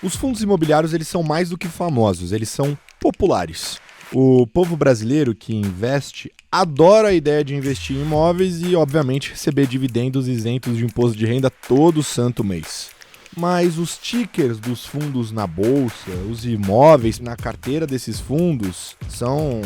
Os fundos imobiliários, eles são mais do que famosos, eles são populares. O povo brasileiro que investe adora a ideia de investir em imóveis e, obviamente, receber dividendos isentos de imposto de renda todo santo mês. Mas os tickers dos fundos na bolsa, os imóveis na carteira desses fundos, são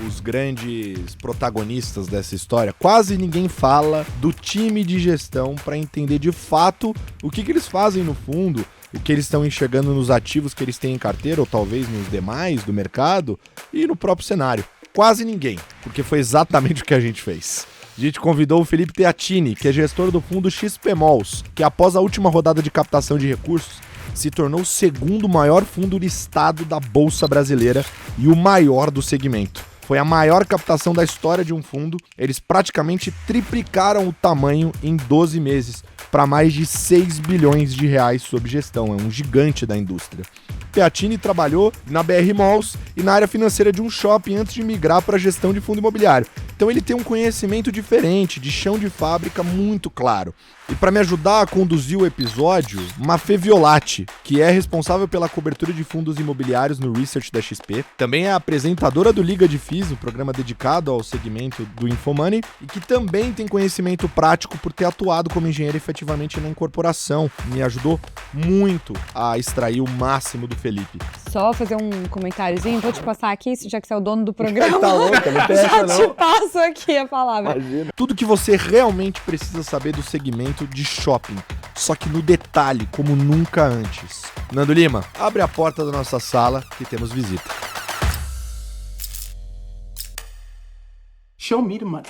os grandes protagonistas dessa história. Quase ninguém fala do time de gestão para entender de fato o que eles fazem no fundo, o que eles estão enxergando nos ativos que eles têm em carteira, ou talvez nos demais do mercado, e no próprio cenário. Quase ninguém, porque foi exatamente o que a gente fez. A gente convidou o Felipe Teatini, que é gestor do fundo XPMOLs, que após a última rodada de captação de recursos, se tornou o segundo maior fundo listado da Bolsa Brasileira e o maior do segmento. Foi a maior captação da história de um fundo. Eles praticamente triplicaram o tamanho em 12 meses, para mais de 6 bilhões de reais sob gestão. É um gigante da indústria. Teatini trabalhou na BR Malls e na área financeira de um shopping antes de migrar para a gestão de fundo imobiliário. Então ele tem um conhecimento diferente, de chão de fábrica muito claro. E para me ajudar a conduzir o episódio, Mafê Violati, que é responsável pela cobertura de fundos imobiliários no Research da XP, também é apresentadora do Liga de FIIs, um programa dedicado ao segmento do Infomoney, e que também tem conhecimento prático por ter atuado como engenheiro efetivamente na incorporação. Me ajudou muito a extrair o máximo do Felipe. Só fazer um comentáriozinho, vou te passar aqui, já que você é o dono do programa. Tá louca, não tem essa não. Já te passo aqui a palavra. Imagina. Tudo que você realmente precisa saber do segmento de shopping, só que no detalhe, como nunca antes. Nando Lima, abre a porta da nossa sala que temos visita. Show me the money.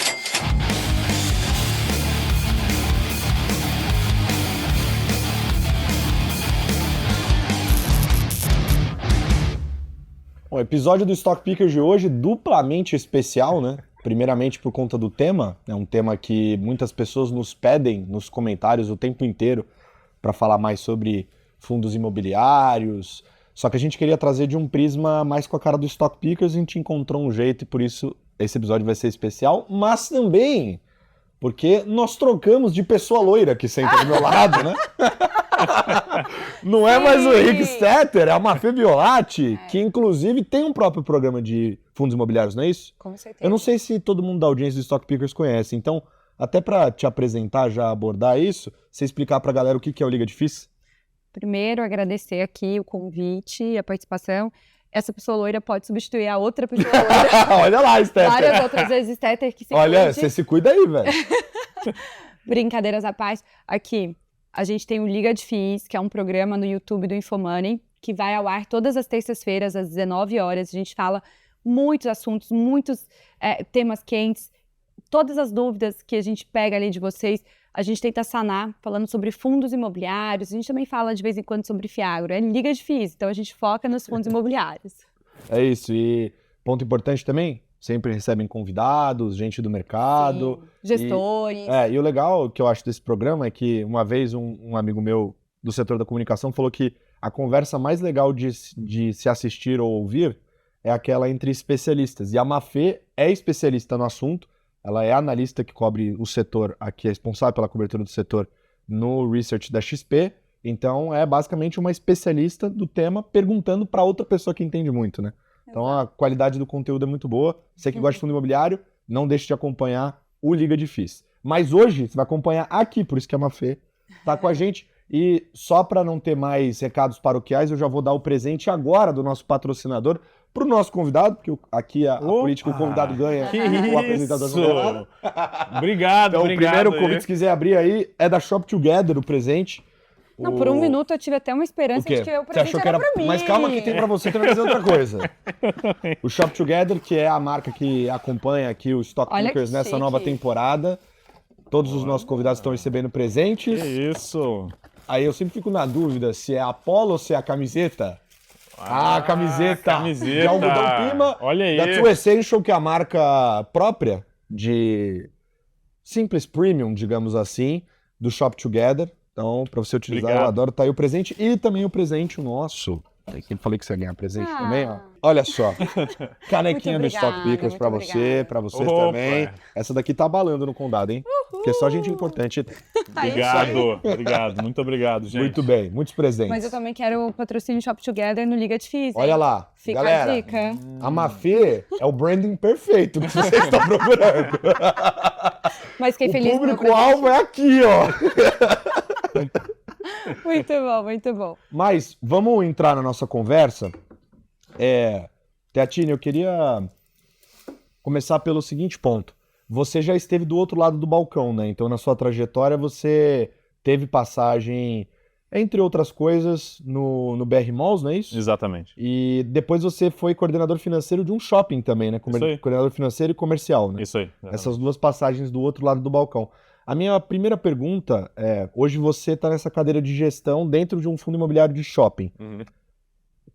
O episódio do Stock Pickers de hoje duplamente especial, né? Primeiramente por conta do tema, é um tema que muitas pessoas nos pedem nos comentários o tempo inteiro para falar mais sobre fundos imobiliários. Só que a gente queria trazer de um prisma mais com a cara do Stock Pickers, a gente encontrou um jeito e por isso esse episódio vai ser especial, mas também porque nós trocamos de pessoa loira que senta do meu lado, né? Não é mais o Henrique Stetter, é a Mafê Violati, que inclusive tem um próprio programa de fundos imobiliários, não é isso? Com certeza. Eu não sei se todo mundo da audiência do Stock Pickers conhece, então, até para te apresentar, já abordar isso, você explicar pra galera o que é o Liga de FIIs? Primeiro, agradecer aqui o convite e a participação. Essa pessoa loira pode substituir a outra pessoa loira. Olha lá, Stetter. Várias outras vezes, Stetter, que se Olha, cuide. você se cuida aí, velho. Brincadeiras à parte. Aqui, a gente tem o Liga de FIIs, que é um programa no YouTube do Infomoney, que vai ao ar todas as terças-feiras, às 19 horas. A gente fala muitos assuntos, muitos temas quentes. Todas as dúvidas que a gente pega ali de vocês, a gente tenta sanar, falando sobre fundos imobiliários. A gente também fala de vez em quando sobre Fiagro. É Liga de FIIs, então a gente foca nos fundos imobiliários. É isso, e ponto importante também, sempre recebem convidados, gente do mercado. Sim, gestores. E o legal que eu acho desse programa é que uma vez um amigo meu do setor da comunicação falou que a conversa mais legal de se assistir ou ouvir é aquela entre especialistas. E a Mafê é especialista no assunto, ela é analista que cobre o setor, aqui é responsável pela cobertura do setor no Research da XP, então é basicamente uma especialista do tema perguntando para outra pessoa que entende muito, né? Então a qualidade do conteúdo é muito boa. Você que gosta de fundo imobiliário, não deixe de acompanhar o Liga de FIIs. Mas hoje você vai acompanhar aqui, por isso que a Mafê tá com a gente. E só para não ter mais recados paroquiais, eu já vou dar o presente agora do nosso patrocinador pro nosso convidado, porque aqui a política, o convidado ganha, o apresentador não ganha nada. Obrigado, Então obrigado. o primeiro convite, se quiser abrir aí, é da Shop Together, o presente. Não, por um minuto eu tive até uma esperança de que o presente era pra mim. Mas calma que tem pra você também fazer outra coisa. O Shop Together, que é a marca que acompanha aqui o Stock Pickers nessa nova temporada. Todos os nossos convidados estão recebendo presentes. Que isso! Aí eu sempre fico na dúvida se é a polo ou se é a camiseta. A camiseta de algodão Pima, olha aí, da True Essential, que é a marca própria de Simples Premium, digamos assim, do Shop Together. Então, para você utilizar, eu adoro. Tá aí o presente e também o presente nosso Aqui falei que você ia ganhar presente também, ó. Olha só. Canequinha do Stock Pickers pra você, pra vocês também. Essa daqui tá abalando no condado, hein? Porque só gente importante. Obrigado. Muito obrigado, gente. Muito bem, muitos presentes. Mas eu também quero o patrocínio Shop Together no Liga de Fis. Olha lá, Fica galera, a dica. a Mafê é o branding perfeito que vocês estão procurando. Mas fiquei feliz. O público-alvo é aqui, ó. Muito bom, muito bom. Mas vamos entrar na nossa conversa. Teatine, eu queria começar pelo seguinte ponto. Você já esteve do outro lado do balcão, né? Então, na sua trajetória, você teve passagem, entre outras coisas, no BR Malls, não é isso? Exatamente. E depois você foi coordenador financeiro de um shopping também, né? Isso aí. Coordenador financeiro e comercial, né? Isso aí. Exatamente. Essas duas passagens do outro lado do balcão. A minha primeira pergunta é, hoje você está nessa cadeira de gestão dentro de um fundo imobiliário de shopping.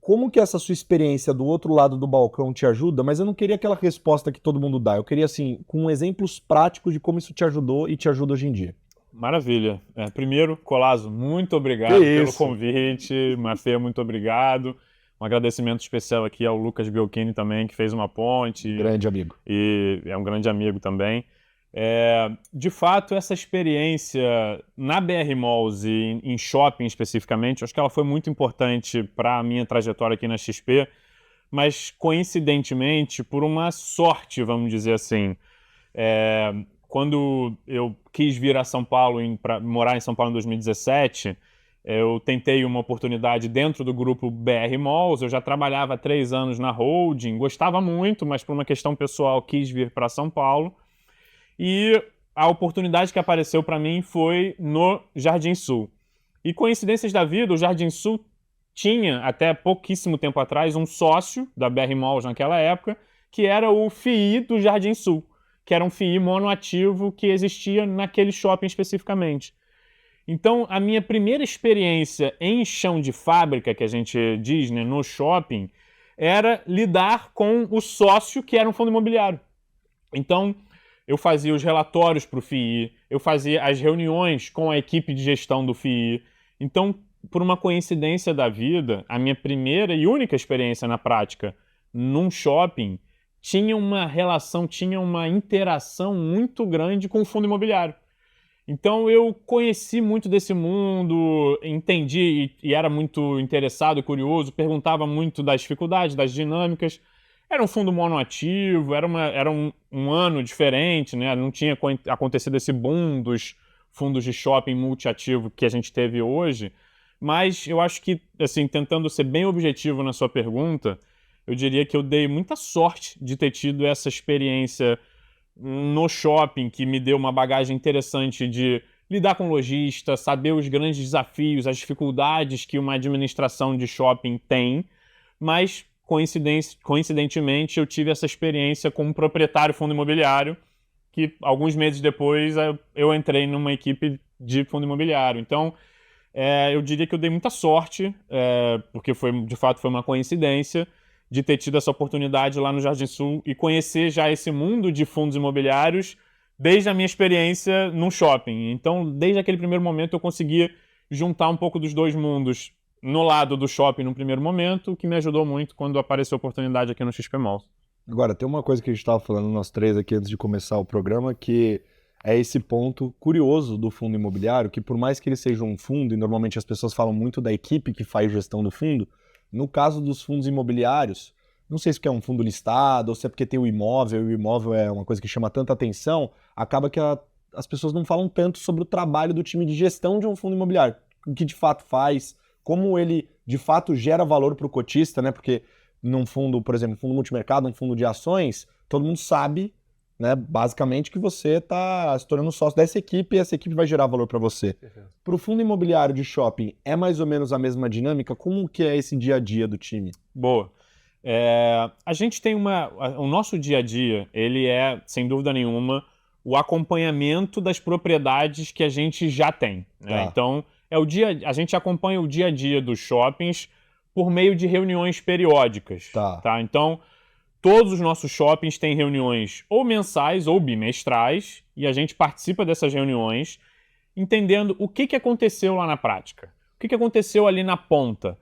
Como que essa sua experiência do outro lado do balcão te ajuda? Mas eu não queria aquela resposta que todo mundo dá. Eu queria, assim, com exemplos práticos de como isso te ajudou e te ajuda hoje em dia. Maravilha. Primeiro, Colazo, muito obrigado pelo convite. Mafê, muito obrigado. Um agradecimento especial aqui ao Lucas Biolchini também, que fez uma ponte. Grande amigo. E é um grande amigo também. De fato, essa experiência na BR Malls e em shopping especificamente, acho que ela foi muito importante para a minha trajetória aqui na XP, mas coincidentemente, por uma sorte, vamos dizer assim, quando eu quis vir a São Paulo, para morar em São Paulo em 2017, eu tentei uma oportunidade dentro do grupo BR Malls, eu já trabalhava há 3 anos na holding, gostava muito, mas por uma questão pessoal quis vir para São Paulo. E a oportunidade que apareceu para mim foi no Jardim Sul. E coincidências da vida, o Jardim Sul tinha, até pouquíssimo tempo atrás, um sócio da BR Malls naquela época, que era o FII do Jardim Sul, que era um FII monoativo que existia naquele shopping especificamente. Então, a minha primeira experiência em chão de fábrica, que a gente diz, né, no shopping, era lidar com o sócio que era um fundo imobiliário. Então, eu fazia os relatórios para o FII, eu fazia as reuniões com a equipe de gestão do FII. Então, por uma coincidência da vida, a minha primeira e única experiência na prática num shopping tinha uma relação, tinha uma interação muito grande com o fundo imobiliário. Então, eu conheci muito desse mundo, entendi e era muito interessado e curioso, perguntava muito das dificuldades, das dinâmicas. Era um fundo monoativo, era um ano diferente, né? Não tinha acontecido esse boom dos fundos de shopping multiativo que a gente teve hoje, mas eu acho que, assim, tentando ser bem objetivo na sua pergunta, eu diria que eu dei muita sorte de ter tido essa experiência no shopping, que me deu uma bagagem interessante de lidar com lojista, saber os grandes desafios, as dificuldades que uma administração de shopping tem, mas coincidentemente, eu tive essa experiência como proprietário fundo imobiliário, que alguns meses depois eu entrei numa equipe de fundo imobiliário. Então, eu diria que eu dei muita sorte, porque de fato foi uma coincidência, de ter tido essa oportunidade lá no Jardim Sul e conhecer já esse mundo de fundos imobiliários desde a minha experiência num shopping. Então, desde aquele primeiro momento, eu conseguia juntar um pouco dos dois mundos no lado do shopping no primeiro momento, o que me ajudou muito quando apareceu a oportunidade aqui no XP Malls. Agora, tem uma coisa que a gente estava falando nós três aqui antes de começar o programa, que é esse ponto curioso do fundo imobiliário, que por mais que ele seja um fundo, e normalmente as pessoas falam muito da equipe que faz gestão do fundo, no caso dos fundos imobiliários, não sei se é um fundo listado ou se é porque tem o imóvel, e o imóvel é uma coisa que chama tanta atenção, acaba que as pessoas não falam tanto sobre o trabalho do time de gestão de um fundo imobiliário, o que de fato faz, como ele de fato gera valor para o cotista, né? Porque num fundo, por exemplo, fundo multimercado, um fundo de ações, todo mundo sabe, né, basicamente, que você está se tornando sócio dessa equipe e essa equipe vai gerar valor para você. Para o fundo imobiliário de shopping, é mais ou menos a mesma dinâmica? Como que é esse dia a dia do time? Boa. A gente tem o nosso dia a dia, ele é, sem dúvida nenhuma, o acompanhamento das propriedades que a gente já tem, né? Então, a gente acompanha o dia a dia dos shoppings por meio de reuniões periódicas. Tá? Então, todos os nossos shoppings têm reuniões ou mensais ou bimestrais e a gente participa dessas reuniões entendendo o que aconteceu lá na prática. O que aconteceu ali na ponta.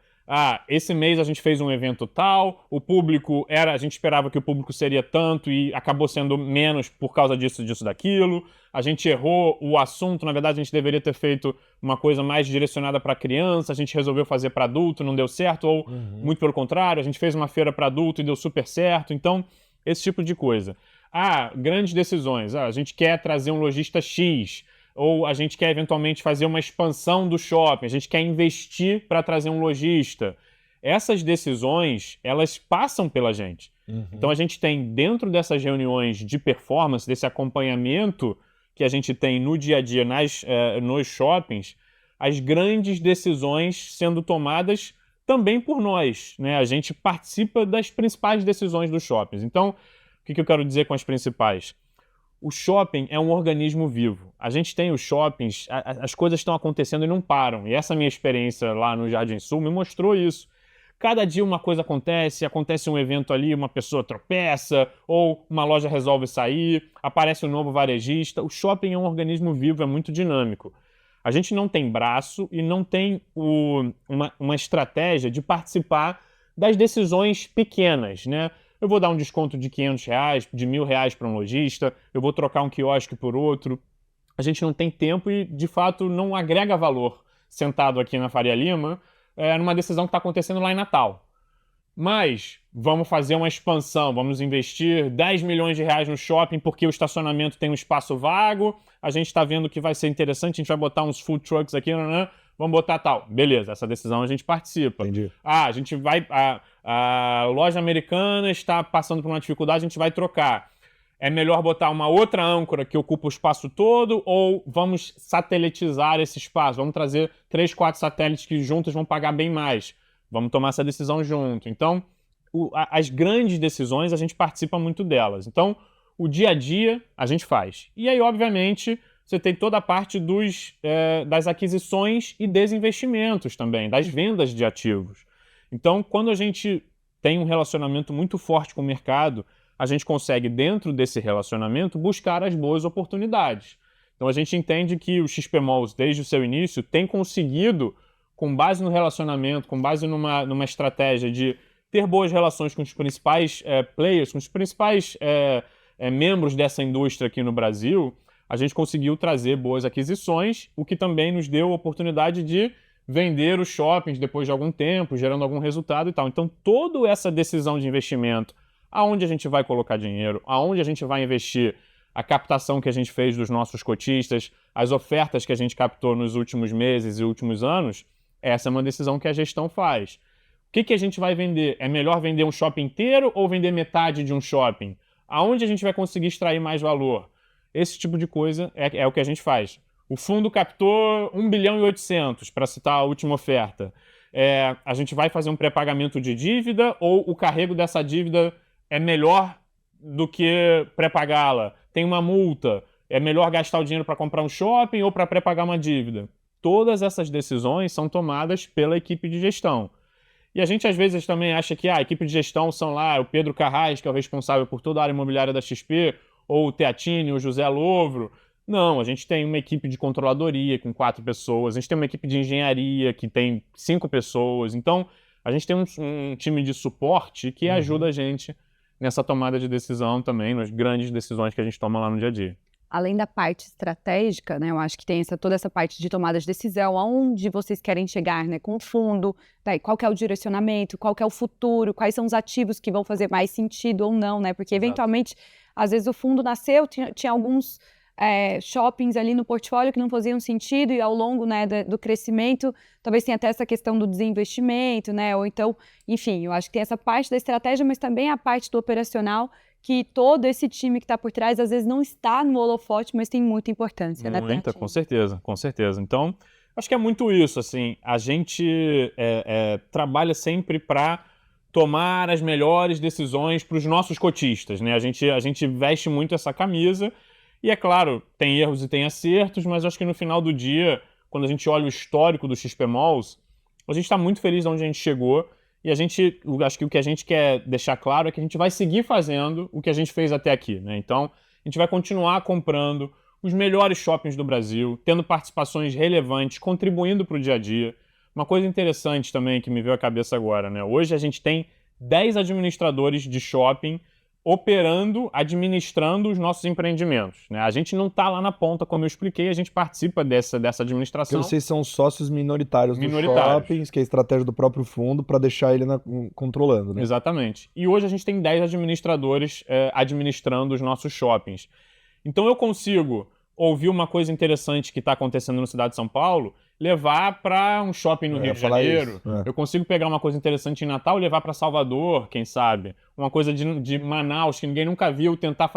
Esse mês a gente fez um evento tal, a gente esperava que o público seria tanto e acabou sendo menos por causa disso, daquilo. A gente errou o assunto, na verdade a gente deveria ter feito uma coisa mais direcionada para criança, a gente resolveu fazer para adulto, não deu certo, ou muito pelo contrário, a gente fez uma feira para adulto e deu super certo. Então, esse tipo de coisa. Grandes decisões. A gente quer trazer um lojista X, ou a gente quer eventualmente fazer uma expansão do shopping, a gente quer investir para trazer um lojista. Essas decisões, elas passam pela gente. Então a gente tem, dentro dessas reuniões de performance, desse acompanhamento que a gente tem no dia a dia nos shoppings, as grandes decisões sendo tomadas também por nós, né? A gente participa das principais decisões dos shoppings. Então, o que eu quero dizer com as principais? O shopping é um organismo vivo. A gente tem os shoppings, as coisas estão acontecendo e não param. E essa minha experiência lá no Jardim Sul me mostrou isso. Cada dia uma coisa acontece um evento ali, uma pessoa tropeça, ou uma loja resolve sair, aparece um novo varejista. O shopping é um organismo vivo, é muito dinâmico. A gente não tem braço e não tem uma estratégia de participar das decisões pequenas, né? Eu vou dar um desconto de R$500, de R$1.000 para um lojista, eu vou trocar um quiosque por outro. A gente não tem tempo e, de fato, não agrega valor sentado aqui na Faria Lima numa decisão que está acontecendo lá em Natal. Mas vamos fazer uma expansão, vamos investir R$10 milhões no shopping porque o estacionamento tem um espaço vago, a gente está vendo que vai ser interessante, a gente vai botar uns food trucks aqui, vamos botar tal. Beleza, essa decisão a gente participa. Entendi. A gente vai... A loja americana está passando por uma dificuldade, a gente vai trocar. É melhor botar uma outra âncora que ocupa o espaço todo ou vamos satelitizar esse espaço? Vamos trazer 3, 4 satélites que juntos vão pagar bem mais. Vamos tomar essa decisão junto. Então, as grandes decisões, a gente participa muito delas. Então, o dia a dia, a gente faz. E aí, obviamente, você tem toda a parte das aquisições e desinvestimentos também, das vendas de ativos. Então, quando a gente tem um relacionamento muito forte com o mercado, a gente consegue, dentro desse relacionamento, buscar as boas oportunidades. Então, a gente entende que o XP Malls, desde o seu início, tem conseguido, com base no relacionamento, com base numa estratégia de ter boas relações com os principais players, com os principais membros dessa indústria aqui no Brasil, a gente conseguiu trazer boas aquisições, o que também nos deu a oportunidade de vender os shoppings depois de algum tempo, gerando algum resultado e tal. Então, toda essa decisão de investimento, aonde a gente vai colocar dinheiro, aonde a gente vai investir, a captação que a gente fez dos nossos cotistas, as ofertas que a gente captou nos últimos meses e últimos anos, essa é uma decisão que a gestão faz. O que a gente vai vender? É melhor vender um shopping inteiro ou vender metade de um shopping? Aonde a gente vai conseguir extrair mais valor? Esse tipo de coisa é o que a gente faz. O fundo captou 1,8 bilhão, para citar a última oferta. A gente vai fazer um pré-pagamento de dívida ou o carrego dessa dívida é melhor do que pré-pagá-la? Tem uma multa, é melhor gastar o dinheiro para comprar um shopping ou para pré-pagar uma dívida? Todas essas decisões são tomadas pela equipe de gestão. E a gente às vezes também acha que a equipe de gestão são lá o Pedro Carrasco, que é o responsável por toda a área imobiliária da XP, ou o Teatini, o José Louvro. Não, a gente tem uma equipe de controladoria com 4 pessoas, a gente tem uma equipe de engenharia que tem 5 pessoas. Então, a gente tem um time de suporte que ajuda a gente nessa tomada de decisão também, nas grandes decisões que a gente toma lá no dia a dia. Além da parte estratégica, né, eu acho que tem toda essa parte de tomada de decisão, aonde vocês querem chegar, né, com o fundo, qual que é o direcionamento, qual que é o futuro, quais são os ativos que vão fazer mais sentido ou não, né, porque eventualmente, às vezes o fundo nasceu, tinha alguns shoppings ali no portfólio que não faziam sentido e ao longo, né, do crescimento, talvez tenha até essa questão do desinvestimento, né, ou então, enfim, eu acho que tem essa parte da estratégia, mas também a parte do operacional, que todo esse time que está por trás, às vezes não está no holofote, mas tem muita importância, né? Muita, com certeza, com certeza. Então, acho que é muito isso, assim, a gente trabalha sempre para tomar as melhores decisões para os nossos cotistas, né? A gente veste muito essa camisa e, é claro, tem erros e tem acertos, mas acho que no final do dia, quando a gente olha o histórico do XP Malls, a gente está muito feliz de onde a gente chegou. E acho que o que a gente quer deixar claro é que a gente vai seguir fazendo o que a gente fez até aqui, né? Então, a gente vai continuar comprando os melhores shoppings do Brasil, tendo participações relevantes, contribuindo para o dia a dia, Uma coisa interessante também que me veio à cabeça agora, né? Hoje a gente tem 10 administradores de shopping operando, administrando os nossos empreendimentos, né? A gente não está lá na ponta, como eu expliquei, a gente participa dessa administração. Porque vocês são sócios minoritários dos shoppings, que é a estratégia do próprio fundo, para deixar ele controlando, né? Exatamente. E hoje a gente tem 10 administradores administrando os nossos shoppings. Então eu consigo ouvir uma coisa interessante que está acontecendo na cidade de São Paulo, levar para um shopping no Rio de Janeiro. Eu consigo pegar uma coisa interessante em Natal e levar para Salvador, quem sabe. Uma coisa de Manaus que ninguém nunca viu, tentar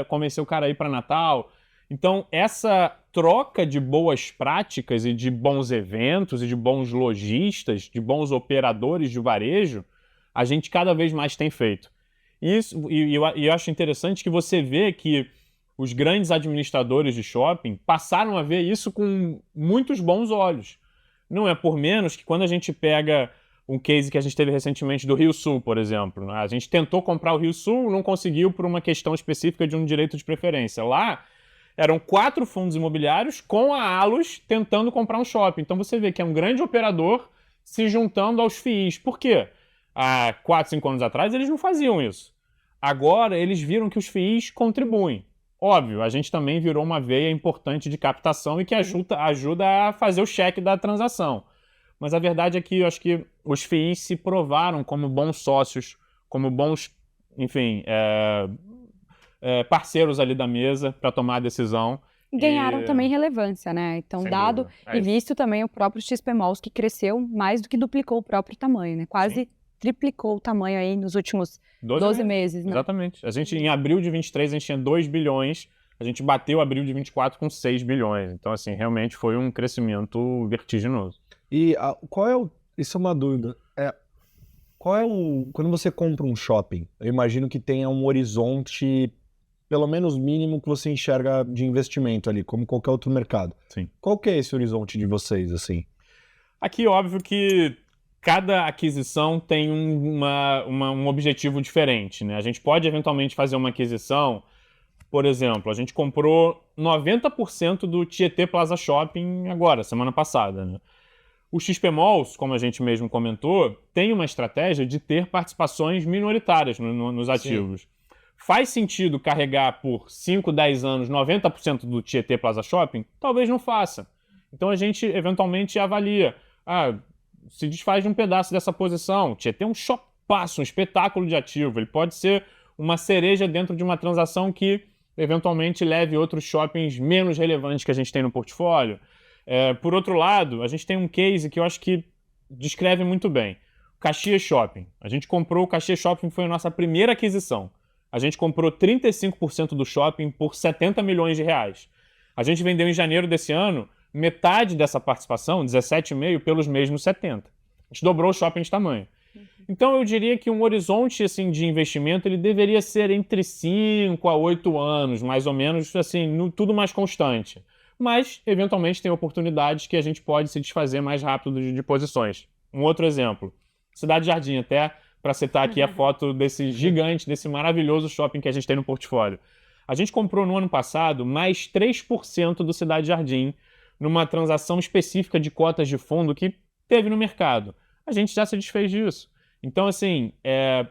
convencer o cara a ir para Natal. Então, essa troca de boas práticas e de bons eventos e de bons lojistas, de bons operadores de varejo, a gente cada vez mais tem feito. E eu acho interessante que você vê que os grandes administradores de shopping passaram a ver isso com muitos bons olhos. Não é por menos que quando a gente pega um case que a gente teve recentemente do Rio Sul, por exemplo, né? A gente tentou comprar o Rio Sul, não conseguiu por uma questão específica de um direito de preferência. Lá eram 4 fundos imobiliários com a Allos tentando comprar um shopping. Então você vê que é um grande operador se juntando aos FIIs. Por quê? Há 4, 5 anos atrás eles não faziam isso. Agora eles viram que os FIIs contribuem. Óbvio, a gente também virou uma veia importante de captação e que ajuda a fazer o cheque da transação. Mas a verdade é que eu acho que os FIIs se provaram como bons sócios, como bons, enfim, parceiros ali da mesa para tomar a decisão. Ganharam também relevância, né? Então, dado e visto também o próprio XP Malls, que cresceu mais do que duplicou o próprio tamanho, né? Quase triplicou o tamanho aí nos últimos 12 meses, né? Exatamente. A gente, em abril de 23, a gente tinha 2 bilhões, a gente bateu abril de 24 com 6 bilhões. Então, assim, realmente foi um crescimento vertiginoso. E isso é uma dúvida, quando você compra um shopping, eu imagino que tenha um horizonte, pelo menos mínimo, que você enxerga de investimento ali, como qualquer outro mercado. Sim. Qual que é esse horizonte de vocês, assim? Aqui, óbvio que cada aquisição tem um objetivo diferente, né? A gente pode eventualmente fazer uma aquisição, por exemplo, a gente comprou 90% do Tietê Plaza Shopping agora, semana passada, né? O XP Malls, como a gente mesmo comentou, tem uma estratégia de ter participações minoritárias nos ativos. Sim. Faz sentido carregar por 5, 10 anos 90% do Tietê Plaza Shopping? Talvez não faça. Então a gente eventualmente avalia. Se desfaz de um pedaço dessa posição. Tietê é um shopaço, um espetáculo de ativo. Ele pode ser uma cereja dentro de uma transação que eventualmente leve outros shoppings menos relevantes que a gente tem no portfólio. Por outro lado, a gente tem um case que eu acho que descreve muito bem. O Caxias Shopping. A gente comprou o Caxias Shopping, foi a nossa primeira aquisição. A gente comprou 35% do shopping por 70 milhões de reais. A gente vendeu em janeiro desse ano metade dessa participação, 17,5%, pelos mesmos 70%. A gente dobrou o shopping de tamanho. Então eu diria que um horizonte assim, de investimento ele deveria ser entre 5 a 8 anos, mais ou menos, assim, tudo mais constante. Mas, eventualmente, tem oportunidades que a gente pode se desfazer mais rápido de posições. Um outro exemplo, Cidade Jardim, até para citar aqui a foto desse gigante, desse maravilhoso shopping que a gente tem no portfólio. A gente comprou no ano passado mais 3% do Cidade Jardim, numa transação específica de cotas de fundo que teve no mercado. A gente já se desfez disso. Então, assim,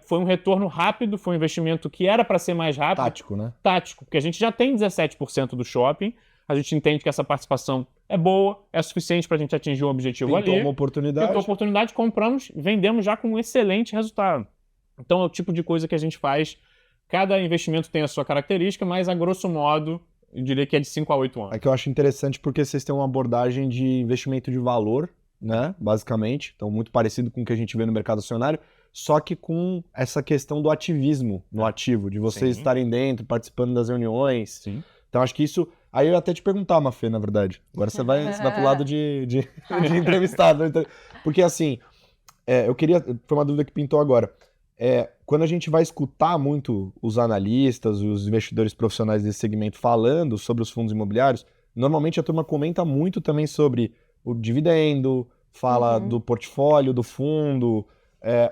foi um retorno rápido, foi um investimento que era para ser mais rápido. Tático, né? Tático, porque a gente já tem 17% do shopping, a gente entende que essa participação é boa, é suficiente para a gente atingir o objetivo ali. Tentou uma oportunidade. Compramos, vendemos já com um excelente resultado. Então, é o tipo de coisa que a gente faz. Cada investimento tem a sua característica, mas, a grosso modo, eu diria que é de 5 a 8 anos. É que eu acho interessante porque vocês têm uma abordagem de investimento de valor, né, basicamente, então muito parecido com o que a gente vê no mercado acionário, só que com essa questão do ativismo no ativo, de vocês estarem dentro, participando das reuniões. Sim. Então acho que isso... Aí eu ia até te perguntar, Mafê, na verdade. Agora você vai pro lado de entrevistado. Porque assim, foi uma dúvida que pintou agora. Quando a gente vai escutar muito os analistas, os investidores profissionais desse segmento falando sobre os fundos imobiliários, normalmente a turma comenta muito também sobre o dividendo, fala do portfólio, do fundo,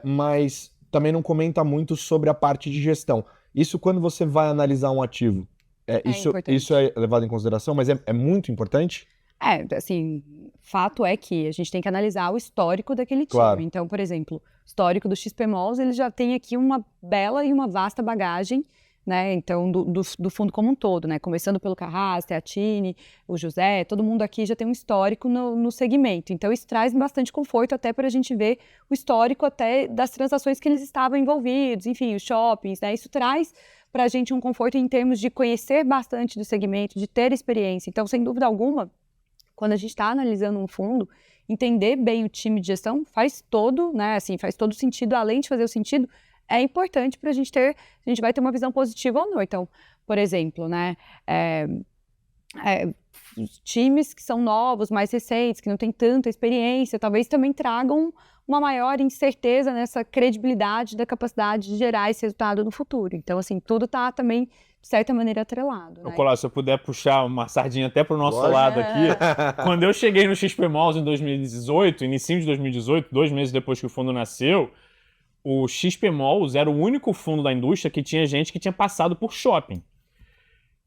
mas também não comenta muito sobre a parte de gestão. Isso quando você vai analisar um ativo, isso é levado em consideração, mas é muito importante? Assim, fato é que a gente tem que analisar o histórico daquele time. Claro. Então, por exemplo, o histórico do XP Malls, ele já tem aqui uma bela e uma vasta bagagem, né? Então, do fundo como um todo, né? Começando pelo Carrasco, Teatini, o José, todo mundo aqui já tem um histórico no segmento. Então, isso traz bastante conforto até para a gente ver o histórico até das transações que eles estavam envolvidos, enfim, os shoppings, né? Isso traz para a gente um conforto em termos de conhecer bastante do segmento, de ter experiência. Então, sem dúvida alguma, quando a gente está analisando um fundo, entender bem o time de gestão faz todo, né? Assim, faz todo sentido, além de fazer o sentido, é importante para a gente vai ter uma visão positiva ou não. Então, por exemplo, né, times que são novos, mais recentes, que não têm tanta experiência, talvez também tragam uma maior incerteza nessa credibilidade da capacidade de gerar esse resultado no futuro. Então, assim, tudo está também, de certa maneira, atrelado. Né? Colar, se eu puder puxar uma sardinha até para o nosso lado aqui, quando eu cheguei no XP Malls em 2018, início de 2018, 2 meses depois que o fundo nasceu, o XP Malls era o único fundo da indústria que tinha gente que tinha passado por shopping.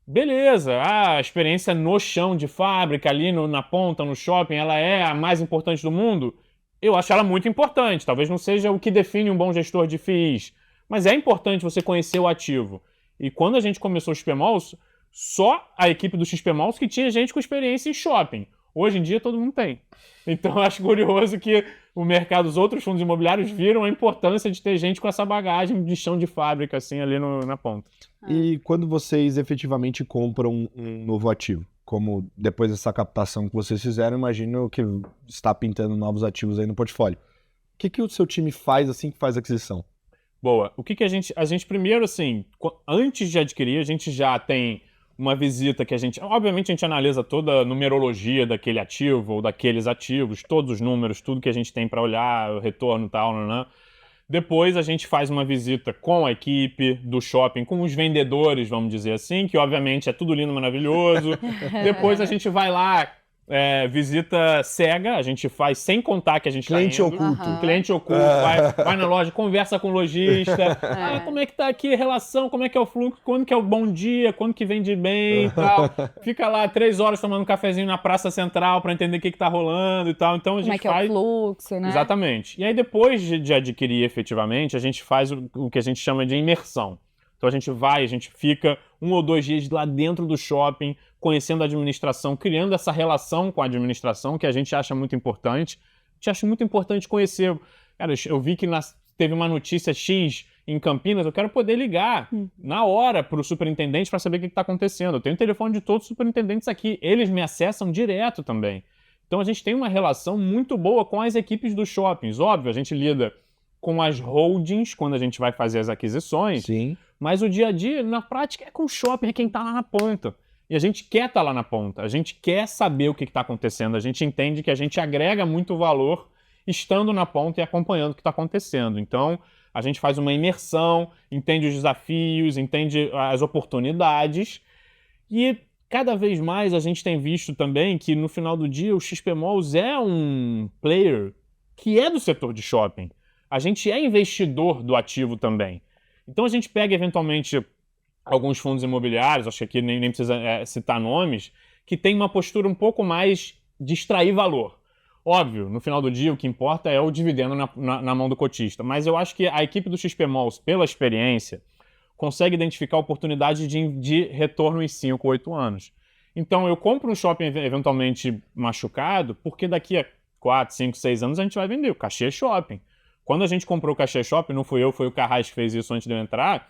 Beleza, a experiência no chão de fábrica, ali na ponta, no shopping, ela é a mais importante do mundo? Eu acho ela muito importante. Talvez não seja o que define um bom gestor de FIIs, mas é importante você conhecer o ativo. E quando a gente começou o XP Malls, só a equipe do XP Malls que tinha gente com experiência em shopping. Hoje em dia todo mundo tem. Então eu acho curioso que o mercado, os outros fundos imobiliários viram a importância de ter gente com essa bagagem de chão de fábrica assim ali na ponta. E quando vocês efetivamente compram um novo ativo, como depois dessa captação que vocês fizeram, imagino que está pintando novos ativos aí no portfólio. O que o seu time faz assim que faz a aquisição? Boa. O que a gente primeiro, assim, antes de adquirir, a gente já tem uma visita que obviamente a gente analisa toda a numerologia daquele ativo ou daqueles ativos, todos os números, tudo que a gente tem para olhar, o retorno e tal, né? Depois a gente faz uma visita com a equipe do shopping, com os vendedores, vamos dizer assim, que obviamente é tudo lindo, maravilhoso. Depois a gente vai lá, visita cega, a gente faz sem contar que a gente Cliente tá indo. oculto. Cliente oculto, vai na loja, conversa com o lojista. Como é que tá aqui a relação, como é que é o fluxo, quando que é o bom dia, quando que vende bem e tal. Fica lá 3 horas tomando um cafezinho na Praça Central para entender o que tá rolando e tal. Então a gente como é que é o fluxo, né? Exatamente. E aí depois de adquirir efetivamente, a gente faz o que a gente chama de imersão. Então a gente fica 1 ou 2 dias lá dentro do shopping, conhecendo a administração, criando essa relação com a administração, que a gente acha muito importante. A gente acha muito importante conhecer. Cara, eu vi que teve uma notícia X em Campinas, eu quero poder ligar na hora para o superintendente para saber o que está acontecendo. Eu tenho o telefone de todos os superintendentes aqui, eles me acessam direto também. Então a gente tem uma relação muito boa com as equipes dos shoppings. Óbvio, a gente lida com as holdings quando a gente vai fazer as aquisições. Sim. Mas o dia a dia, na prática, é com o shopping, é quem está lá na ponta. E a gente quer estar lá na ponta, a gente quer saber o que está acontecendo, a gente entende que a gente agrega muito valor estando na ponta e acompanhando o que está acontecendo. Então, a gente faz uma imersão, entende os desafios, entende as oportunidades e cada vez mais a gente tem visto também que no final do dia o XP Malls é um player que é do setor de shopping. A gente é investidor do ativo também. Então a gente pega eventualmente alguns fundos imobiliários, acho que aqui nem precisa citar nomes, que tem uma postura um pouco mais de extrair valor. Óbvio, no final do dia o que importa é o dividendo na mão do cotista, mas eu acho que a equipe do XP Malls, pela experiência, consegue identificar oportunidades de retorno em 5 ou 8 anos. Então eu compro um shopping eventualmente machucado, porque daqui a 4, 5, 6 anos a gente vai vender o Cachê Shopping. Quando a gente comprou o Cachê Shopping, não fui eu, foi o Carrasco que fez isso antes de eu entrar,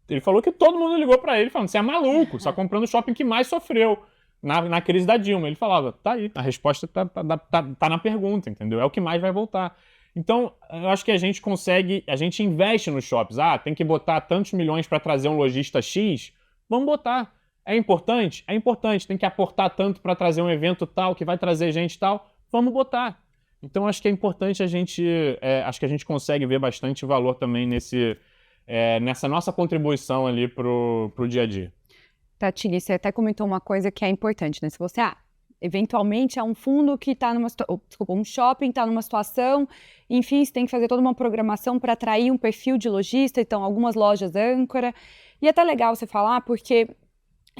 ele falou que todo mundo ligou para ele falando, você é maluco, você está comprando o shopping que mais sofreu na crise da Dilma. Ele falava, tá aí, a resposta tá na pergunta, entendeu? É o que mais vai voltar. Então, eu acho que a gente investe nos shoppings. Tem que botar tantos milhões para trazer um lojista X, vamos botar. É importante? É importante. Tem que aportar tanto para trazer um evento tal, que vai trazer gente tal, vamos botar. Então, acho que é importante acho que a gente consegue ver bastante valor também nessa nossa contribuição ali pro dia a dia. Tatini, você até comentou uma coisa que é importante, né? Se você, eventualmente é um fundo que está um shopping está numa situação, enfim, você tem que fazer toda uma programação para atrair um perfil de lojista, então algumas lojas âncora. E é até legal você falar, porque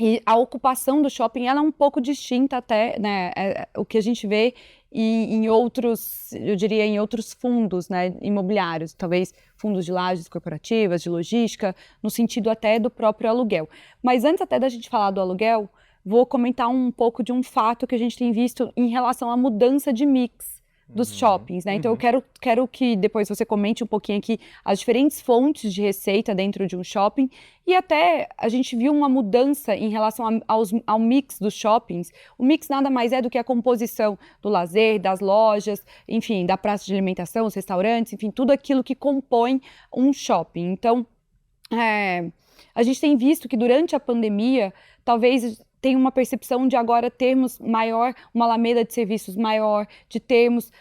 E a ocupação do shopping ela é um pouco distinta até, né, o que a gente vê em outros, eu diria, em outros fundos, né, imobiliários, talvez fundos de lajes corporativas, de logística, no sentido até do próprio aluguel. Mas antes até da gente falar do aluguel, vou comentar um pouco de um fato que a gente tem visto em relação à mudança de mix dos shoppings, né? Então eu quero que depois você comente um pouquinho aqui as diferentes fontes de receita dentro de um shopping e até a gente viu uma mudança em relação ao mix dos shoppings. O mix nada mais é do que a composição do lazer, das lojas, enfim, da praça de alimentação, os restaurantes, enfim, tudo aquilo que compõe um shopping. Então, a gente tem visto que durante a pandemia, talvez tem uma percepção de agora termos uma alameda de serviços maior, de termos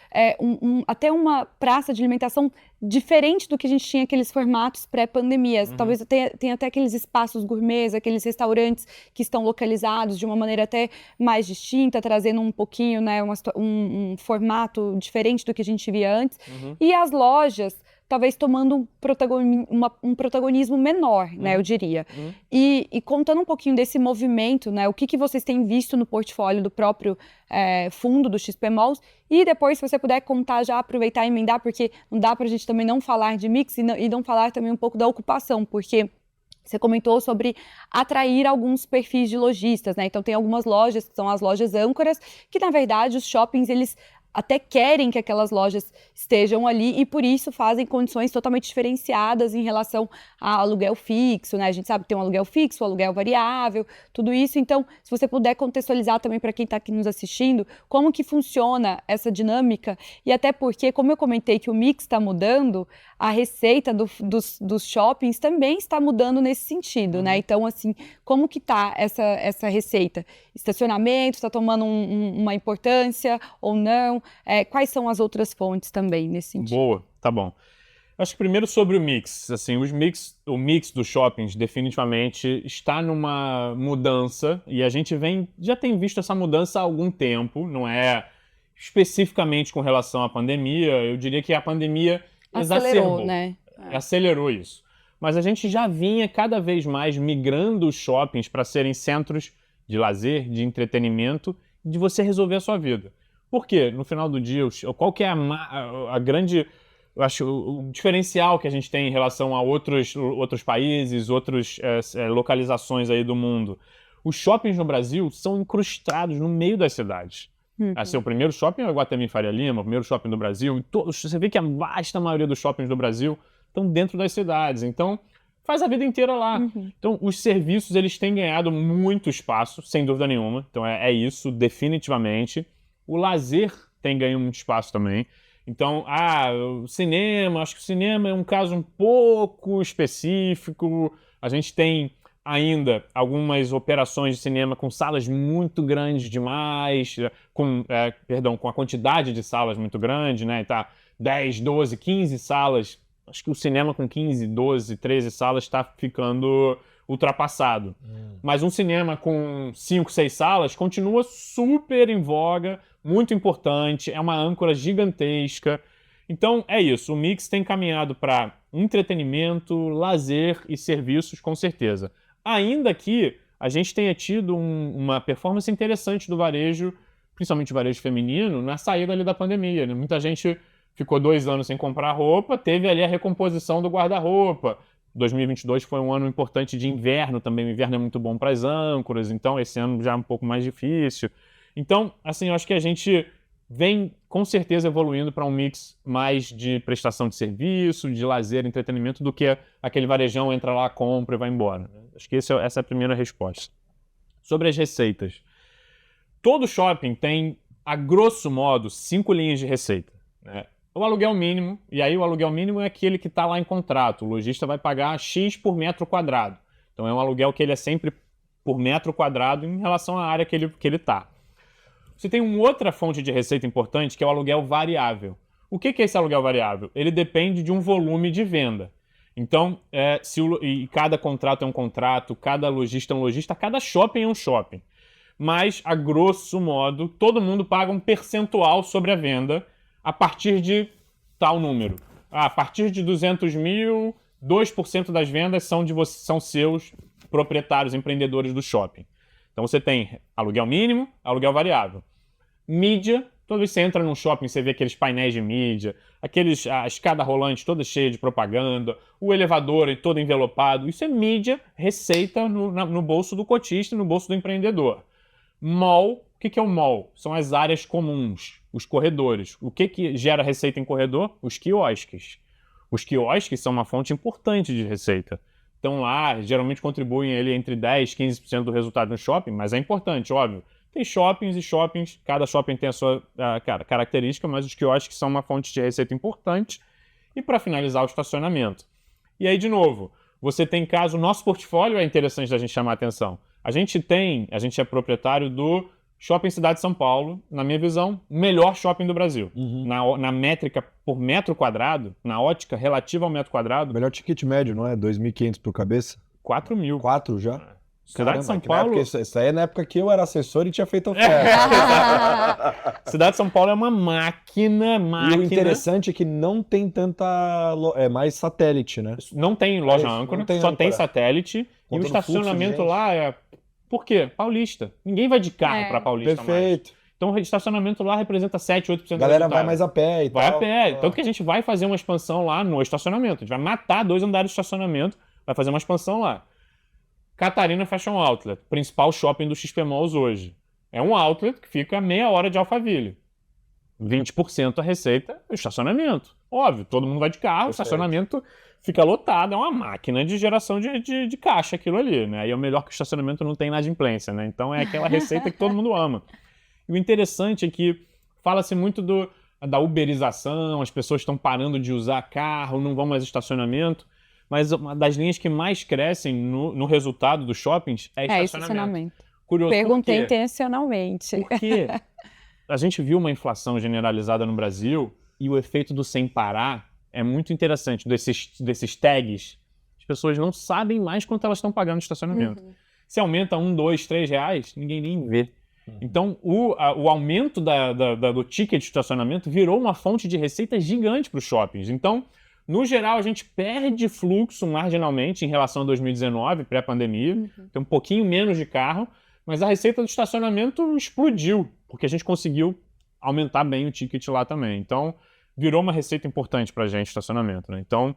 até uma praça de alimentação diferente do que a gente tinha aqueles formatos pré-pandemias. Talvez tenha até aqueles espaços gourmets, aqueles restaurantes que estão localizados de uma maneira até mais distinta, trazendo um pouquinho, né, um formato diferente do que a gente via antes. E as lojas talvez tomando um protagonismo menor, né, eu diria. E contando um pouquinho desse movimento, né, o que vocês têm visto no portfólio do próprio fundo do XP Malls, e depois, se você puder contar já, aproveitar e emendar, porque não dá para a gente também não falar de mix e não falar também um pouco da ocupação, porque você comentou sobre atrair alguns perfis de lojistas, né? Então tem algumas lojas que são as lojas âncoras, que na verdade os shoppings, eles até querem que aquelas lojas estejam ali e por isso fazem condições totalmente diferenciadas em relação ao aluguel fixo, né? A gente sabe que tem um aluguel fixo, um aluguel variável, tudo isso. Então, se você puder contextualizar também para quem está aqui nos assistindo, como que funciona essa dinâmica e até porque, como eu comentei que o mix está mudando, a receita dos shoppings também está mudando nesse sentido, né? Então, assim, como que está essa receita? Estacionamento está tomando uma importância ou não? Quais são as outras fontes também nesse sentido? Boa, tá bom. Acho que primeiro sobre o mix. Assim, o mix dos shoppings definitivamente está numa mudança e a gente já tem visto essa mudança há algum tempo, não é especificamente com relação à pandemia. Eu diria que a pandemia exacerbou, né? Acelerou isso. Mas a gente já vinha cada vez mais migrando os shoppings para serem centros de lazer, de entretenimento, de você resolver a sua vida. Por quê? No final do dia, qual que é a grande... Eu acho o diferencial que a gente tem em relação a outros países, outras localizações aí do mundo. Os shoppings no Brasil são incrustados no meio das cidades. Assim, o primeiro shopping é o Iguatemi Faria Lima, o primeiro shopping do Brasil. Você vê que a vasta maioria dos shoppings do Brasil estão dentro das cidades. Então, faz a vida inteira lá. Então, os serviços, eles têm ganhado muito espaço, sem dúvida nenhuma. Então, é isso, definitivamente. O lazer tem ganho muito espaço também. Então, o cinema, acho que o cinema é um caso um pouco específico. A gente tem ainda algumas operações de cinema com salas muito grandes demais, com a quantidade de salas muito grande, né? Tá 10, 12, 15 salas. Acho que o cinema com 15, 12, 13 salas está ficando ultrapassado. Mas um cinema com 5, 6 salas continua super em voga, muito importante, é uma âncora gigantesca. Então é isso, o mix tem caminhado para entretenimento, lazer e serviços, com certeza. Ainda que a gente tenha tido uma performance interessante do varejo, principalmente o varejo feminino, na saída ali da pandemia, né? Muita gente ficou 2 anos sem comprar roupa, teve ali a recomposição do guarda-roupa. 2022 foi um ano importante de inverno também, o inverno é muito bom para as âncoras, então esse ano já é um pouco mais difícil. Então, assim, eu acho que a gente vem com certeza evoluindo para um mix mais de prestação de serviço, de lazer, entretenimento, do que aquele varejão entra lá, compra e vai embora. Acho que essa é a primeira resposta. Sobre as receitas. Todo shopping tem, a grosso modo, 5 linhas de receita, né? O aluguel mínimo, e aí o aluguel mínimo é aquele que está lá em contrato. O lojista vai pagar X por metro quadrado. Então é um aluguel que ele é sempre por metro quadrado em relação à área que ele está. Você tem uma outra fonte de receita importante, que é o aluguel variável. O que é esse aluguel variável? Ele depende de um volume de venda. Então, e cada contrato é um contrato, cada lojista é um lojista, cada shopping é um shopping. Mas, a grosso modo, todo mundo paga um percentual sobre a venda a partir de tal número. A partir de 200 mil, 2% das vendas são seus proprietários, empreendedores do shopping. Então você tem aluguel mínimo, aluguel variável. Mídia, toda vez que você entra num shopping, você vê aqueles painéis de mídia, a escada rolante toda cheia de propaganda, o elevador todo envelopado. Isso é mídia, receita no bolso do cotista, no bolso do empreendedor. Mall, o que é o mall? São as áreas comuns, os corredores. O que gera receita em corredor? Os quiosques. Os quiosques são uma fonte importante de receita. Então lá, geralmente contribuem ele entre 10% e 15% do resultado no shopping, mas é importante, óbvio. Tem shoppings e shoppings, cada shopping tem a sua característica, mas os quiosques são uma fonte de receita importante. E para finalizar, o estacionamento. E aí, de novo, você tem caso, o nosso portfólio é interessante da gente chamar a atenção. A gente é proprietário do Shopping Cidade de São Paulo, na minha visão, melhor shopping do Brasil. Na métrica por metro quadrado, na ótica relativa ao metro quadrado. Melhor ticket médio, não é? 2.500 por cabeça? 4 mil. 4 já? Cidade de São Paulo... Isso aí é na época que eu era assessor e tinha feito oferta. Cidade de São Paulo é uma máquina. E o interessante é que não tem tanta... É mais satélite, né? Não tem loja âncora, só tem satélite. E o estacionamento lá é... Por quê? Paulista. Ninguém vai de carro para Paulista. Perfeito. Mais. Então o estacionamento lá representa 7, 8% A galera vai mais a pé e tal. Vai a pé. Tanto que a gente vai fazer uma expansão lá no estacionamento. A gente vai matar 2 andares de estacionamento, vai fazer uma expansão lá. Catarina Fashion Outlet, principal shopping do XP Malls hoje. É um outlet que fica a meia hora de Alphaville. 20% da receita é o estacionamento. Óbvio, todo mundo vai de carro, o estacionamento fica lotado, é uma máquina de geração de caixa aquilo ali, né? E é o melhor que o estacionamento não tem inadimplência, né? Então é aquela receita que todo mundo ama. E o interessante é que fala-se muito da uberização, as pessoas estão parando de usar carro, não vão mais estacionamento. Mas uma das linhas que mais crescem no resultado dos shoppings é estacionamento. Curioso, perguntei intencionalmente. Por quê? A gente viu uma inflação generalizada no Brasil e o efeito do sem parar é muito interessante. Desses tags, as pessoas não sabem mais quanto elas estão pagando no estacionamento. Se aumenta R$1, R$2, R$3, ninguém nem vê. Então, o aumento do ticket de estacionamento virou uma fonte de receita gigante para os shoppings. Então, no geral, a gente perde fluxo marginalmente em relação a 2019, pré-pandemia. Tem um pouquinho menos de carro, mas a receita do estacionamento explodiu, porque a gente conseguiu aumentar bem o ticket lá também. Então, virou uma receita importante para a gente, estacionamento, né? Então,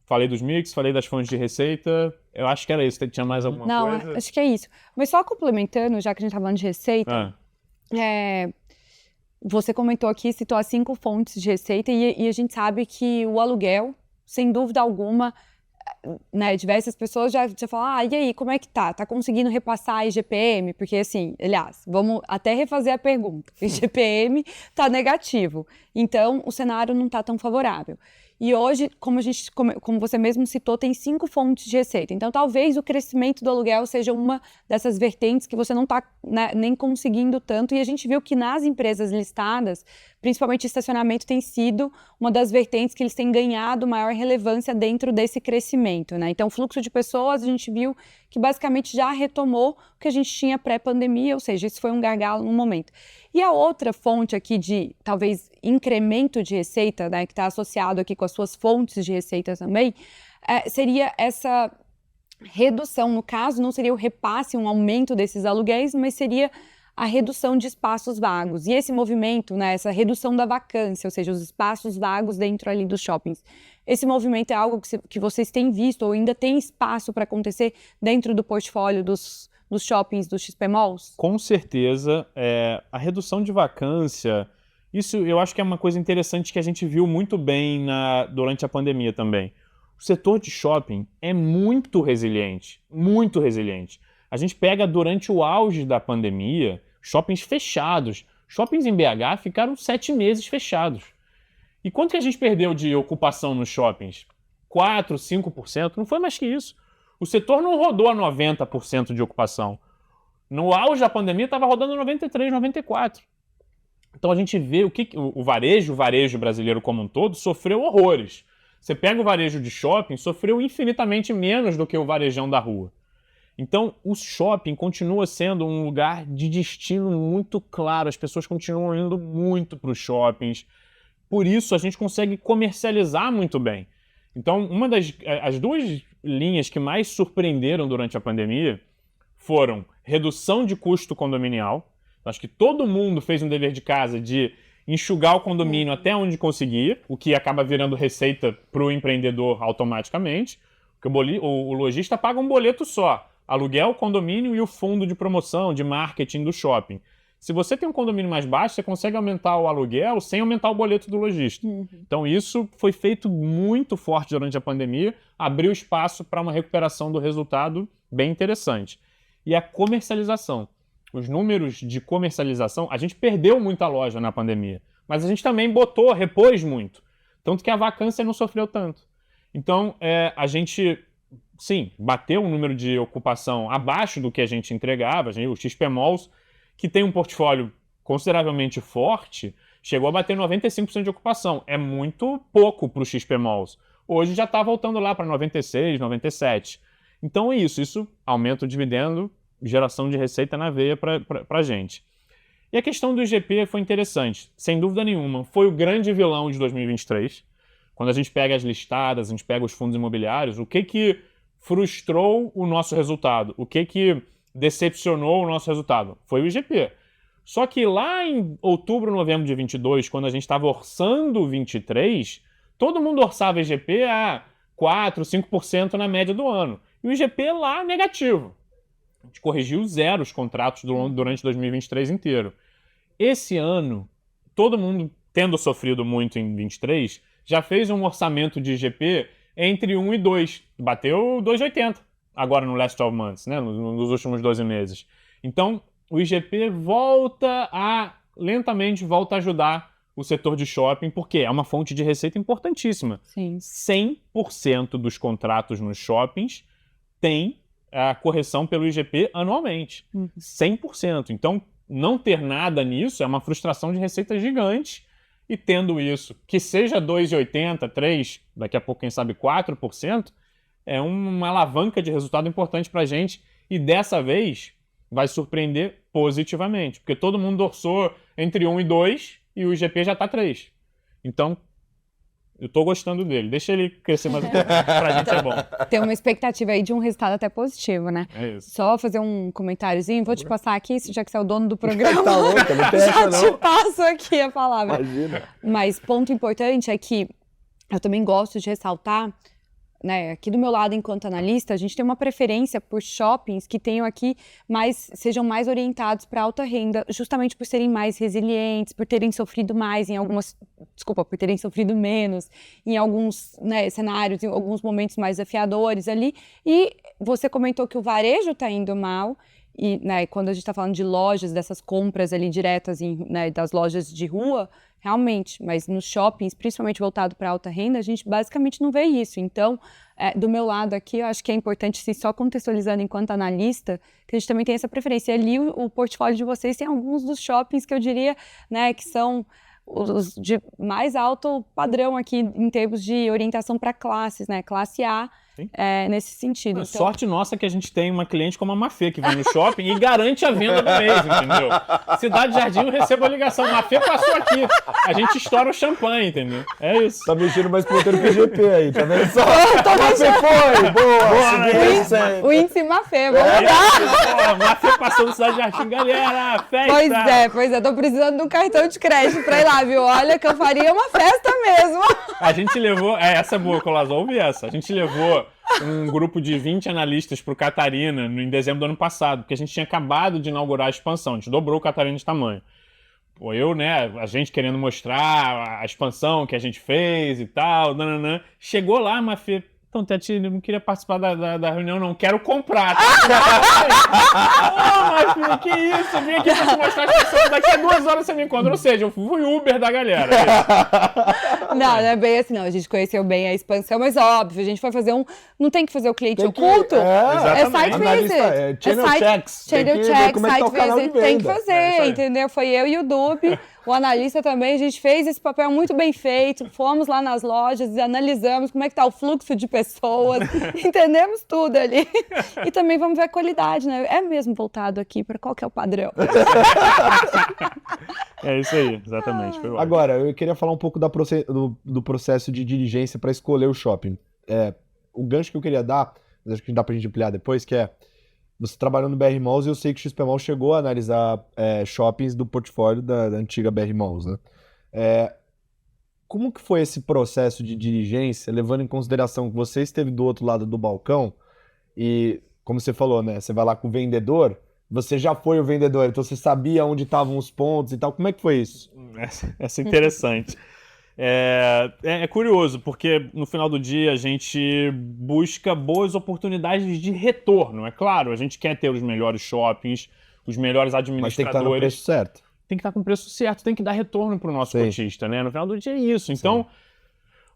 falei dos mix, falei das fontes de receita. Eu acho que era isso. Tinha mais alguma coisa? Não, acho que é isso. Mas só complementando, já que a gente tá falando de receita, você comentou aqui, citou as 5 fontes de receita e a gente sabe que o aluguel, sem dúvida alguma, né, diversas pessoas já falam, e aí, como é que tá? Tá conseguindo repassar a IGPM? Porque assim, aliás, vamos até refazer a pergunta. O IGPM tá negativo, então o cenário não tá tão favorável. E hoje, como você mesmo citou, tem 5 fontes de receita. Então, talvez o crescimento do aluguel seja uma dessas vertentes que você não está, né, nem conseguindo tanto. E a gente viu que nas empresas listadas, principalmente estacionamento, tem sido uma das vertentes que eles têm ganhado maior relevância dentro desse crescimento, né? Então, o fluxo de pessoas, a gente viu que basicamente já retomou o que a gente tinha pré-pandemia, ou seja, isso foi um gargalo no momento. E a outra fonte aqui de, talvez, incremento de receita, né, que está associado aqui com as suas fontes de receita também, seria essa redução. No caso, não seria o repasse, um aumento desses aluguéis, mas seria a redução de espaços vagos. E esse movimento, né, essa redução da vacância, ou seja, os espaços vagos dentro ali dos shoppings, esse movimento é algo que vocês têm visto ou ainda tem espaço para acontecer dentro do portfólio dos shoppings do XP Malls? Com certeza. A redução de vacância, isso eu acho que é uma coisa interessante que a gente viu muito bem durante a pandemia também. O setor de shopping é muito resiliente, muito resiliente. A gente pega durante o auge da pandemia, shoppings fechados. Shoppings em BH ficaram 7 meses fechados. E quanto que a gente perdeu de ocupação nos shoppings? 4%, 5%? Não foi mais que isso. O setor não rodou a 90% de ocupação. No auge da pandemia estava rodando 93%, 94%. Então a gente vê o varejo brasileiro como um todo sofreu horrores. Você pega o varejo de shopping, sofreu infinitamente menos do que o varejão da rua. Então, o shopping continua sendo um lugar de destino muito claro. As pessoas continuam indo muito para os shoppings. Por isso, a gente consegue comercializar muito bem. Então, as duas linhas que mais surpreenderam durante a pandemia foram redução de custo condominial. Acho que todo mundo fez um dever de casa de enxugar o condomínio até onde conseguir, o que acaba virando receita para o empreendedor automaticamente, porque o lojista paga um boleto só, aluguel, condomínio e o fundo de promoção, de marketing do shopping. Se você tem um condomínio mais baixo, você consegue aumentar o aluguel sem aumentar o boleto do lojista. Então isso foi feito muito forte durante a pandemia, abriu espaço para uma recuperação do resultado bem interessante. E a comercialização. Os números de comercialização, a gente perdeu muita loja na pandemia, mas a gente também repôs muito. Tanto que a vacância não sofreu tanto. Então, a gente, sim, bateu um número de ocupação abaixo do que a gente entregava. O XP Malls, que tem um portfólio consideravelmente forte, chegou a bater 95% de ocupação. É muito pouco para o XP Malls. Hoje já está voltando lá para 96%, 97%. Então é isso aumenta o dividendo, geração de receita na veia para a gente. E a questão do IGP foi interessante, sem dúvida nenhuma. Foi o grande vilão de 2023. Quando a gente pega as listadas, a gente pega os fundos imobiliários, o que frustrou o nosso resultado? O que decepcionou o nosso resultado? Foi o IGP. Só que lá em outubro, novembro de 22, quando a gente estava orçando 23, todo mundo orçava IGP a 4%, 5% na média do ano. E o IGP lá negativo. A gente corrigiu zero os contratos durante 2023 inteiro. Esse ano, todo mundo, tendo sofrido muito em 23, já fez um orçamento de IGP entre 1 e 2. Bateu 2,80 agora no last 12 months, né? Nos últimos 12 meses. Então, o IGP lentamente volta a ajudar o setor de shopping, porque é uma fonte de receita importantíssima. Sim. 100% dos contratos nos shoppings tem a correção pelo IGP anualmente. 100%. Então, não ter nada nisso é uma frustração de receita gigante. E tendo isso, que seja 2,80%, 3%, daqui a pouco, quem sabe, 4%, é uma alavanca de resultado importante para a gente. E dessa vez vai surpreender positivamente, porque todo mundo orçou entre 1 e 2 e o IGP já está 3. Então, eu tô gostando dele. Deixa ele crescer mais um pouco. Pra gente é bom. Tem uma expectativa aí de um resultado até positivo, né? É isso. Só fazer um comentáriozinho. Vou te passar aqui, já que você é o dono do programa. Tá louca, não tem já essa não. te passo aqui a palavra. Imagina. Mas ponto importante é que eu também gosto de ressaltar, né, aqui do meu lado, enquanto analista, a gente tem uma preferência por shoppings que tenham aqui sejam mais orientados para alta renda, justamente por serem mais resilientes, por terem sofrido mais por terem sofrido menos em alguns, né, cenários, em alguns momentos mais desafiadores ali. E você comentou que o varejo está indo mal. E, né, quando a gente está falando de lojas, dessas compras ali diretas né, das lojas de rua, realmente, mas nos shoppings, principalmente voltado para alta renda, a gente basicamente não vê isso. Então, do meu lado aqui, eu acho que é importante, assim, só contextualizando enquanto analista, que a gente também tem essa preferência. E ali o portfólio de vocês tem alguns dos shoppings que eu diria, né, que são os de mais alto padrão aqui em termos de orientação para classes, né? Classe A, nesse sentido. Então... Sorte nossa que a gente tem uma cliente como a Mafê, que vem no shopping e garante a venda do mês, entendeu? Cidade Jardim, eu recebo a ligação. Mafê passou aqui. A gente estoura o champanhe, entendeu? É isso. Tá mexendo mais ponteiro que o GP aí, tá vendo só? Mafê foi! Boa! O índice Mafê, vamos lá. Mafê passou no Cidade Jardim, galera, festa! Pois é, tô precisando de um cartão de crédito pra ir lá, viu? Olha que eu faria uma festa mesmo. A gente levou, essa é boa, Colazol, ouve essa. A gente levou um grupo de 20 analistas pro Catarina em dezembro do ano passado, porque a gente tinha acabado de inaugurar a expansão, a gente dobrou o Catarina de tamanho. Pô, a gente querendo mostrar a expansão que a gente fez e tal, nananã. Chegou lá, Mafê, então, Tati, eu não queria participar da reunião, não, quero comprar. Mafê, que isso? Vim aqui pra te mostrar as pessoas, daqui a 2 horas você me encontra. Ou seja, eu fui Uber da galera. Não é bem assim, não. A gente conheceu bem a expansão, mas óbvio, a gente foi fazer não tem que fazer o cliente oculto. É site visit. Channel checks. Channel checks, site visit. Tem que fazer, entendeu? Foi eu e o Dube. O analista também, a gente fez esse papel muito bem feito, fomos lá nas lojas e analisamos como é que tá o fluxo de pessoas, entendemos tudo ali. E também vamos ver a qualidade, né? É mesmo voltado aqui para qual que é o padrão. É isso aí, exatamente. Foi Agora, eu queria falar um pouco do processo de diligência para escolher o shopping. o gancho que eu queria dar, mas acho que dá pra gente ampliar depois, que é, você trabalhou no BR Malls e eu sei que o XP Mall chegou a analisar shoppings do portfólio da antiga BR Malls, né? Como que foi esse processo de diligência, levando em consideração que você esteve do outro lado do balcão e, como você falou, né, você vai lá com o vendedor, você já foi o vendedor, então você sabia onde estavam os pontos e tal. Como é que foi isso? Essa é interessante. É curioso, porque no final do dia a gente busca boas oportunidades de retorno. É claro, a gente quer ter os melhores shoppings, os melhores Mas tem que estar administradores. no preço certo. Tem que estar com o preço certo, tem que dar retorno para o nosso Sim. cotista, né? No final do dia é isso. Então,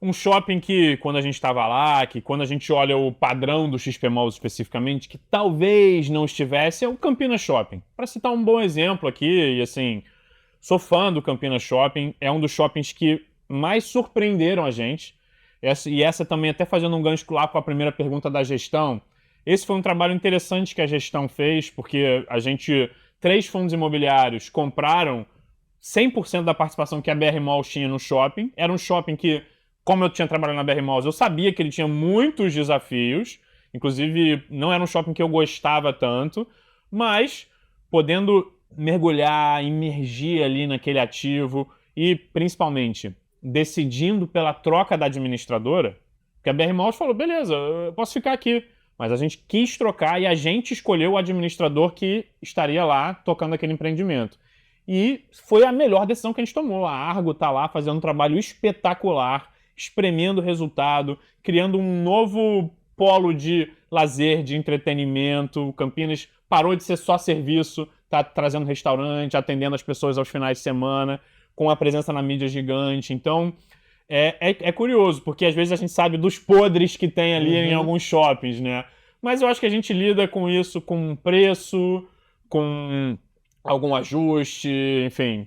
um shopping que, quando a gente estava lá, que quando a gente olha o padrão do XP Malls especificamente, que talvez não estivesse, é o Campinas Shopping. Para citar um bom exemplo aqui, e assim, sou fã do Campinas Shopping, é um dos shoppings que mais surpreenderam a gente. E essa também, até fazendo um gancho lá com a primeira pergunta da gestão, esse foi um trabalho interessante que a gestão fez, porque a gente... 3 fundos imobiliários compraram 100% da participação que a BR Malls tinha no shopping. Era um shopping que, como eu tinha trabalhado na BR Malls, eu sabia que ele tinha muitos desafios. Inclusive, não era um shopping que eu gostava tanto. Mas, podendo mergulhar, imergir ali naquele ativo e, principalmente, decidindo pela troca da administradora, porque a BR Malls falou, beleza, eu posso ficar aqui. Mas a gente quis trocar e a gente escolheu o administrador que estaria lá tocando aquele empreendimento. E foi a melhor decisão que a gente tomou. A Argo está lá fazendo um trabalho espetacular, espremendo o resultado, criando um novo polo de lazer, de entretenimento. O Campinas parou de ser só serviço, está trazendo restaurante, atendendo as pessoas aos finais de semana, com a presença na mídia gigante. Então... É curioso, porque às vezes a gente sabe dos podres que tem ali em alguns shoppings, né? Mas eu acho que a gente lida com isso com preço, com algum ajuste, enfim.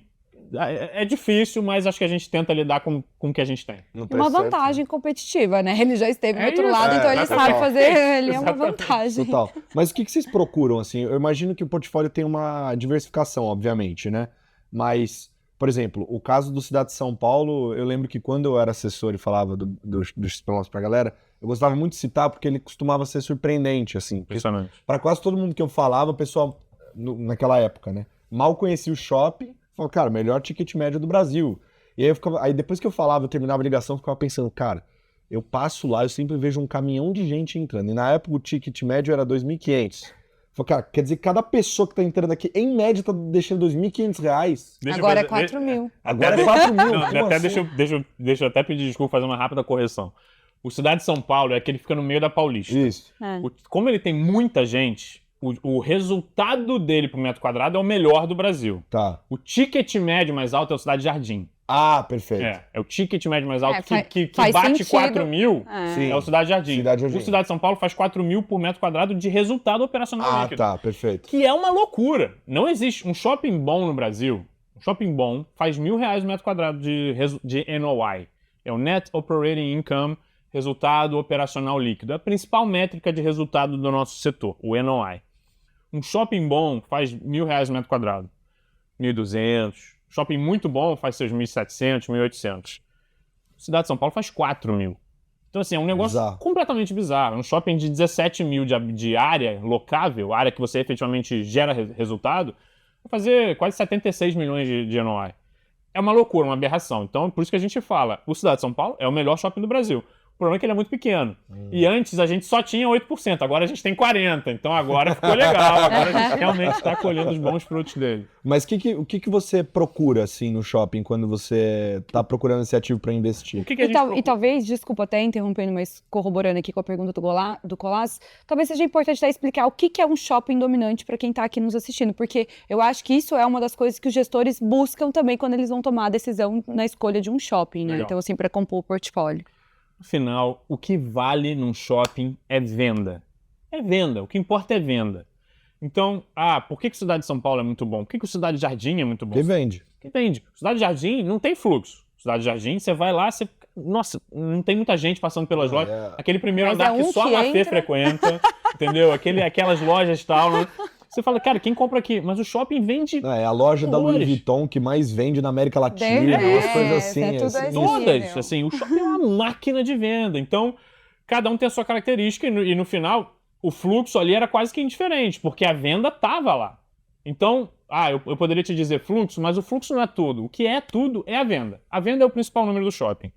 É difícil, mas acho que a gente tenta lidar com o que a gente tem. Uma vantagem competitiva, né? Ele já esteve do outro isso. lado, então ele sabe fazer, ele é uma Exatamente. vantagem. Total. Mas o que vocês procuram, assim? Eu imagino que o portfólio tem uma diversificação, obviamente, né? Mas... Por exemplo, o caso do Cidade de São Paulo, eu lembro que quando eu era assessor e falava dos XP pra galera, eu gostava muito de citar porque ele costumava ser surpreendente, assim. Impressionante. Para quase todo mundo que eu falava, o pessoal, naquela época, né, mal conhecia o shopping, falou, cara, melhor ticket médio do Brasil. E aí depois que eu falava, eu terminava a ligação, eu ficava pensando, cara, eu passo lá, eu sempre vejo um caminhão de gente entrando. E na época o ticket médio era 2.500. Falei, cara, quer dizer que cada pessoa que tá entrando aqui, em média, tá deixando R$2.500. Agora é 4 mil. Agora é 4 mil. Não, Como até assim? deixa eu até pedir desculpa, fazer uma rápida correção. O Cidade de São Paulo é aquele que fica no meio da Paulista. Isso. Como ele tem muita gente, o resultado dele por metro quadrado é o melhor do Brasil. Tá. O ticket médio mais alto é o Cidade Jardim. Ah, perfeito. É o ticket médio mais alto que faz bate sentido. 4 mil. Sim. É o Cidade Jardim. Cidade Jardim. O Cidade de São Paulo faz 4 mil por metro quadrado de resultado operacional Ah, líquido. tá, perfeito. Que é uma loucura. Não existe um shopping bom no Brasil. Um shopping bom faz R$1.000 o metro quadrado de NOI. É o Net Operating Income, resultado operacional líquido. É a principal métrica de resultado do nosso setor, o NOI. Um shopping bom faz R$1.000 o metro quadrado. 1.200. Shopping muito bom faz seus 1.700, 1.800. Cidade de São Paulo faz 4 mil. Então, assim, é um negócio Bizarro. completamente bizarro. Um shopping de 17 mil de área locável, área que você efetivamente gera resultado, vai fazer quase 76 milhões de NOI. É uma loucura, uma aberração. Então, por isso que a gente fala, o Cidade de São Paulo é o melhor shopping do Brasil. O problema é que ele é muito pequeno. E antes a gente só tinha 8%, agora a gente tem 40%. Então agora ficou legal, agora a gente realmente está colhendo os bons frutos dele. Mas o que você procura, assim, no shopping quando você tá procurando esse ativo para investir? O que a gente procura? E talvez, desculpa até interrompendo, mas corroborando aqui com a pergunta do Colas, talvez seja importante até explicar o que é um shopping dominante para quem está aqui nos assistindo, porque eu acho que isso é uma das coisas que os gestores buscam também quando eles vão tomar a decisão na escolha de um shopping, né? Legal. Então, assim, para compor o portfólio. No final, o que vale num shopping é venda. É venda, o que importa é venda. Então, por que Cidade de São Paulo é muito bom? Por que o Cidade Jardim é muito bom? Que vende. Que vende. Cidade Jardim não tem fluxo. Cidade Jardim, você vai lá, nossa, não tem muita gente passando pelas lojas. Aquele primeiro Mas andar é um que só que a Fê entra. frequenta, entendeu? Aquelas lojas e tal, né? Você fala, cara, quem compra aqui? Mas o shopping vende É a loja da Louis horrores. Vuitton que mais vende na América Latina, É, umas coisas assim. é tudo assim. assim. todas. nível. Assim, o shopping é uma máquina de venda. Então, cada um tem a sua característica e no final o fluxo ali era quase que indiferente, porque a venda estava lá. Então, eu poderia te dizer fluxo, mas o fluxo não é tudo. O que é tudo é a venda. A venda é o principal número do shopping.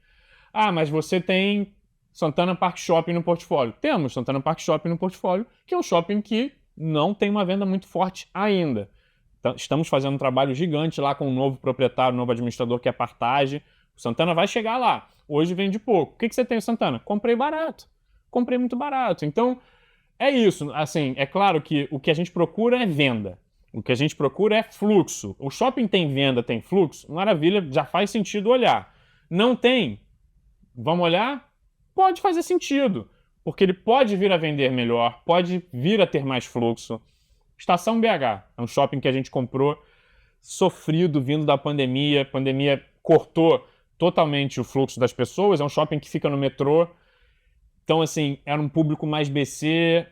Mas você tem Santana Park Shopping no portfólio. Temos Santana Park Shopping no portfólio, que é um shopping que não tem uma venda muito forte ainda. Então, estamos fazendo um trabalho gigante lá com um novo proprietário, um novo administrador, que é a Partage. O Santana vai chegar lá. Hoje vende pouco. O que você tem, Santana? Comprei barato. Comprei muito barato. Então, é isso. Assim, é claro que o que a gente procura é venda. O que a gente procura é fluxo. O shopping tem venda, tem fluxo, maravilha, já faz sentido olhar. Não tem? Vamos olhar? Pode fazer sentido, porque ele pode vir a vender melhor, pode vir a ter mais fluxo. Estação BH é um shopping que a gente comprou, sofrido, vindo da pandemia. A pandemia cortou totalmente o fluxo das pessoas. É um shopping que fica no metrô. Então, assim, era um público mais BC...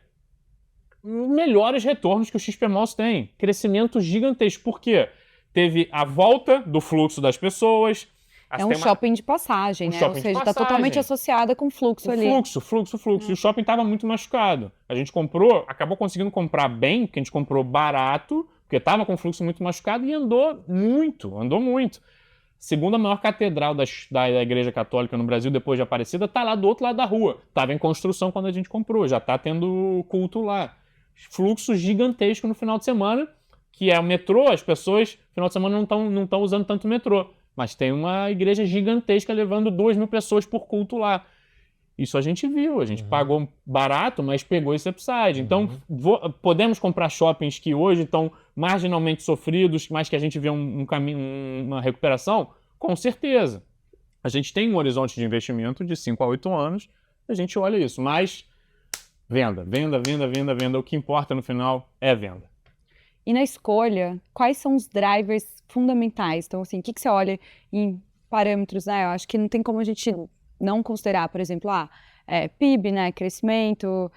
melhores retornos que o XP Malls tem. Crescimento gigantesco. Por quê? Teve a volta do fluxo das pessoas. É um shopping de passagem, né? Ou seja, está totalmente associada com fluxo ali. Fluxo. E o shopping estava muito machucado. A gente comprou, acabou conseguindo comprar bem, porque a gente comprou barato, porque estava com fluxo muito machucado e andou muito. Segunda maior catedral da Igreja Católica no Brasil, depois de Aparecida, está lá do outro lado da rua. Estava em construção quando a gente comprou, já está tendo culto lá. Fluxo gigantesco no final de semana, que é o metrô. As pessoas no final de semana não estão usando tanto o metrô, mas tem uma igreja gigantesca levando 2.000 pessoas por culto lá. Isso a gente viu, a gente pagou barato, mas pegou esse upside. Então, podemos comprar shoppings que hoje estão marginalmente sofridos, mas que a gente vê um caminho, uma recuperação? Com certeza. A gente tem um horizonte de investimento de 5 a 8 anos, a gente olha isso, mas venda. O que importa no final é venda. E na escolha, quais são os drivers fundamentais? Então, assim, o que você olha em parâmetros, né? Eu acho que não tem como a gente não considerar, por exemplo, PIB, né? Crescimento,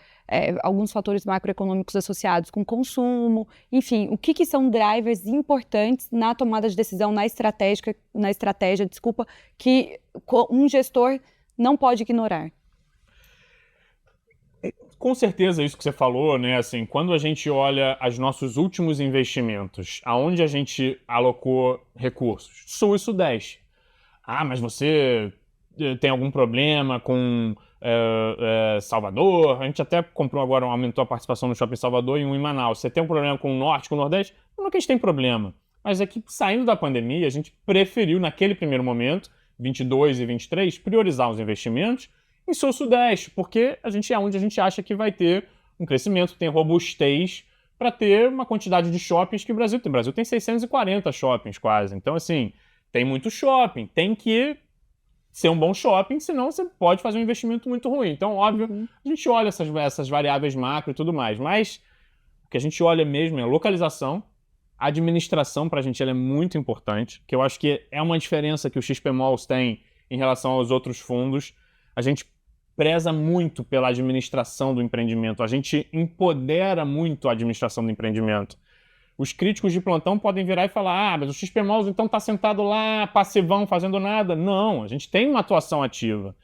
alguns fatores macroeconômicos associados com consumo, enfim, o que são drivers importantes na tomada de decisão, na estratégia, que um gestor não pode ignorar? Com certeza, isso que você falou, né? Assim, quando a gente olha os nossos últimos investimentos, aonde a gente alocou recursos? Sul e Sudeste. Mas você tem algum problema com Salvador? A gente até comprou agora, aumentou a participação no Shopping Salvador e um em Manaus. Você tem um problema com o Norte, com o Nordeste? Não é que a gente tem problema. Mas é que, saindo da pandemia, a gente preferiu, naquele primeiro momento, 22 e 23, priorizar os investimentos em Sul-Sudeste, porque é onde a gente acha que vai ter um crescimento, tem robustez para ter uma quantidade de shoppings que o Brasil tem. O Brasil tem 640 shoppings quase. Então, assim, tem muito shopping. Tem que ser um bom shopping, senão você pode fazer um investimento muito ruim. Então, óbvio, a gente olha essas variáveis macro e tudo mais, mas o que a gente olha mesmo é a localização. A administração, para a gente, ela é muito importante, que eu acho que é uma diferença que o XP Malls tem em relação aos outros fundos. A gente preza muito pela administração do empreendimento, a gente empodera muito a administração do empreendimento. Os críticos de plantão podem virar e falar: mas o XP Malls então está sentado lá, passivão, fazendo nada. Não, a gente tem uma atuação ativa.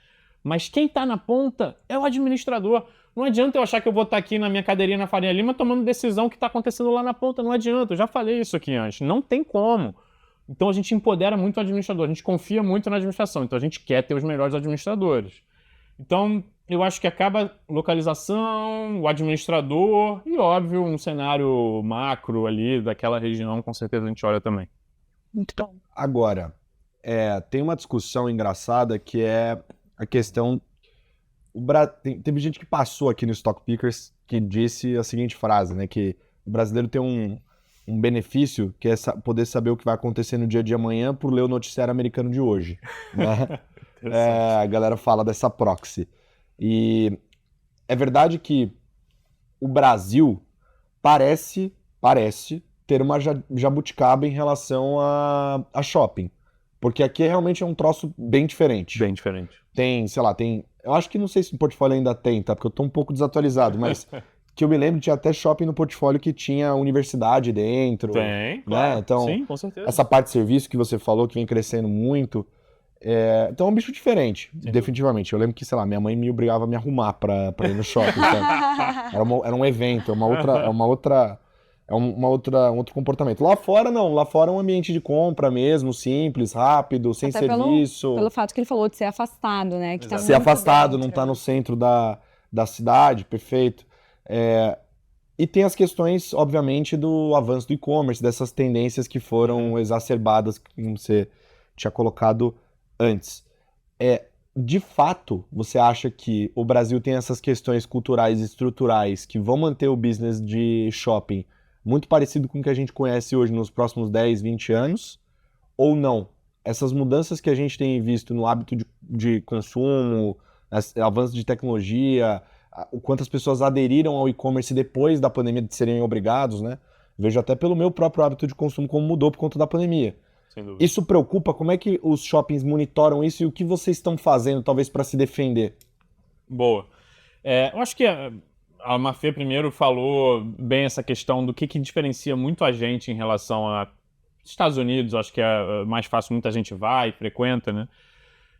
Mas quem está na ponta é o administrador. Não adianta eu achar que eu vou estar aqui na minha cadeirinha na Faria Lima tomando decisão que está acontecendo lá na ponta. Não adianta, eu já falei isso aqui antes. Não tem como. Então a gente empodera muito o administrador, a gente confia muito na administração. Então a gente quer ter os melhores administradores. Então, eu acho que acaba localização, o administrador e, óbvio, um cenário macro ali daquela região, com certeza a gente olha também. Muito bom. Agora, tem uma discussão engraçada que é a questão... Teve gente que passou aqui no Stock Pickers que disse a seguinte frase, né? Que o brasileiro tem um benefício que é poder saber o que vai acontecer no dia de amanhã por ler o noticiário americano de hoje, né? A galera fala dessa proxy. E é verdade que o Brasil parece ter uma jabuticaba em relação a shopping. Porque aqui realmente é um troço bem diferente. Bem diferente. Tem, sei lá, eu acho que não sei se no portfólio ainda tem, tá? Porque eu tô um pouco desatualizado, mas que eu me lembro, tinha até shopping no portfólio que tinha universidade dentro. Tem, né? Então, sim, com certeza. Essa parte de serviço que você falou, que vem crescendo muito... Então é um bicho diferente, definitivamente. Eu lembro que, sei lá, minha mãe me obrigava a me arrumar pra ir no shopping. Era um evento, um outro comportamento. Lá fora, não. Lá fora é um ambiente de compra mesmo, simples, rápido, sem Até serviço. Pelo fato que ele falou de ser afastado, né? Que tá Ser muito afastado, dentro. não tá no centro da cidade, perfeito. E tem as questões, obviamente, do avanço do e-commerce, dessas tendências que foram exacerbadas, como você tinha colocado antes. De fato, você acha que o Brasil tem essas questões culturais e estruturais que vão manter o business de shopping muito parecido com o que a gente conhece hoje nos próximos 10, 20 anos? Ou não? Essas mudanças que a gente tem visto no hábito de consumo, avanço de tecnologia, o quanto as pessoas aderiram ao e-commerce depois da pandemia de serem obrigados, né? Vejo até pelo meu próprio hábito de consumo como mudou por conta da pandemia. Sem dúvida. Isso preocupa? Como é que os shoppings monitoram isso e o que vocês estão fazendo, talvez, para se defender? Boa. Eu acho que a Mafê primeiro falou bem essa questão do que diferencia muito a gente em relação a Estados Unidos, acho que é mais fácil, muita gente vai, frequenta, né?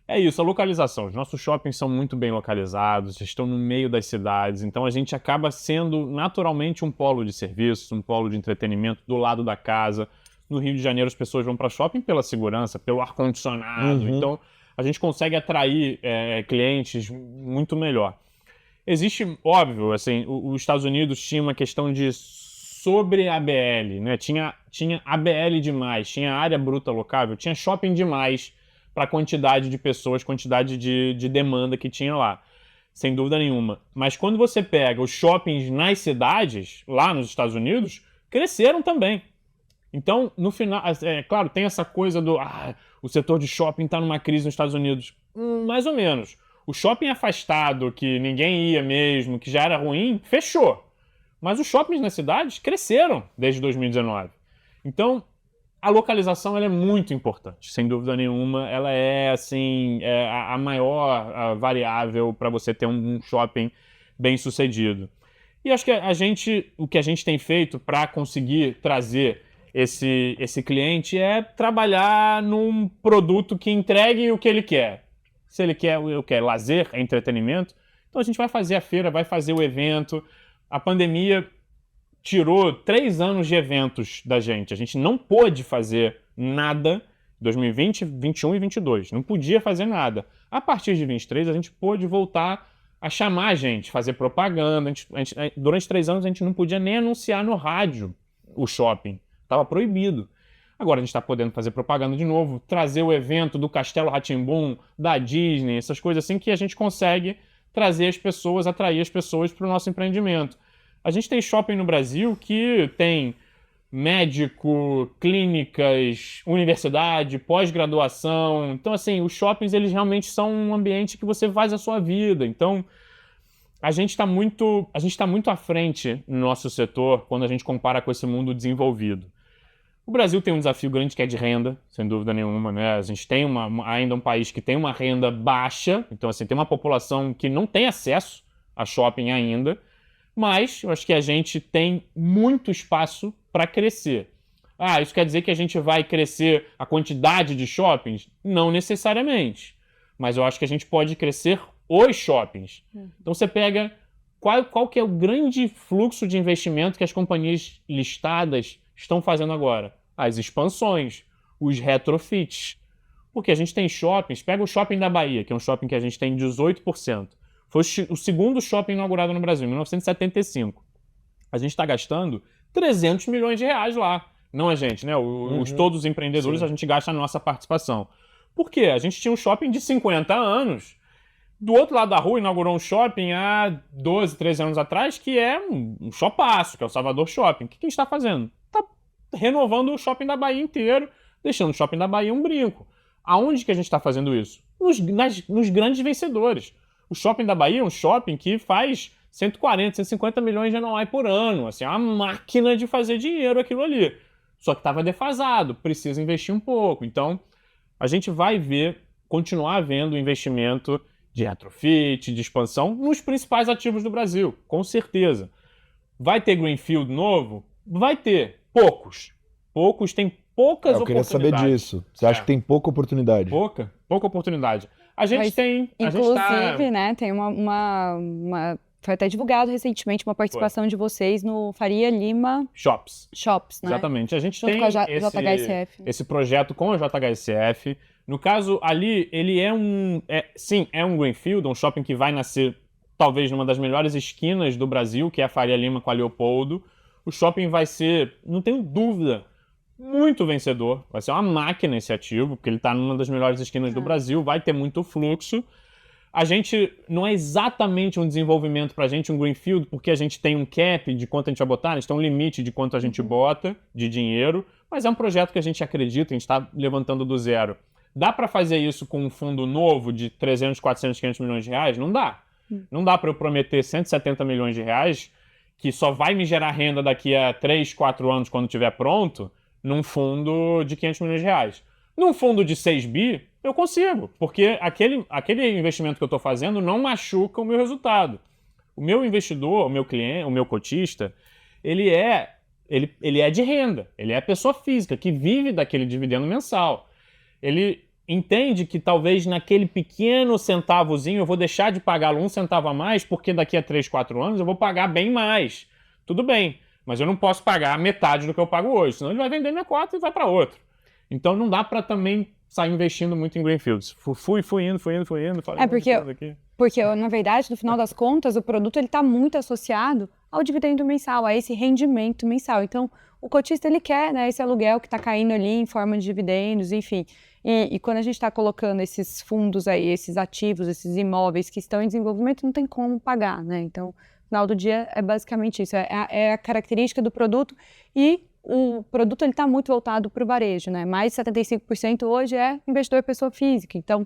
É isso, a localização. Os nossos shoppings são muito bem localizados, estão no meio das cidades, então a gente acaba sendo naturalmente um polo de serviço, um polo de entretenimento do lado da casa. No Rio de Janeiro as pessoas vão para shopping pela segurança, pelo ar-condicionado, então a gente consegue atrair clientes muito melhor. Existe, óbvio, assim, os Estados Unidos tinha uma questão de sobre ABL, né? Tinha ABL demais, tinha área bruta locável, tinha shopping demais para a quantidade de pessoas, quantidade de demanda que tinha lá, sem dúvida nenhuma. Mas quando você pega os shoppings nas cidades, lá nos Estados Unidos, cresceram também. Então, no final, claro, tem essa coisa do o setor de shopping está numa crise nos Estados Unidos. Mais ou menos. O shopping afastado, que ninguém ia mesmo, que já era ruim, fechou. Mas os shoppings nas cidades cresceram desde 2019. Então, a localização ela é muito importante, sem dúvida nenhuma. Ela é assim, a maior variável para você ter um shopping bem sucedido. E acho que o que a gente tem feito para conseguir trazer esse cliente é trabalhar num produto que entregue o que ele quer. Se ele quer lazer, entretenimento, então a gente vai fazer a feira, vai fazer o evento. A pandemia tirou 3 anos de eventos da gente. A gente não pôde fazer nada em 2020, 2021 e 2022. Não podia fazer nada. A partir de 2023, a gente pôde voltar a chamar a gente, fazer propaganda. Durante 3 anos, a gente não podia nem anunciar no rádio o shopping. Estava proibido. Agora a gente está podendo fazer propaganda de novo, trazer o evento do Castelo Rá-Tim-Bum, da Disney, essas coisas assim que a gente consegue trazer as pessoas, atrair as pessoas para o nosso empreendimento. A gente tem shopping no Brasil que tem médico, clínicas, universidade, pós-graduação. Então, assim, os shoppings, eles realmente são um ambiente que você faz a sua vida. Então, a gente está muito à frente no nosso setor quando a gente compara com esse mundo desenvolvido. O Brasil tem um desafio grande que é de renda, sem dúvida nenhuma, né? A gente tem ainda um país que tem uma renda baixa, então assim, tem uma população que não tem acesso a shopping ainda, mas eu acho que a gente tem muito espaço para crescer. Isso quer dizer que a gente vai crescer a quantidade de shoppings? Não necessariamente, mas eu acho que a gente pode crescer os shoppings. Então você pega qual que é o grande fluxo de investimento que as companhias listadas estão fazendo agora? As expansões, os retrofits. Porque a gente tem shoppings, pega o shopping da Bahia, que é um shopping que a gente tem 18%. Foi o segundo shopping inaugurado no Brasil, em 1975. A gente está gastando 300 milhões de reais lá. Não a gente, né? Todos os empreendedores, sim. A gente gasta a nossa participação. Por quê? A gente tinha um shopping de 50 anos. Do outro lado da rua, inaugurou um shopping há 12, 13 anos atrás, que é um shopaço, que é o Salvador Shopping. O que a gente está fazendo? Está renovando o shopping da Bahia inteiro, deixando o shopping da Bahia um brinco. Aonde que a gente está fazendo isso? Nos grandes vencedores. O shopping da Bahia é um shopping que faz 140, 150 milhões de NOI por ano. Assim, é uma máquina de fazer dinheiro aquilo ali. Só que estava defasado, precisa investir um pouco. Então, a gente vai continuar vendo investimento de retrofit, de expansão nos principais ativos do Brasil, com certeza. Vai ter greenfield novo? Vai ter. Poucos. Tem poucas oportunidades. Eu queria saber disso. Você acha que tem pouca oportunidade? Pouca. pouca oportunidade. A gente Mas, tem... Inclusive, né, tem foi até divulgado recentemente uma participação de vocês no Faria Lima Shops. Shops, né? Exatamente. A gente Junto tem com a JHSF. esse projeto com a JHSF. No caso, ali, ele é um greenfield, um shopping que vai nascer talvez numa das melhores esquinas do Brasil, que é a Faria Lima com a Leopoldo. O shopping vai ser, não tenho dúvida, muito vencedor. Vai ser uma máquina esse ativo, porque ele está numa das melhores esquinas do Brasil, vai ter muito fluxo. A gente não é exatamente um desenvolvimento para a gente, um greenfield, porque a gente tem um cap de quanto a gente vai botar, a gente tem um limite de quanto a gente bota de dinheiro, mas é um projeto que a gente acredita, a gente está levantando do zero. Dá para fazer isso com um fundo novo de 300, 400, 500 milhões de reais? Não dá. Não dá para eu prometer 170 milhões de reais, que só vai me gerar renda daqui a 3, 4 anos quando estiver pronto, num fundo de 500 milhões de reais. Num fundo de 6 bi, eu consigo, porque aquele investimento que eu estou fazendo não machuca o meu resultado. O meu investidor, o meu cliente, o meu cotista, ele é de renda, ele é pessoa física que vive daquele dividendo mensal. Ele entende que talvez naquele pequeno centavozinho eu vou deixar de pagá-lo 1 centavo a mais, porque daqui a 3, 4 anos eu vou pagar bem mais. Tudo bem, mas eu não posso pagar metade do que eu pago hoje, senão ele vai vender minha cota e vai para outro. Então não dá para também sair investindo muito em greenfields. Fui indo. Falei, porque, na verdade, no final das contas, o produto está muito associado ao dividendo mensal, a esse rendimento mensal. Então, o cotista, ele quer, né, esse aluguel que está caindo ali em forma de dividendos, enfim. E quando a gente está colocando esses fundos aí, esses ativos, esses imóveis que estão em desenvolvimento, não tem como pagar, né? Então, no final do dia, é basicamente isso. É a característica do produto e o produto está muito voltado para o varejo, né? Mais de 75% hoje é investidor pessoa física. Então,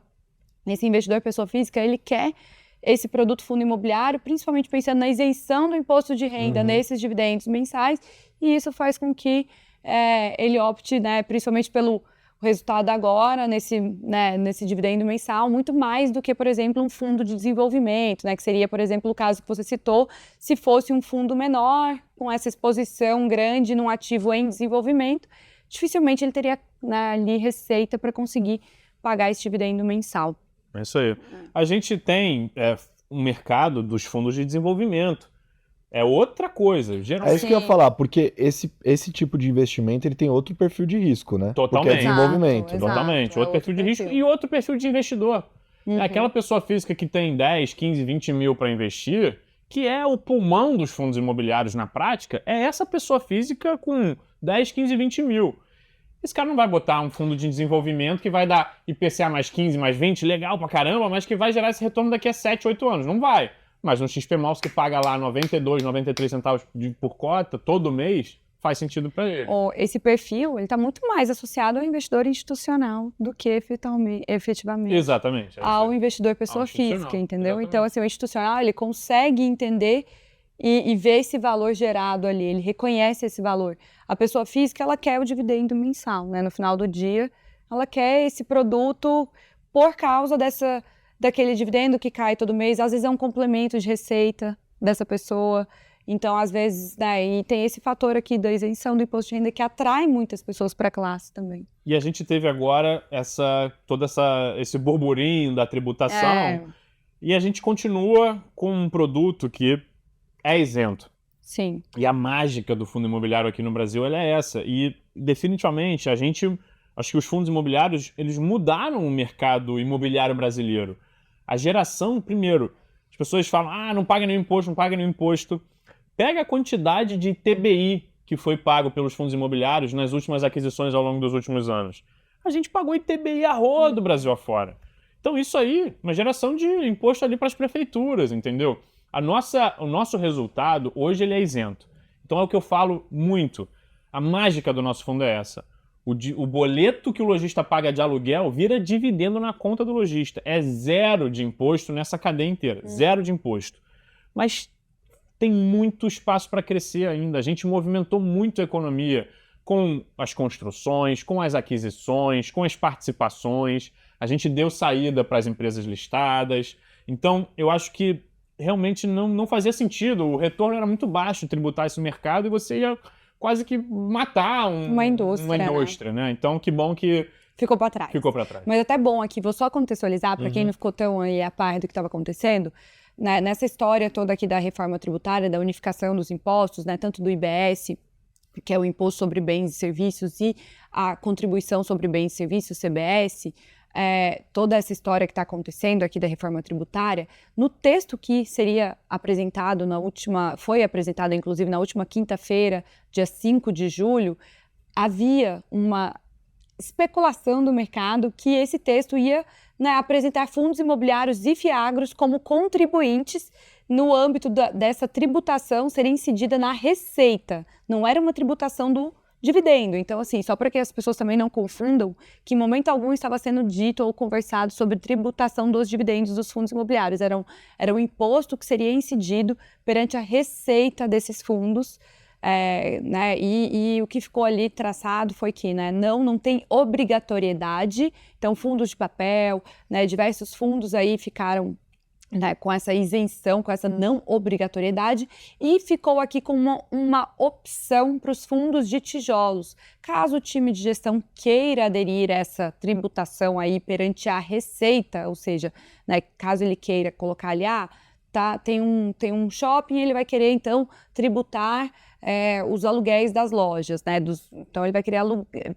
esse investidor pessoa física, ele quer esse produto fundo imobiliário, principalmente pensando na isenção do imposto de renda nesses dividendos mensais, e isso faz com que ele opte, né, principalmente pelo resultado agora, nesse dividendo mensal, muito mais do que, por exemplo, um fundo de desenvolvimento, né, que seria, por exemplo, o caso que você citou, se fosse um fundo menor, com essa exposição grande num ativo em desenvolvimento, dificilmente ele teria, né, ali receita para conseguir pagar esse dividendo mensal. É isso aí. A gente tem um mercado dos fundos de desenvolvimento. É outra coisa. É isso que eu ia falar, porque esse tipo de investimento ele tem outro perfil de risco, né? Totalmente. Porque é desenvolvimento. Exato, Totalmente. Outro perfil de risco e outro perfil de investidor. É aquela pessoa física que tem 10, 15, 20 mil para investir, que é o pulmão dos fundos imobiliários na prática, é essa pessoa física com 10, 15, 20 mil. Esse cara não vai botar um fundo de desenvolvimento que vai dar IPCA mais 15, mais 20, legal pra caramba, mas que vai gerar esse retorno daqui a 7, 8 anos. Não vai. Mas um XP-Mouse que paga lá 92, 93 centavos por cota todo mês, faz sentido para ele. Esse perfil está muito mais associado ao investidor institucional do que efetivamente Exatamente. ao investidor pessoa física, entendeu? Exatamente. Então, assim, o institucional, ele consegue entender e ver esse valor gerado ali, ele reconhece esse valor. A pessoa física, ela quer o dividendo mensal, né? No final do dia, ela quer esse produto por causa daquele dividendo que cai todo mês. Às vezes é um complemento de receita dessa pessoa. Então, às vezes, e tem esse fator aqui da isenção do imposto de renda que atrai muitas pessoas para a classe também. E a gente teve agora esse burburinho da tributação e a gente continua com um produto que é isento. Sim. E a mágica do fundo imobiliário aqui no Brasil ela é essa. E definitivamente acho que os fundos imobiliários eles mudaram o mercado imobiliário brasileiro. A geração, primeiro, as pessoas falam, não paga nenhum imposto. Pega a quantidade de ITBI que foi pago pelos fundos imobiliários nas últimas aquisições ao longo dos últimos anos. A gente pagou ITBI a rodo Brasil afora. Então isso aí, uma geração de imposto ali para as prefeituras, entendeu? O nosso resultado, hoje, ele é isento. Então é o que eu falo muito. A mágica do nosso fundo é essa. O boleto que o lojista paga de aluguel vira dividendo na conta do lojista. É zero de imposto nessa cadeia inteira. Zero de imposto. Mas tem muito espaço para crescer ainda. A gente movimentou muito a economia com as construções, com as aquisições, com as participações. A gente deu saída para as empresas listadas. Então, eu acho que realmente não fazia sentido. O retorno era muito baixo tributar esse mercado e você ia quase que matar uma indústria, né? Então, que bom que ficou para trás. Ficou para trás. Mas até bom aqui, vou só contextualizar para quem não ficou tão aí a par do que estava acontecendo. Né, nessa história toda aqui da reforma tributária, da unificação dos impostos, né, tanto do IBS, que é o Imposto sobre Bens e Serviços, e a Contribuição sobre Bens e Serviços, CBS, toda essa história que está acontecendo aqui da reforma tributária, no texto que seria apresentado foi apresentado inclusive na última quinta-feira, dia 5 de julho, havia uma especulação do mercado que esse texto ia, né, apresentar fundos imobiliários e fiagros como contribuintes no âmbito dessa tributação ser incidida na receita. Não era uma tributação do dividendo. Então, assim, só para que as pessoas também não confundam, que em momento algum estava sendo dito ou conversado sobre tributação dos dividendos dos fundos imobiliários. Era um imposto que seria incidido perante a receita desses fundos. Né, e o que ficou ali traçado foi que, né, não tem obrigatoriedade, então fundos de papel, né, diversos fundos aí ficaram, né, com essa isenção, com essa não obrigatoriedade, e ficou aqui com uma opção para os fundos de tijolos. Caso o time de gestão queira aderir a essa tributação aí perante a receita, ou seja, né, caso ele queira colocar ali, tem um shopping, ele vai querer então tributar os aluguéis das lojas, né? Então ele vai querer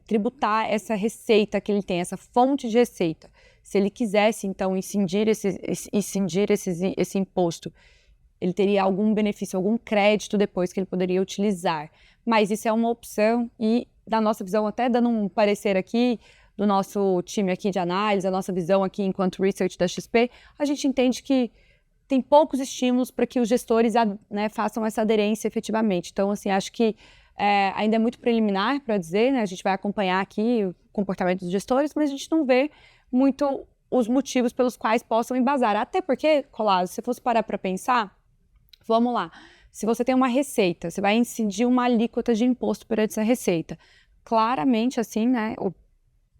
tributar essa receita que ele tem, essa fonte de receita. Se ele quisesse então incidir esse imposto, ele teria algum benefício, algum crédito depois que ele poderia utilizar. Mas isso é uma opção e, da nossa visão, até dando um parecer aqui do nosso time aqui de análise, a nossa visão aqui enquanto research da XP, a gente entende que tem poucos estímulos para que os gestores, né, façam essa aderência efetivamente. Então, assim, acho que ainda é muito preliminar para dizer, né, a gente vai acompanhar aqui o comportamento dos gestores, mas a gente não vê muito os motivos pelos quais possam embasar. Até porque, Colasso, se você fosse parar para pensar, vamos lá, se você tem uma receita, você vai incidir uma alíquota de imposto perante essa receita. Claramente, assim, né, o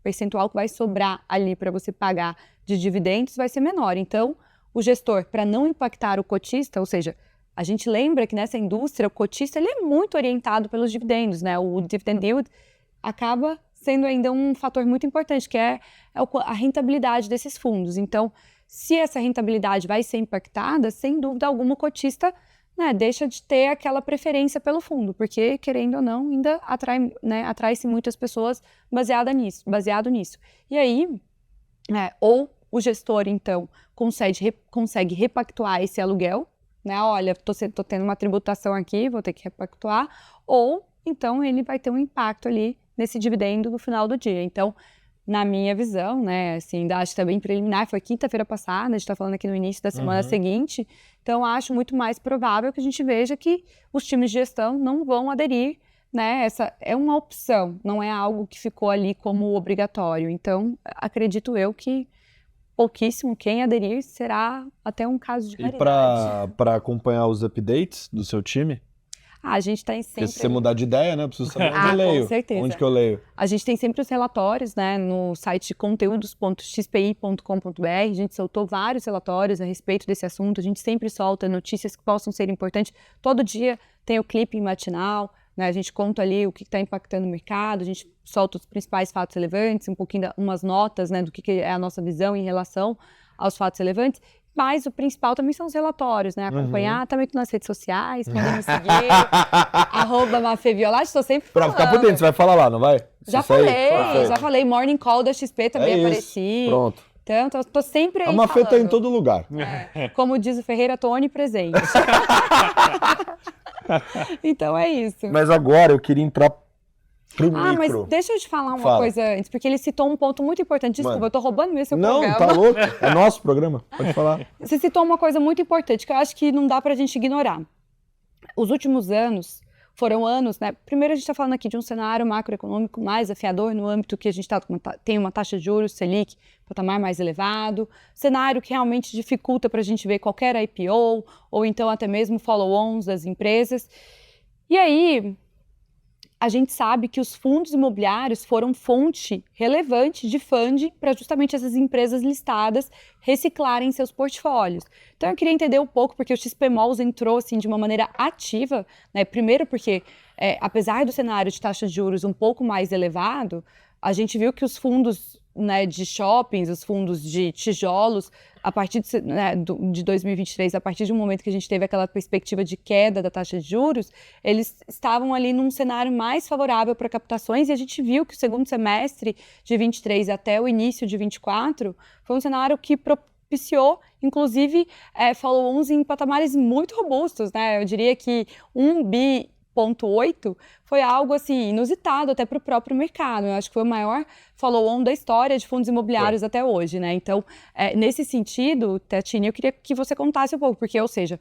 percentual que vai sobrar ali para você pagar de dividendos vai ser menor. Então, o gestor, para não impactar o cotista, ou seja, a gente lembra que nessa indústria o cotista ele é muito orientado pelos dividendos, né? O dividend yield acaba sendo ainda um fator muito importante, que é a rentabilidade desses fundos. Então, se essa rentabilidade vai ser impactada, sem dúvida alguma o cotista, né, deixa de ter aquela preferência pelo fundo, porque, querendo ou não, ainda atrai-se muitas pessoas baseado nisso. E aí, ou o gestor, então, consegue repactuar esse aluguel, né? Olha, tô tendo uma tributação aqui, vou ter que repactuar, ou então ele vai ter um impacto ali nesse dividendo no final do dia. Então, na minha visão, né, assim, acho que tá bem preliminar, foi quinta-feira passada, a gente está falando aqui no início da semana seguinte, então acho muito mais provável que a gente veja que os times de gestão não vão aderir, né? Essa é uma opção, não é algo que ficou ali como obrigatório. Então, acredito eu que pouquíssimo quem aderir será até um caso de raridade. E para acompanhar os updates do seu time? A gente tem sempre... Porque se você mudar de ideia, né? Eu preciso saber onde eu leio. Com certeza. Onde que eu leio? A gente tem sempre os relatórios, né? No site conteúdos.xpi.com.br. A gente soltou vários relatórios a respeito desse assunto. A gente sempre solta notícias que possam ser importantes. Todo dia tem o clipe matinal, né? A gente conta ali o que está impactando o mercado. A gente solta os principais fatos relevantes, um pouquinho, umas notas, né? Do que é a nossa visão em relação aos fatos relevantes. Mas o principal também são os relatórios, né? Acompanhar também nas redes sociais, podem me seguir, @mafeviolate, estou sempre falando. Pra ficar por dentro, você vai falar lá, não vai? Já falei, Morning Call da XP também apareci. Pronto. Então, tô sempre aí A Mafê tá em todo lugar. Como diz o Ferreira, tô onipresente. Então é isso. Mas agora eu queria entrar pro micro. Mas deixa eu te falar uma coisa antes, porque ele citou um ponto muito importante. Desculpa, eu tô roubando mesmo seu programa. Não, tá louco. É nosso programa, pode falar. Você citou uma coisa muito importante, que eu acho que não dá pra gente ignorar. Os últimos anos foram anos, né? Primeiro a gente está falando aqui de um cenário macroeconômico mais afiador no âmbito que a gente tem uma taxa de juros, Selic, patamar mais elevado, cenário que realmente dificulta para a gente ver qualquer IPO ou então até mesmo follow-ons das empresas. E aí, a gente sabe que os fundos imobiliários foram fonte relevante de funding para justamente essas empresas listadas reciclarem seus portfólios. Então eu queria entender um pouco, porque o XP Malls entrou assim, de uma maneira ativa, né? Primeiro porque, apesar do cenário de taxa de juros um pouco mais elevado, a gente viu que os fundos, né, de shoppings, os fundos de tijolos, a partir de 2023, a partir de um momento que a gente teve aquela perspectiva de queda da taxa de juros, eles estavam ali num cenário mais favorável para captações, e a gente viu que o segundo semestre de 23 até o início de 24 foi um cenário que propiciou, inclusive, follow-ons em patamares muito robustos, né? Eu diria que 1,8 foi algo assim inusitado até para o próprio mercado. Eu acho que foi o maior follow-on da história de fundos imobiliários até hoje, né? Então, nesse sentido, Tatini, eu queria que você contasse um pouco, porque, ou seja,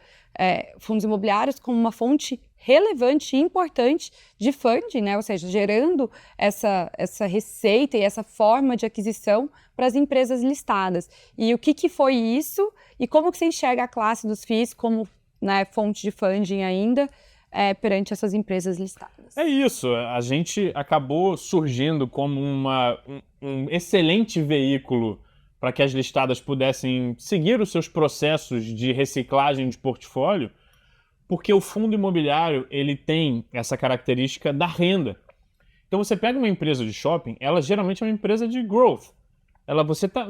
fundos imobiliários como uma fonte relevante e importante de funding, né? Ou seja, gerando essa receita e essa forma de aquisição para as empresas listadas. E o que foi isso? E como que você enxerga a classe dos FIIs como, né, fonte de funding ainda perante essas empresas listadas? É isso, a gente acabou surgindo como um excelente veículo para que as listadas pudessem seguir os seus processos de reciclagem de portfólio, porque o fundo imobiliário ele tem essa característica da renda. Então você pega uma empresa de shopping, ela geralmente é uma empresa de growth.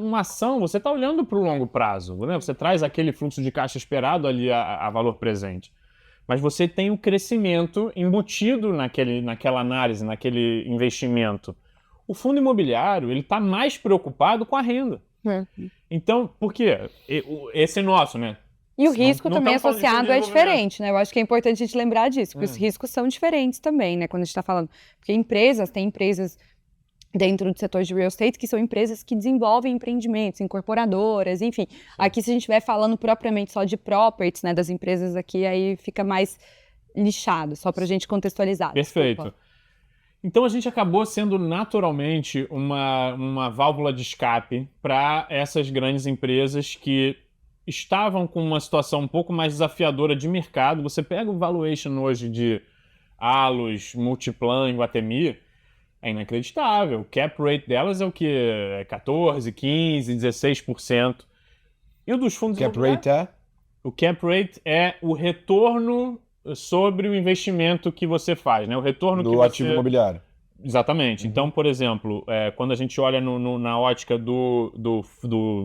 Uma ação, você está olhando para o longo prazo, né? Você traz aquele fluxo de caixa esperado ali a valor presente. Mas você tem o crescimento embutido naquela análise, naquele investimento. O fundo imobiliário ele está mais preocupado com a renda. Então, por quê? Esse nosso, né? E o risco não também estamos falando associado de é diferente, né? Eu acho que é importante a gente lembrar disso, porque os riscos são diferentes também, né? Quando a gente está falando. Porque tem empresas dentro do setor de real estate que são empresas que desenvolvem empreendimentos, incorporadoras, enfim. Aqui, se a gente estiver falando propriamente só de properties, né, das empresas aqui, aí fica mais lixado, só para a gente contextualizar. Perfeito. Desculpa. Então a gente acabou sendo naturalmente uma válvula de escape para essas grandes empresas que estavam com uma situação um pouco mais desafiadora de mercado. Você pega o valuation hoje de Allos, Multiplan, Iguatemi, é inacreditável. O cap rate delas é o quê? É 14%, 15%, 16%. E o dos fundos imobiliários? O cap rate é o retorno sobre o investimento que você faz, né? O retorno do ativo imobiliário. Exatamente. Então, por exemplo, quando a gente olha na ótica do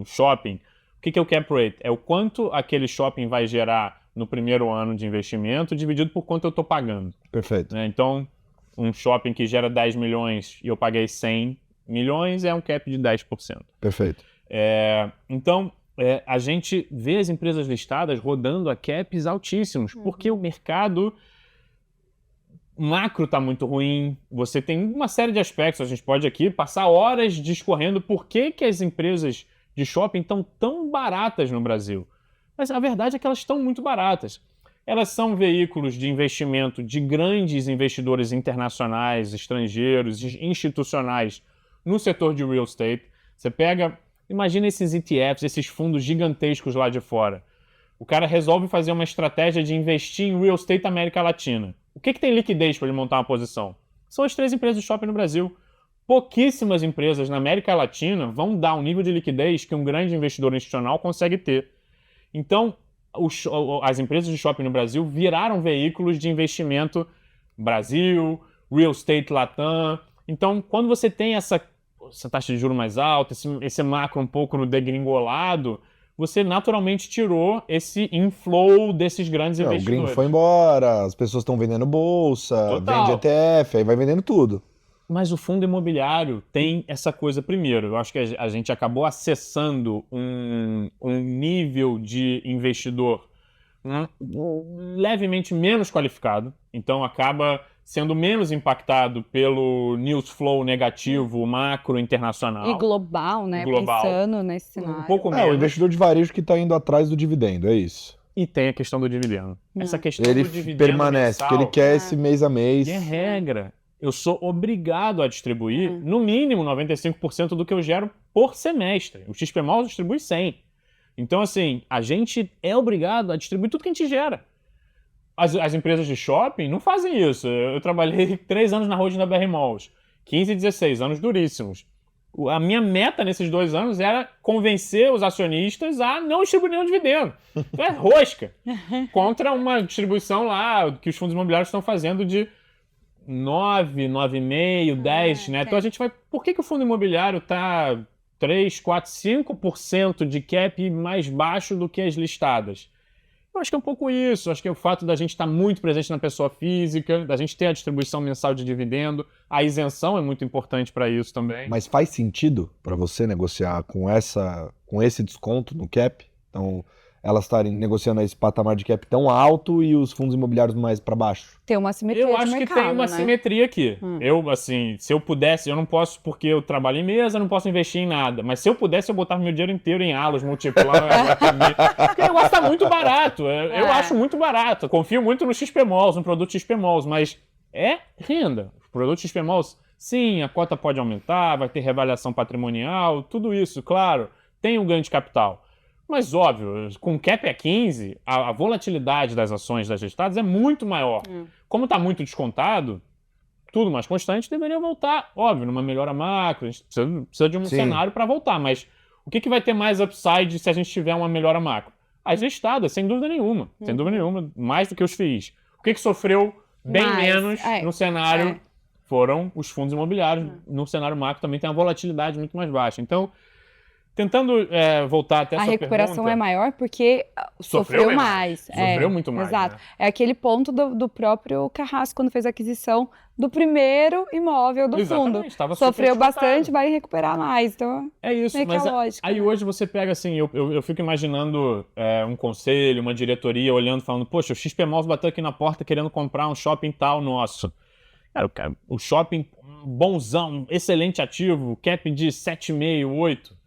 shopping, o que é o cap rate? É o quanto aquele shopping vai gerar no primeiro ano de investimento dividido por quanto eu estou pagando. Perfeito. Né? Então, um shopping que gera 10 milhões e eu paguei 100 milhões é um cap de 10%. Perfeito. Então, a gente vê as empresas listadas rodando a caps altíssimos, porque o mercado macro está muito ruim. Você tem uma série de aspectos, a gente pode aqui passar horas discorrendo por que as empresas de shopping estão tão baratas no Brasil. Mas a verdade é que elas estão muito baratas. Elas são veículos de investimento de grandes investidores internacionais, estrangeiros, institucionais no setor de real estate. Você imagina esses ETFs, esses fundos gigantescos lá de fora. O cara resolve fazer uma estratégia de investir em real estate América Latina. O que tem liquidez para ele montar uma posição? São as 3 empresas de shopping no Brasil. Pouquíssimas empresas na América Latina vão dar um nível de liquidez que um grande investidor institucional consegue ter. Então, as empresas de shopping no Brasil viraram veículos de investimento Brasil, real estate Latam. Então, quando você tem essa taxa de juros mais alta, esse macro um pouco no degringolado, você naturalmente tirou esse inflow desses grandes investidores. O gringo foi embora, as pessoas estão vendendo bolsa, Total. vende ETF, aí vai vendendo tudo. Mas o fundo imobiliário tem essa coisa primeiro. Eu acho que a gente acabou acessando um nível de investidor levemente menos qualificado, então acaba sendo menos impactado pelo news flow negativo macro internacional. E global, né? Pensando nesse cenário. Um pouco menos. O investidor de varejo que está indo atrás do dividendo, é isso. E tem a questão do dividendo. Essa questão Ele do dividendo permanece, mensal, porque ele quer esse mês a mês. E é regra. Eu sou obrigado a distribuir, no mínimo, 95% do que eu gero por semestre. O XPMOL distribui 100%. Então, assim, a gente é obrigado a distribuir tudo que a gente gera. As empresas de shopping não fazem isso. Eu trabalhei 3 anos na holding da BR Malls. 15 e 16, anos duríssimos. A minha meta nesses 2 anos era convencer os acionistas a não distribuir nenhum dividendo. Então é rosca. Contra uma distribuição lá que os fundos imobiliários estão fazendo de 9, 9,5, 10, né? Então a gente vai... Por que o fundo imobiliário está 3, 4, 5% de cap mais baixo do que as listadas? Eu acho que é um pouco isso. Acho que é o fato da gente estar muito presente na pessoa física, da gente ter a distribuição mensal de dividendo. A isenção é muito importante para isso também. Mas faz sentido para você negociar com esse desconto no cap? Então, elas estarem negociando esse patamar de cap tão alto e os fundos imobiliários mais para baixo? Tem uma simetria Eu acho de que mercado, tem uma né? simetria aqui. Eu, assim, se eu pudesse, eu não posso porque eu trabalho em mesa, não posso investir em nada. Mas se eu pudesse, eu botava meu dinheiro inteiro em Allos, Multiplan, porque o negócio tá muito barato. Eu acho muito barato. Eu confio muito no XPMOLs, no produto XPMOLs, mas é renda. O produto XPMOLs, sim, a cota pode aumentar, vai ter reavaliação patrimonial, tudo isso, claro, tem um ganho de capital. Mas, óbvio, com cap a 15, a volatilidade das ações das listadas é muito maior. Como está muito descontado, tudo mais constante deveria voltar. Óbvio, numa melhora macro, a gente precisa de um cenário para voltar. Mas o que vai ter mais upside se a gente tiver uma melhora macro? As listadas, sem dúvida nenhuma. Sem dúvida nenhuma, mais do que os FIIs. O que sofreu bem menos no cenário foram os fundos imobiliários. No cenário macro também tem uma volatilidade muito mais baixa. Então, tentando voltar até essa pergunta... A recuperação é maior porque sofreu mais. Sofreu muito mais. Exato. Né? É aquele ponto do próprio Carrasco, quando fez a aquisição do primeiro imóvel do fundo. Sofreu bastante, vai recuperar mais. Então, é isso, mas aí hoje você pega assim, eu fico imaginando um conselho, uma diretoria olhando, falando, poxa, o XPMOLs bateu aqui na porta querendo comprar um shopping tal nosso. Cara, o shopping bonzão, excelente ativo, cap de 7,5, 8.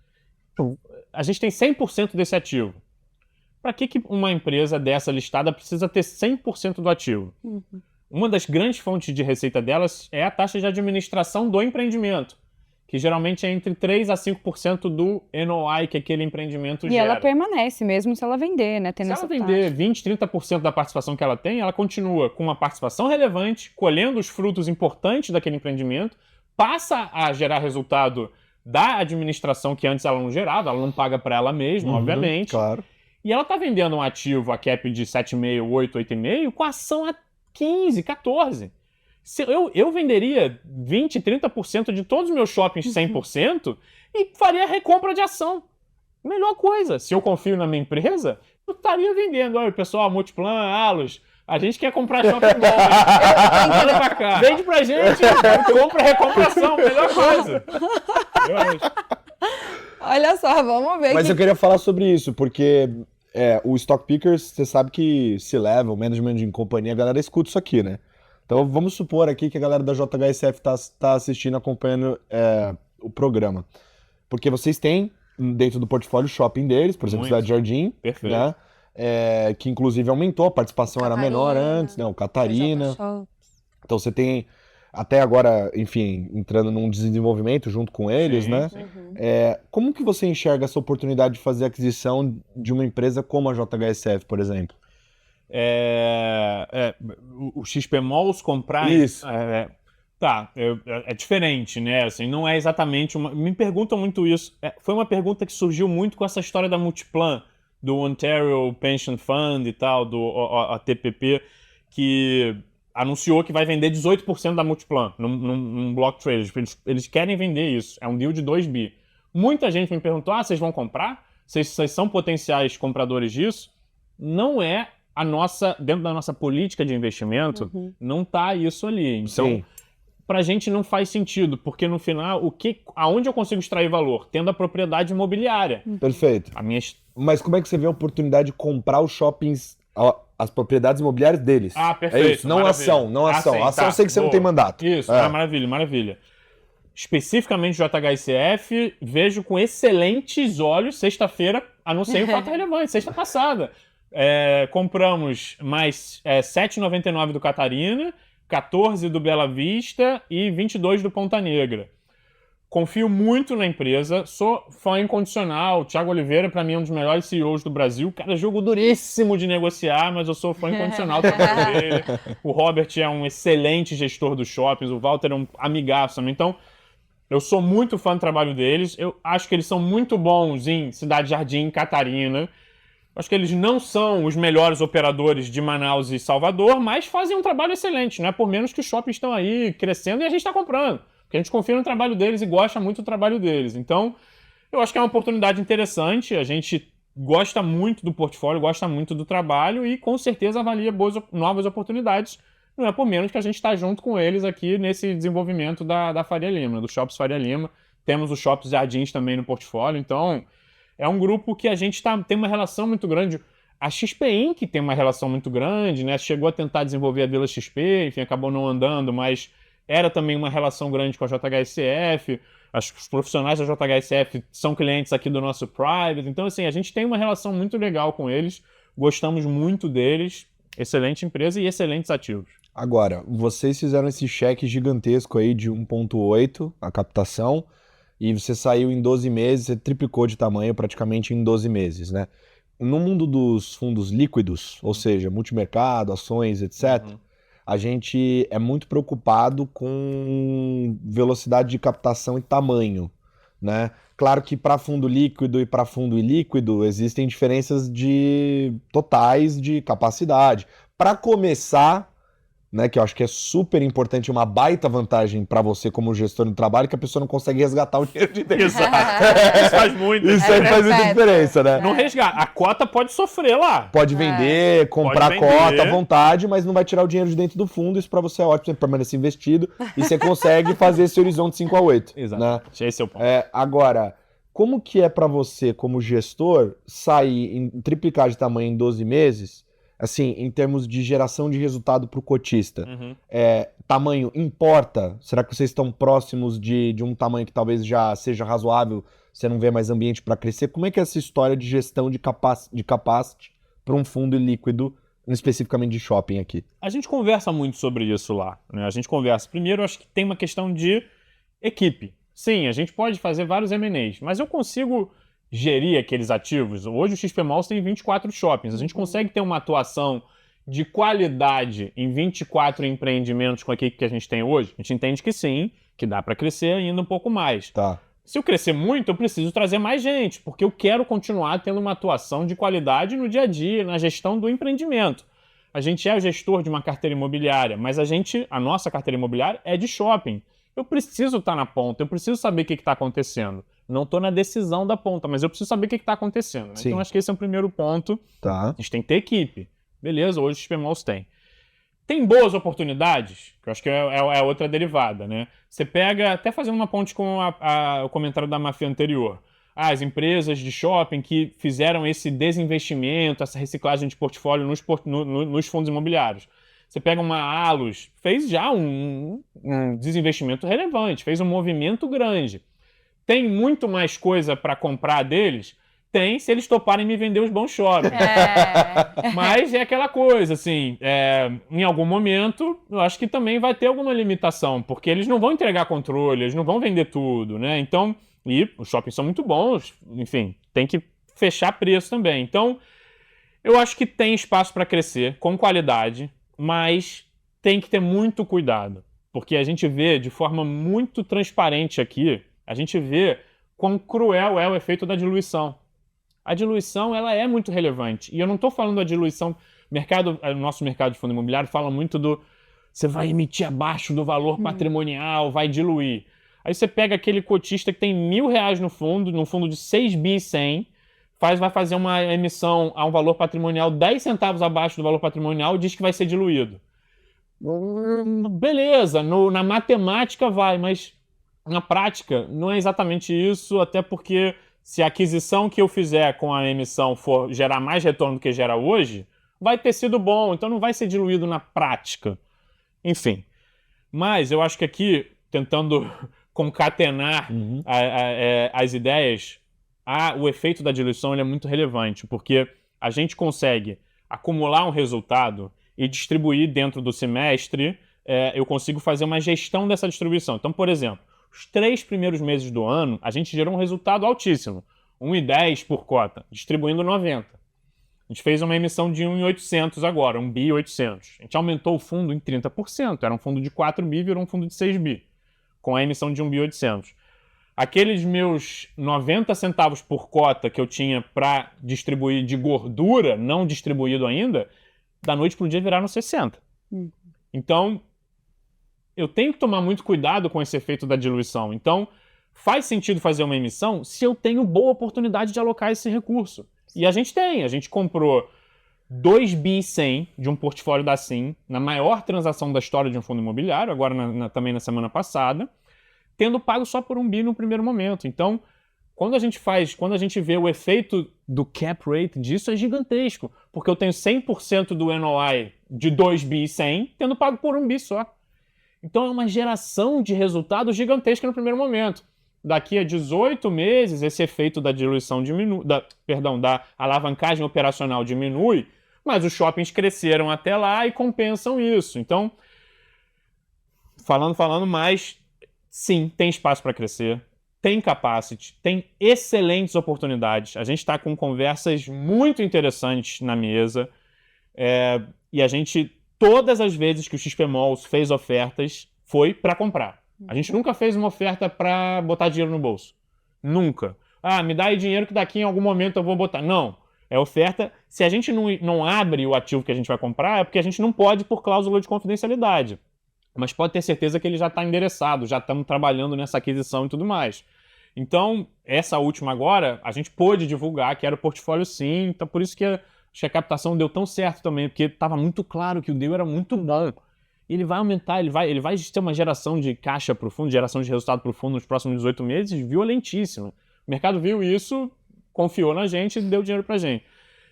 A gente tem 100% desse ativo. Para que uma empresa dessa listada precisa ter 100% do ativo? Uma das grandes fontes de receita delas é a taxa de administração do empreendimento, que geralmente é entre 3% a 5% do NOI que aquele empreendimento gera. E ela permanece mesmo se ela vender, né? Se ela vender 20%, 30% da participação que ela tem, ela continua com uma participação relevante, colhendo os frutos importantes daquele empreendimento, passa a gerar resultado da administração que antes ela não gerava, ela não paga para ela mesma, obviamente. Claro. E ela está vendendo um ativo a cap de 7,5, 8, 8,5 com ação a 15, 14. Eu venderia 20, 30% de todos os meus shoppings 100% e faria recompra de ação. Melhor coisa. Se eu confio na minha empresa, eu estaria vendendo. Olha, pessoal, Multiplan, Allos, a gente quer comprar shopping bom. Pra cá. Vende pra gente, compra recompração, melhor coisa. Olha só, vamos ver. Mas eu queria falar sobre isso, porque o Stock Pickers, você sabe que se leva, o management de companhia, a galera escuta isso aqui, né? Então vamos supor aqui que a galera da JHSF tá assistindo, acompanhando o programa. Porque vocês têm dentro do portfólio shopping deles, por exemplo, Cidade Jardim. Perfeito. Né? Que inclusive aumentou, a participação era menor antes, né? O Catarina. Então você tem, até agora, enfim, entrando num desenvolvimento junto com eles, né? Sim. Como que você enxerga essa oportunidade de fazer aquisição de uma empresa como a JHSF, por exemplo? O XPMOLs comprar... Isso. É diferente, né? Assim, não é exatamente uma... Me perguntam muito isso. Foi uma pergunta que surgiu muito com essa história da Multiplan, do Ontario Pension Fund e tal, do ATPP, que anunciou que vai vender 18% da Multiplan num block trade. Eles querem vender isso. É um deal de 2 bi. Muita gente me perguntou, vocês vão comprar? Vocês são potenciais compradores disso? Não é dentro da nossa política de investimento, não está isso ali. Então, para a gente não faz sentido, porque no final, aonde eu consigo extrair valor? Tendo a propriedade imobiliária. Perfeito. Mas como é que você vê a oportunidade de comprar os shoppings, as propriedades imobiliárias deles? Perfeito. É isso, não ação. Sim, ação eu sei que você não tem mandato. Isso, maravilha. Especificamente o JHSF, vejo com excelentes olhos, sexta-feira, anunciei um fato relevante, sexta passada. Compramos mais 7,99 do Catarina, 14 do Bela Vista e 22 do Ponta Negra. Confio muito na empresa, sou fã incondicional. O Thiago Oliveira, para mim, é um dos melhores CEOs do Brasil. Cara, jogo duríssimo de negociar, mas eu sou fã incondicional do trabalho dele. O Robert é um excelente gestor dos shoppings, o Walter é um amigaço também. Então, eu sou muito fã do trabalho deles. Eu acho que eles são muito bons em Cidade Jardim, Catarina. Acho que eles não são os melhores operadores de Manaus e Salvador, mas fazem um trabalho excelente. Não é por menos que os shoppings estão aí crescendo e a gente está comprando. Porque a gente confia no trabalho deles e gosta muito do trabalho deles. Então, eu acho que é uma oportunidade interessante. A gente gosta muito do portfólio, gosta muito do trabalho e com certeza avalia novas oportunidades. Não é por menos que a gente está junto com eles aqui nesse desenvolvimento da Faria Lima, do Shoppes Faria Lima. Temos o Shoppes Jardins também no portfólio. Então, é um grupo que a gente tem uma relação muito grande. A XP Inc. tem uma relação muito grande, né? Chegou a tentar desenvolver a Vila XP, enfim, acabou não andando, mas era também uma relação grande com a JHSF. Os profissionais da JHSF são clientes aqui do nosso private. Então, assim, a gente tem uma relação muito legal com eles. Gostamos muito deles. Excelente empresa e excelentes ativos. Agora, vocês fizeram esse cheque gigantesco aí de 1,8 a captação. E você saiu em 12 meses, você triplicou de tamanho praticamente em 12 meses, né? No mundo dos fundos líquidos, ou seja, multimercado, ações, etc., a gente é muito preocupado com velocidade de captação e tamanho, né? Claro que para fundo líquido e para fundo ilíquido existem diferenças totais de capacidade. Para começar, né, que eu acho que é super importante, uma baita vantagem para você como gestor do trabalho, que a pessoa não consegue resgatar o dinheiro de dentro. Exato. Isso faz muito. Isso aí faz muita diferença, né? Não resgata. A cota pode sofrer lá. Pode vender, comprar Pode vender. cota à vontade, mas não vai tirar o dinheiro de dentro do fundo. Isso para você é ótimo, você permanece investido e você consegue fazer esse horizonte 5 a 8. Exato. Né? Esse é o ponto. Agora, como que é para você, como gestor, sair, triplicar de tamanho em 12 meses, assim, em termos de geração de resultado para o cotista? Tamanho importa? Será que vocês estão próximos de um tamanho que talvez já seja razoável, você não vê mais ambiente para crescer? Como é que é essa história de gestão de capacity para um fundo líquido, especificamente de shopping aqui? A gente conversa muito sobre isso lá, né? A gente conversa. Primeiro, acho que tem uma questão de equipe. Sim, a gente pode fazer vários M&As, mas eu consigo gerir aqueles ativos. Hoje o XP Malls tem 24 shoppings. A gente consegue ter uma atuação de qualidade em 24 empreendimentos com a equipe que a gente tem hoje? A gente entende que sim, que dá para crescer ainda um pouco mais. Tá. Se eu crescer muito, eu preciso trazer mais gente, porque eu quero continuar tendo uma atuação de qualidade no dia a dia, na gestão do empreendimento. A gente é o gestor de uma carteira imobiliária, mas a nossa carteira imobiliária é de shopping. Eu preciso estar na ponta, eu preciso saber o que está acontecendo. Não estou na decisão da ponta, mas eu preciso saber o que está acontecendo. Né? Então, acho que esse é o primeiro ponto. Tá. A gente tem que ter equipe. Beleza, hoje o XP Malls tem. Tem boas oportunidades, que eu acho que é outra derivada, né? Você pega, até fazendo uma ponte com o comentário da Mafia anterior, as empresas de shopping que fizeram esse desinvestimento, essa reciclagem de portfólio nos fundos imobiliários. Você pega uma Alus, fez já um desinvestimento relevante, fez um movimento grande. Tem muito mais coisa para comprar deles? Tem, se eles toparem me vender os bons shoppings. Mas é aquela coisa, assim, em algum momento, eu acho que também vai ter alguma limitação, porque eles não vão entregar controle, eles não vão vender tudo, né? Então, e os shoppings são muito bons, enfim, tem que fechar preço também. Então, eu acho que tem espaço para crescer, com qualidade, mas tem que ter muito cuidado, porque a gente vê de forma muito transparente aqui, a gente vê quão cruel é o efeito da diluição. A diluição, ela é muito relevante. E eu não estou falando da diluição... O nosso mercado de fundo imobiliário fala muito você vai emitir abaixo do valor patrimonial, vai diluir. Aí você pega aquele cotista que tem R$1.000 no fundo, num fundo de 6.100 vai fazer uma emissão a um valor patrimonial 10 centavos abaixo do valor patrimonial e diz que vai ser diluído. Beleza, na matemática vai, mas na prática não é exatamente isso, até porque se a aquisição que eu fizer com a emissão for gerar mais retorno do que gera hoje, vai ter sido bom, então não vai ser diluído na prática. Enfim, mas eu acho que aqui, tentando concatenar as ideias, o efeito da diluição ele é muito relevante, porque a gente consegue acumular um resultado e distribuir dentro do semestre, eu consigo fazer uma gestão dessa distribuição. Então, por exemplo, os 3 primeiros meses do ano, a gente gerou um resultado altíssimo, 1,10 por cota, distribuindo 90. A gente fez uma emissão de 1.800 agora, 1.800. A gente aumentou o fundo em 30%, era um fundo de 4 bi, virou um fundo de 6 bi, com a emissão de 1.800. aqueles meus 90 centavos por cota que eu tinha para distribuir de gordura, não distribuído ainda, da noite pro dia viraram 60. Então, eu tenho que tomar muito cuidado com esse efeito da diluição. Então, faz sentido fazer uma emissão se eu tenho boa oportunidade de alocar esse recurso. E a gente comprou 2 bi 100 de um portfólio da Sim, na maior transação da história de um fundo imobiliário, agora também na semana passada, tendo pago só por 1 bi no primeiro momento. Então, quando a gente vê o efeito do cap rate disso, é gigantesco, porque eu tenho 100% do NOI de 2 bi 100, tendo pago por 1 bi só. Então é uma geração de resultado gigantesca no primeiro momento. Daqui a 18 meses, esse efeito da diluição da alavancagem operacional diminui, mas os shoppings cresceram até lá e compensam isso. Então, falando mais, sim, tem espaço para crescer, tem capacity, tem excelentes oportunidades. A gente está com conversas muito interessantes na mesa e a gente, todas as vezes que o XP Malls fez ofertas, foi para comprar. A gente nunca fez uma oferta para botar dinheiro no bolso. Nunca. Ah, me dá aí dinheiro que daqui em algum momento eu vou botar. Não. É oferta. Se a gente não abre o ativo que a gente vai comprar, é porque a gente não pode por cláusula de confidencialidade. Mas pode ter certeza que ele já está endereçado, já estamos trabalhando nessa aquisição e tudo mais. Então, essa última agora, a gente pôde divulgar que era o portfólio Sim, então por isso que acho que a captação deu tão certo também, porque estava muito claro que o deal era muito bom. E ele vai aumentar, ele vai ter uma geração de caixa para o fundo, geração de resultado para o fundo nos próximos 18 meses violentíssima. O mercado viu isso, confiou na gente e deu dinheiro para a gente.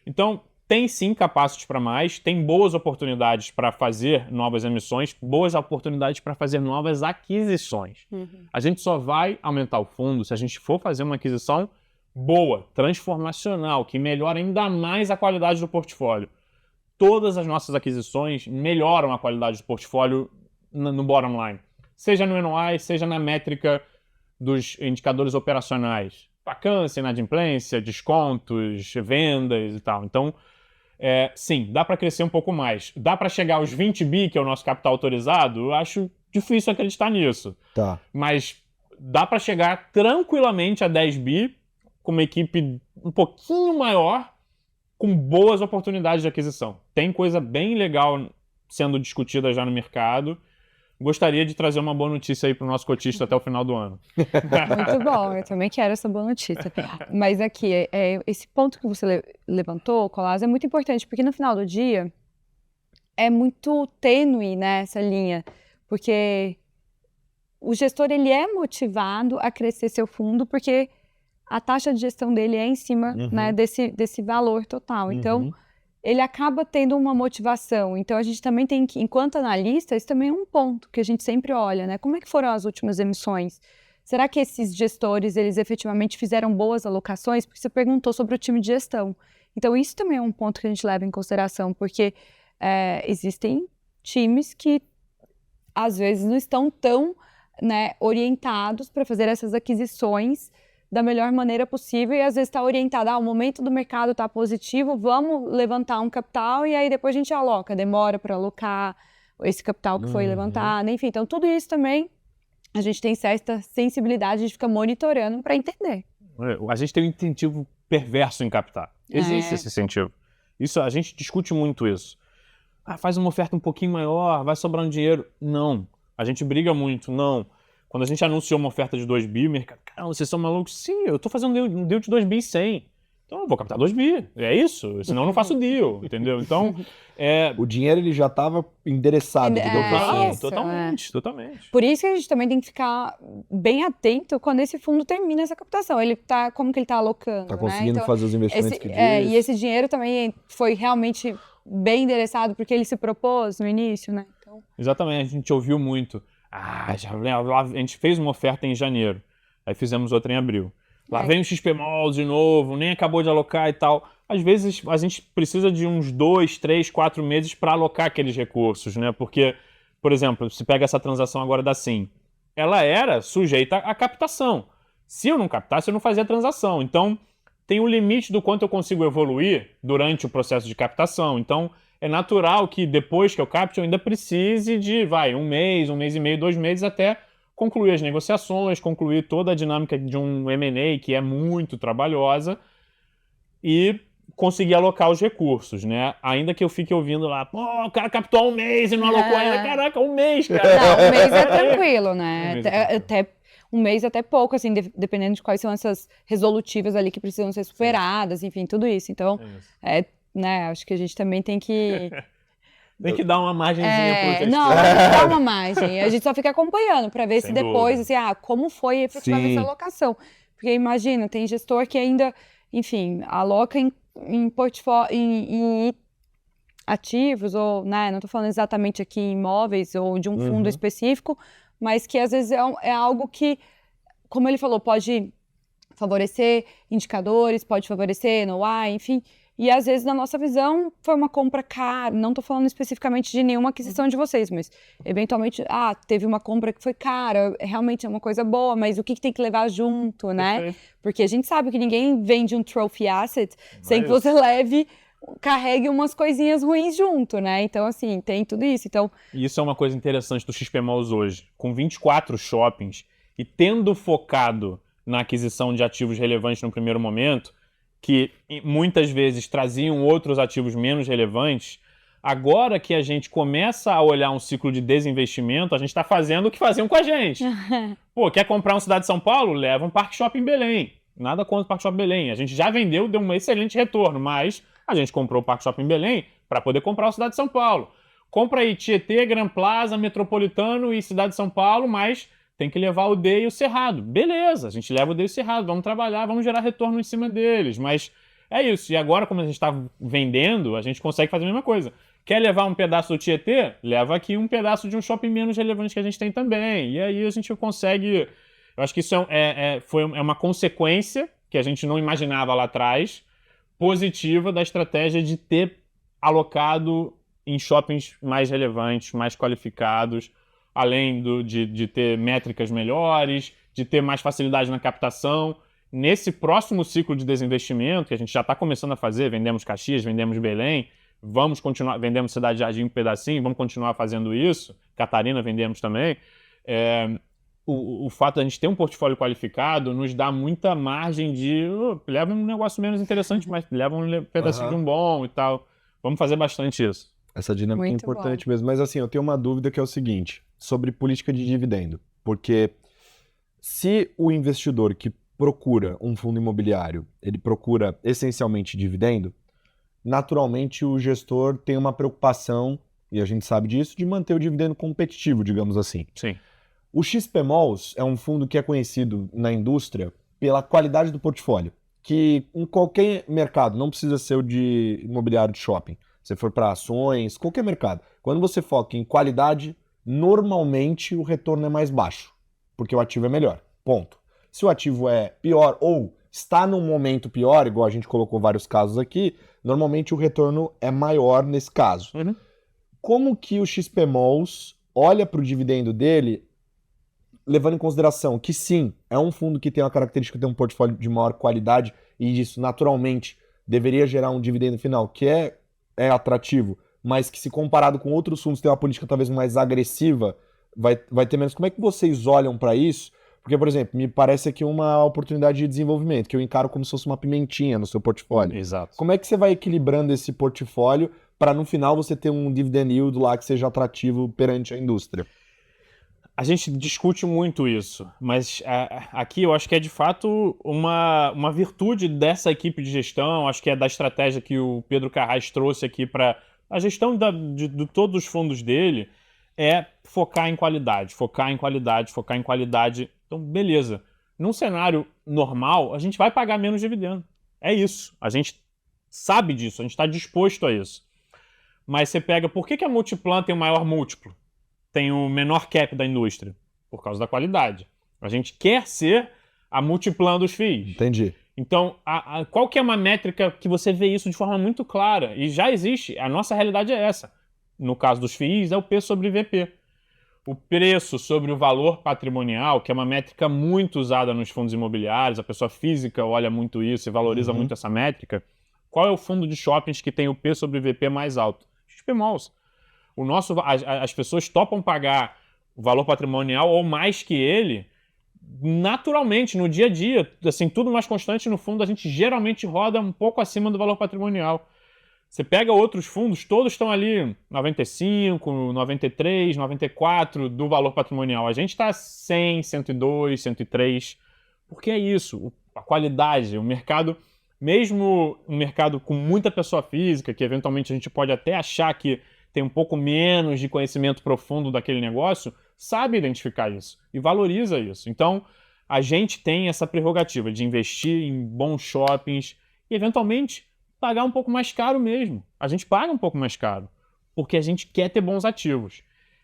Então, tem sim capacity para mais, tem boas oportunidades para fazer novas emissões, boas oportunidades para fazer novas aquisições. A gente só vai aumentar o fundo se a gente for fazer uma aquisição boa, transformacional, que melhora ainda mais a qualidade do portfólio. Todas as nossas aquisições melhoram a qualidade do portfólio no bottom line. Seja no NOI, seja na métrica dos indicadores operacionais. Vacância, inadimplência, descontos, vendas e tal. Então, sim, dá para crescer um pouco mais. Dá para chegar aos 20 bi, que é o nosso capital autorizado? Eu acho difícil acreditar nisso. Tá. Mas dá para chegar tranquilamente a 10 bi, com uma equipe um pouquinho maior, com boas oportunidades de aquisição. Tem coisa bem legal sendo discutida já no mercado. Gostaria de trazer uma boa notícia aí para o nosso cotista até o final do ano. Muito bom, eu também quero essa boa notícia. Mas aqui, esse ponto que você levantou, Colas, é muito importante, porque no final do dia é muito tênue, né, essa linha, porque o gestor ele é motivado a crescer seu fundo, porque a taxa de gestão dele é em cima né, desse valor total. Então, ele acaba tendo uma motivação. Então, a gente também tem que, enquanto analista, isso também é um ponto que a gente sempre olha, né? Como é que foram as últimas emissões? Será que esses gestores, eles efetivamente fizeram boas alocações? Porque você perguntou sobre o time de gestão. Então, isso também é um ponto que a gente leva em consideração, porque existem times que, às vezes, não estão tão orientados para fazer essas aquisições da melhor maneira possível e às vezes está orientado, o momento do mercado está positivo, vamos levantar um capital e aí depois a gente aloca, demora para alocar esse capital que foi levantado, enfim. Então tudo isso também a gente tem certa sensibilidade de ficar monitorando para entender. A gente tem um incentivo perverso em captar. Existe esse incentivo. Isso, a gente discute muito isso. Faz uma oferta um pouquinho maior, vai sobrando dinheiro. Não. A gente briga muito, não. Quando a gente anunciou uma oferta de 2 bi, o mercado, caramba, vocês são malucos? Sim, eu tô fazendo um deal de 2 bi 100. Então eu vou captar 2 bi, é isso, senão eu não faço deal, entendeu? Então, o dinheiro ele já estava endereçado, digamos assim. Totalmente. Por isso que a gente também tem que ficar bem atento quando esse fundo termina essa captação. Como que ele está alocando, Tá conseguindo né? Então, fazer os investimentos que diz. E esse dinheiro também foi realmente bem endereçado porque ele se propôs no início, né? Então... Exatamente, a gente ouviu muito. A gente fez uma oferta em janeiro, aí fizemos outra em abril. Lá vem o XP Malls de novo, nem acabou de alocar e tal. Às vezes a gente precisa de uns 2, 3, 4 meses para alocar aqueles recursos, né? Porque, por exemplo, se pega essa transação agora da Sim, ela era sujeita à captação. Se eu não captasse, eu não fazia a transação. Então, tem um limite do quanto eu consigo evoluir durante o processo de captação. Então, é natural que depois que eu capte eu ainda precise de, 1 mês e meio, 2 meses até concluir as negociações, concluir toda a dinâmica de um M&A que é muito trabalhosa e conseguir alocar os recursos, né? Ainda que eu fique ouvindo lá, pô, o cara captou há um mês e não alocou ainda. Caraca, um mês, cara. Não, um mês é tranquilo, né? Um mês é Até um mês até pouco, assim, dependendo de quais são essas resolutivas ali que precisam ser superadas, enfim, tudo isso. Então, né, acho que a gente também tem que... Tem que dar uma margenzinha pro texto. Não, dá uma margem. A gente só fica acompanhando para ver se Sem depois, dúvida. assim, como foi efetivamente Sim. essa alocação. Porque imagina, tem gestor que ainda, enfim, aloca em portfólio, em ativos, ou, né, não estou falando exatamente aqui em imóveis ou de um fundo específico, mas que às vezes é algo que, como ele falou, pode favorecer indicadores, pode favorecer NOI, enfim. E às vezes, na nossa visão, foi uma compra cara. Não estou falando especificamente de nenhuma aquisição de vocês, mas eventualmente, teve uma compra que foi cara, realmente é uma coisa boa, mas o que tem que levar junto, né? Perfeito. Porque a gente sabe que ninguém vende um trophy asset sem que você carregue umas coisinhas ruins junto, né? Então, assim, tem tudo isso. Então, E isso é uma coisa interessante do XP Malls hoje. Com 24 shoppings e tendo focado na aquisição de ativos relevantes no primeiro momento, que muitas vezes traziam outros ativos menos relevantes, agora que a gente começa a olhar um ciclo de desinvestimento, a gente está fazendo o que faziam com a gente. Pô, quer comprar uma cidade de São Paulo? Leva um Parque Shopping Belém. Nada contra o Parque Shopping Belém. A gente já vendeu, deu um excelente retorno, mas a gente comprou o Parque Shopping Belém para poder comprar a cidade de São Paulo. Compra aí Tietê, Gran Plaza, Metropolitano e cidade de São Paulo, mas tem que levar o D e o Cerrado. Beleza, a gente leva o D e o Cerrado, vamos trabalhar, vamos gerar retorno em cima deles. Mas é isso. E agora, como a gente está vendendo, a gente consegue fazer a mesma coisa. Quer levar um pedaço do Tietê? Leva aqui um pedaço de um shopping menos relevante que a gente tem também. E aí a gente consegue... Eu acho que isso foi uma consequência que a gente não imaginava lá atrás, positiva da estratégia de ter alocado em shoppings mais relevantes, mais qualificados, além de ter métricas melhores, de ter mais facilidade na captação. Nesse próximo ciclo de desinvestimento, que a gente já está começando a fazer, vendemos Caxias, vendemos Belém, vamos continuar, vendemos Cidade Jardim um pedacinho, vamos continuar fazendo isso, Catarina vendemos também. O fato de a gente ter um portfólio qualificado nos dá muita margem de leva um negócio menos interessante, mas leva um pedacinho de um bom e tal. Vamos fazer bastante isso. Essa dinâmica Muito é importante mesmo. Mas assim, eu tenho uma dúvida que é o seguinte, sobre política de dividendo. Porque se o investidor que procura um fundo imobiliário, ele procura essencialmente dividendo, naturalmente o gestor tem uma preocupação, e a gente sabe disso, de manter o dividendo competitivo, digamos assim. Sim. O XP Malls é um fundo que é conhecido na indústria pela qualidade do portfólio, que em qualquer mercado, não precisa ser o de imobiliário de shopping, se for para ações, qualquer mercado, quando você foca em qualidade, normalmente o retorno é mais baixo, porque o ativo é melhor, ponto. Se o ativo é pior ou está num momento pior, igual a gente colocou vários casos aqui, normalmente o retorno é maior nesse caso. Como que o XP Malls olha para o dividendo dele, levando em consideração que sim, é um fundo que tem uma característica de ter um portfólio de maior qualidade e isso naturalmente deveria gerar um dividendo final que é atrativo, mas que se comparado com outros fundos tem uma política talvez mais agressiva, vai ter menos. Como é que vocês olham para isso? Porque, por exemplo, me parece aqui uma oportunidade de desenvolvimento, que eu encaro como se fosse uma pimentinha no seu portfólio. Exato. Como é que você vai equilibrando esse portfólio para no final você ter um dividend yield lá que seja atrativo perante a indústria? A gente discute muito isso, mas aqui eu acho que é de fato uma virtude dessa equipe de gestão, acho que é da estratégia que o Pedro Carrasco trouxe aqui para a gestão de todos os fundos dele, é focar em qualidade, focar em qualidade, focar em qualidade. Então, beleza. Num cenário normal, a gente vai pagar menos dividendo. É isso. A gente sabe disso, a gente está disposto a isso. Mas você pega, por que a Multiplan tem o maior múltiplo? Tem o menor cap da indústria? Por causa da qualidade. A gente quer ser a Multiplan dos FIIs. Entendi. Então, qual que é uma métrica que você vê isso de forma muito clara? E já existe, a nossa realidade é essa. No caso dos FIIs, é o P sobre VP. O preço sobre o valor patrimonial, que é uma métrica muito usada nos fundos imobiliários, a pessoa física olha muito isso e valoriza muito essa métrica. Qual é o fundo de shoppings que tem o P sobre VP mais alto? XP Malls. As pessoas topam pagar o valor patrimonial ou mais que ele, naturalmente, no dia a dia, assim, tudo mais constante, no fundo, a gente geralmente roda um pouco acima do valor patrimonial. Você pega outros fundos, todos estão ali 95, 93, 94 do valor patrimonial. A gente está 100, 102, 103. Porque é isso, a qualidade, o mercado, mesmo um mercado com muita pessoa física, que eventualmente a gente pode até achar que tem um pouco menos de conhecimento profundo daquele negócio, sabe identificar isso e valoriza isso. Então, a gente tem essa prerrogativa de investir em bons shoppings e, eventualmente, pagar um pouco mais caro mesmo. A gente paga um pouco mais caro, porque a gente quer ter bons ativos.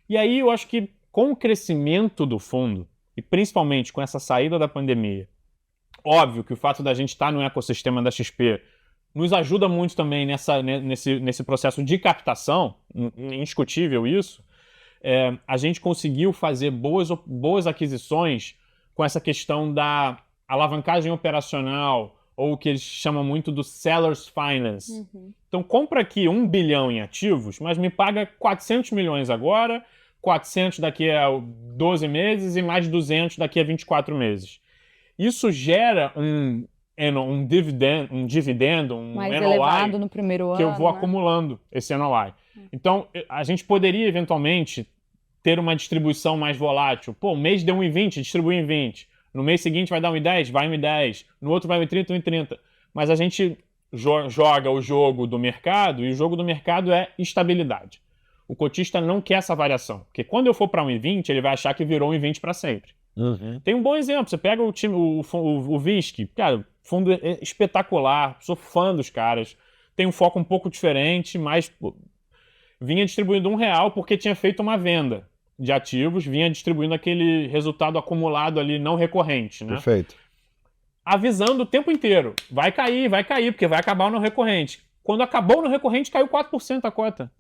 E aí eu acho que com o crescimento do fundo, e principalmente com essa saída da pandemia, óbvio que o fato da gente estar no ecossistema da XP nos ajuda muito também nesse processo de captação, indiscutível isso. A gente conseguiu fazer boas aquisições com essa questão da alavancagem operacional, ou o que eles chamam muito do seller's finance. Então, compra aqui 1 bilhão em ativos, mas me paga 400 milhões agora, 400 daqui a 12 meses e mais 200 daqui a 24 meses. Isso gera um dividendo, um mais NOI, elevado no primeiro ano, que eu vou né? acumulando esse NOI. Então, a gente poderia, eventualmente, ter uma distribuição mais volátil. Pô, um mês deu 1,20, distribui em 20. No mês seguinte vai dar 1,10, vai 1,10. No outro vai 1,30, 1,30. Mas a gente joga o jogo do mercado, e o jogo do mercado é estabilidade. O cotista não quer essa variação, porque quando eu for para 1,20, ele vai achar que virou 1,20 para sempre. Tem um bom exemplo, você pega o time, o VISC, cara, fundo espetacular, sou fã dos caras, tem um foco um pouco diferente, mas pô, vinha distribuindo R$1 porque tinha feito uma venda de ativos, vinha distribuindo aquele resultado acumulado ali não recorrente, né? Perfeito. Avisando o tempo inteiro, vai cair, porque vai acabar o não recorrente. Quando acabou o não recorrente, caiu 4% a cota.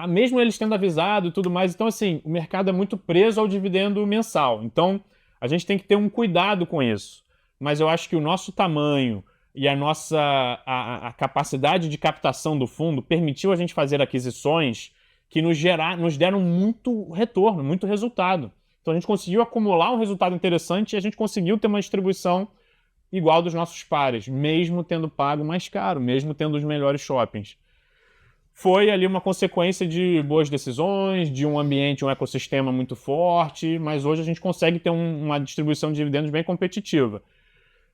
Mesmo eles tendo avisado e tudo mais. Então, assim, o mercado é muito preso ao dividendo mensal. Então, a gente tem que ter um cuidado com isso. Mas eu acho que o nosso tamanho e a nossa a capacidade de captação do fundo permitiu a gente fazer aquisições que nos deram muito retorno, muito resultado. Então, a gente conseguiu acumular um resultado interessante e a gente conseguiu ter uma distribuição igual dos nossos pares, mesmo tendo pago mais caro, mesmo tendo os melhores shoppings. Foi ali uma consequência de boas decisões, de um ambiente, um ecossistema muito forte, mas hoje a gente consegue ter uma distribuição de dividendos bem competitiva.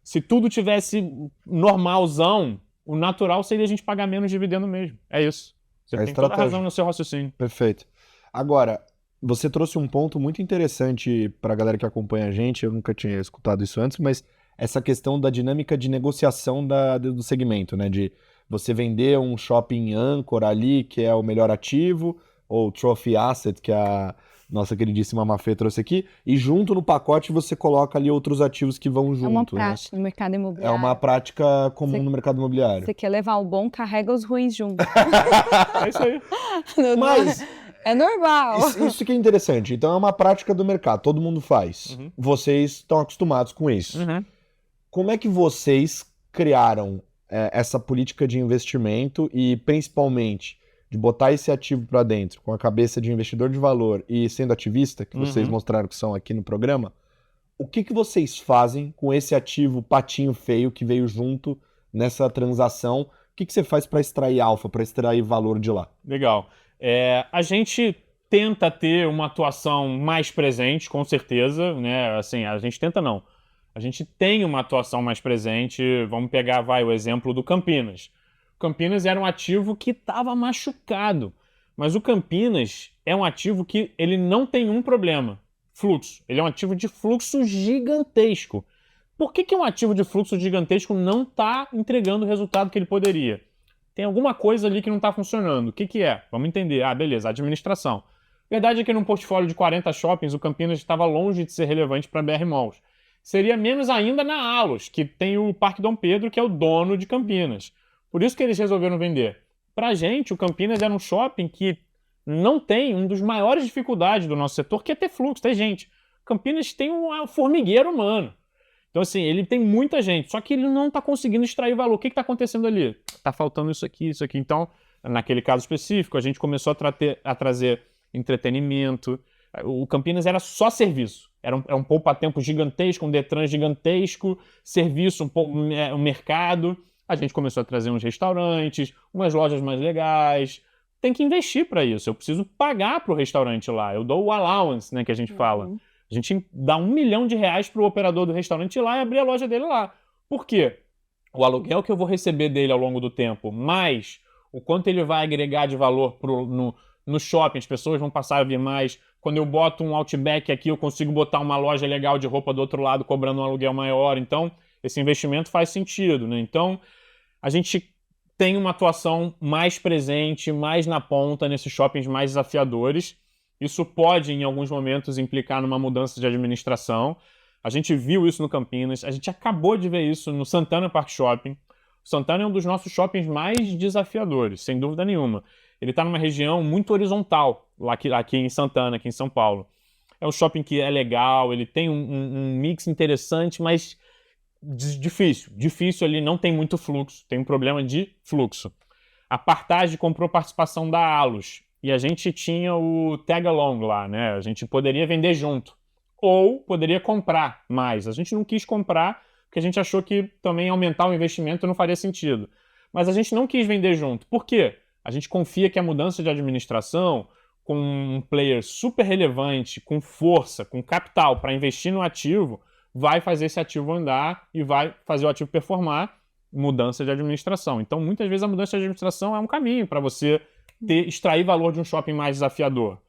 Se tudo tivesse normalzão, o natural seria a gente pagar menos dividendo mesmo. É isso. Você tem toda a razão no seu raciocínio. Perfeito. Agora, você trouxe um ponto muito interessante para a galera que acompanha a gente, eu nunca tinha escutado isso antes, mas essa questão da dinâmica de negociação do segmento, né? De você vender um shopping âncora ali, que é o melhor ativo, ou trophy asset, que a nossa queridíssima Mafê trouxe aqui, e junto no pacote você coloca ali outros ativos que vão junto. É uma prática no mercado imobiliário. É uma prática comum no mercado imobiliário. Você quer levar o bom, carrega os ruins junto. É isso aí. Mas é normal. Isso que é interessante. Então é uma prática do mercado, todo mundo faz. Vocês estão acostumados com isso. Como é que vocês criaram essa política de investimento e, principalmente, de botar esse ativo para dentro com a cabeça de investidor de valor e sendo ativista, que vocês mostraram que são aqui no programa, o que vocês fazem com esse ativo patinho feio que veio junto nessa transação? O que você faz para extrair alfa, para extrair valor de lá? Legal. A gente tenta ter uma atuação mais presente, com certeza, né? Assim, a gente tenta não. A gente tem uma atuação mais presente. Vamos pegar, o exemplo do Campinas. O Campinas era um ativo que estava machucado, mas o Campinas é um ativo que ele não tem um problema, fluxo. Ele é um ativo de fluxo gigantesco. Por que um ativo de fluxo gigantesco não está entregando o resultado que ele poderia? Tem alguma coisa ali que não está funcionando. O que é? Vamos entender. Beleza, administração. Verdade é que num portfólio de 40 shoppings, o Campinas estava longe de ser relevante para a BR Malls. Seria menos ainda na Allos, que tem o Parque Dom Pedro, que é o dono de Campinas. Por isso que eles resolveram vender. Pra gente, o Campinas era um shopping que não tem uma das maiores dificuldades do nosso setor, que é ter fluxo, ter gente. Campinas tem um formigueiro humano. Então, assim, ele tem muita gente, só que ele não está conseguindo extrair valor. O que está acontecendo ali? Está faltando isso aqui, isso aqui. Então, naquele caso específico, a gente começou a trazer entretenimento, O Campinas era só serviço. Era um poupa-tempo gigantesco, um Detran gigantesco, serviço, um mercado. A gente começou a trazer uns restaurantes, umas lojas mais legais. Tem que investir para isso. Eu preciso pagar para o restaurante lá. Eu dou o allowance, né, que a gente fala. A gente dá R$1 milhão para o operador do restaurante ir lá e abrir a loja dele lá. Por quê? O aluguel que eu vou receber dele ao longo do tempo, mais o quanto ele vai agregar de valor no shopping, as pessoas vão passar a vir mais. Quando eu boto um Outback aqui, eu consigo botar uma loja legal de roupa do outro lado, cobrando um aluguel maior. Então, esse investimento faz sentido, né? Então, a gente tem uma atuação mais presente, mais na ponta, nesses shoppings mais desafiadores. Isso pode, em alguns momentos, implicar numa mudança de administração. A gente viu isso no Campinas, a gente acabou de ver isso no Santana Park Shopping. O Santana é um dos nossos shoppings mais desafiadores, sem dúvida nenhuma. Ele está numa região muito horizontal, aqui em Santana, aqui em São Paulo. É um shopping que é legal, ele tem um mix interessante, mas difícil ali, não tem muito fluxo, tem um problema de fluxo. A Partage comprou participação da Allos e a gente tinha o tag-along lá, né? A gente poderia vender junto ou poderia comprar mais. A gente não quis comprar porque a gente achou que também aumentar o investimento não faria sentido. Mas a gente não quis vender junto. Por quê? A gente confia que a mudança de administração, com um player super relevante, com força, com capital para investir no ativo, vai fazer esse ativo andar e vai fazer o ativo performar. Mudança de administração. Então, muitas vezes a mudança de administração é um caminho para você extrair valor de um shopping mais desafiador.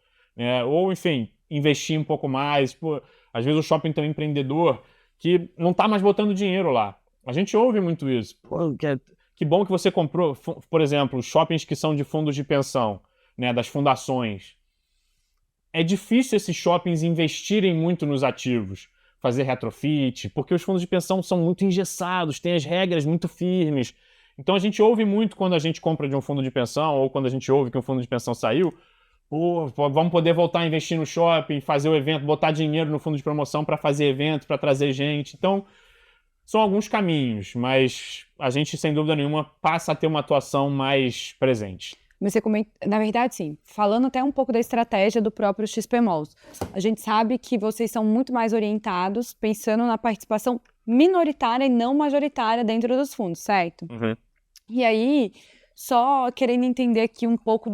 Ou, enfim, investir um pouco mais. Pô, às vezes o shopping tem um empreendedor que não está mais botando dinheiro lá. A gente ouve muito isso. Pô, que bom que você comprou, por exemplo, shoppings que são de fundos de pensão, né, das fundações. É difícil esses shoppings investirem muito nos ativos, fazer retrofit, porque os fundos de pensão são muito engessados, têm as regras muito firmes. Então a gente ouve muito quando a gente compra de um fundo de pensão ou quando a gente ouve que um fundo de pensão saiu, vamos poder voltar a investir no shopping, fazer o evento, botar dinheiro no fundo de promoção para fazer evento, para trazer gente. Então, são alguns caminhos, mas a gente, sem dúvida nenhuma, passa a ter uma atuação mais presente. Você comenta, na verdade, sim, falando até um pouco da estratégia do próprio XP Malls. A gente sabe que vocês são muito mais orientados, pensando na participação minoritária e não majoritária dentro dos fundos, certo? Uhum. E aí, só querendo entender aqui um pouco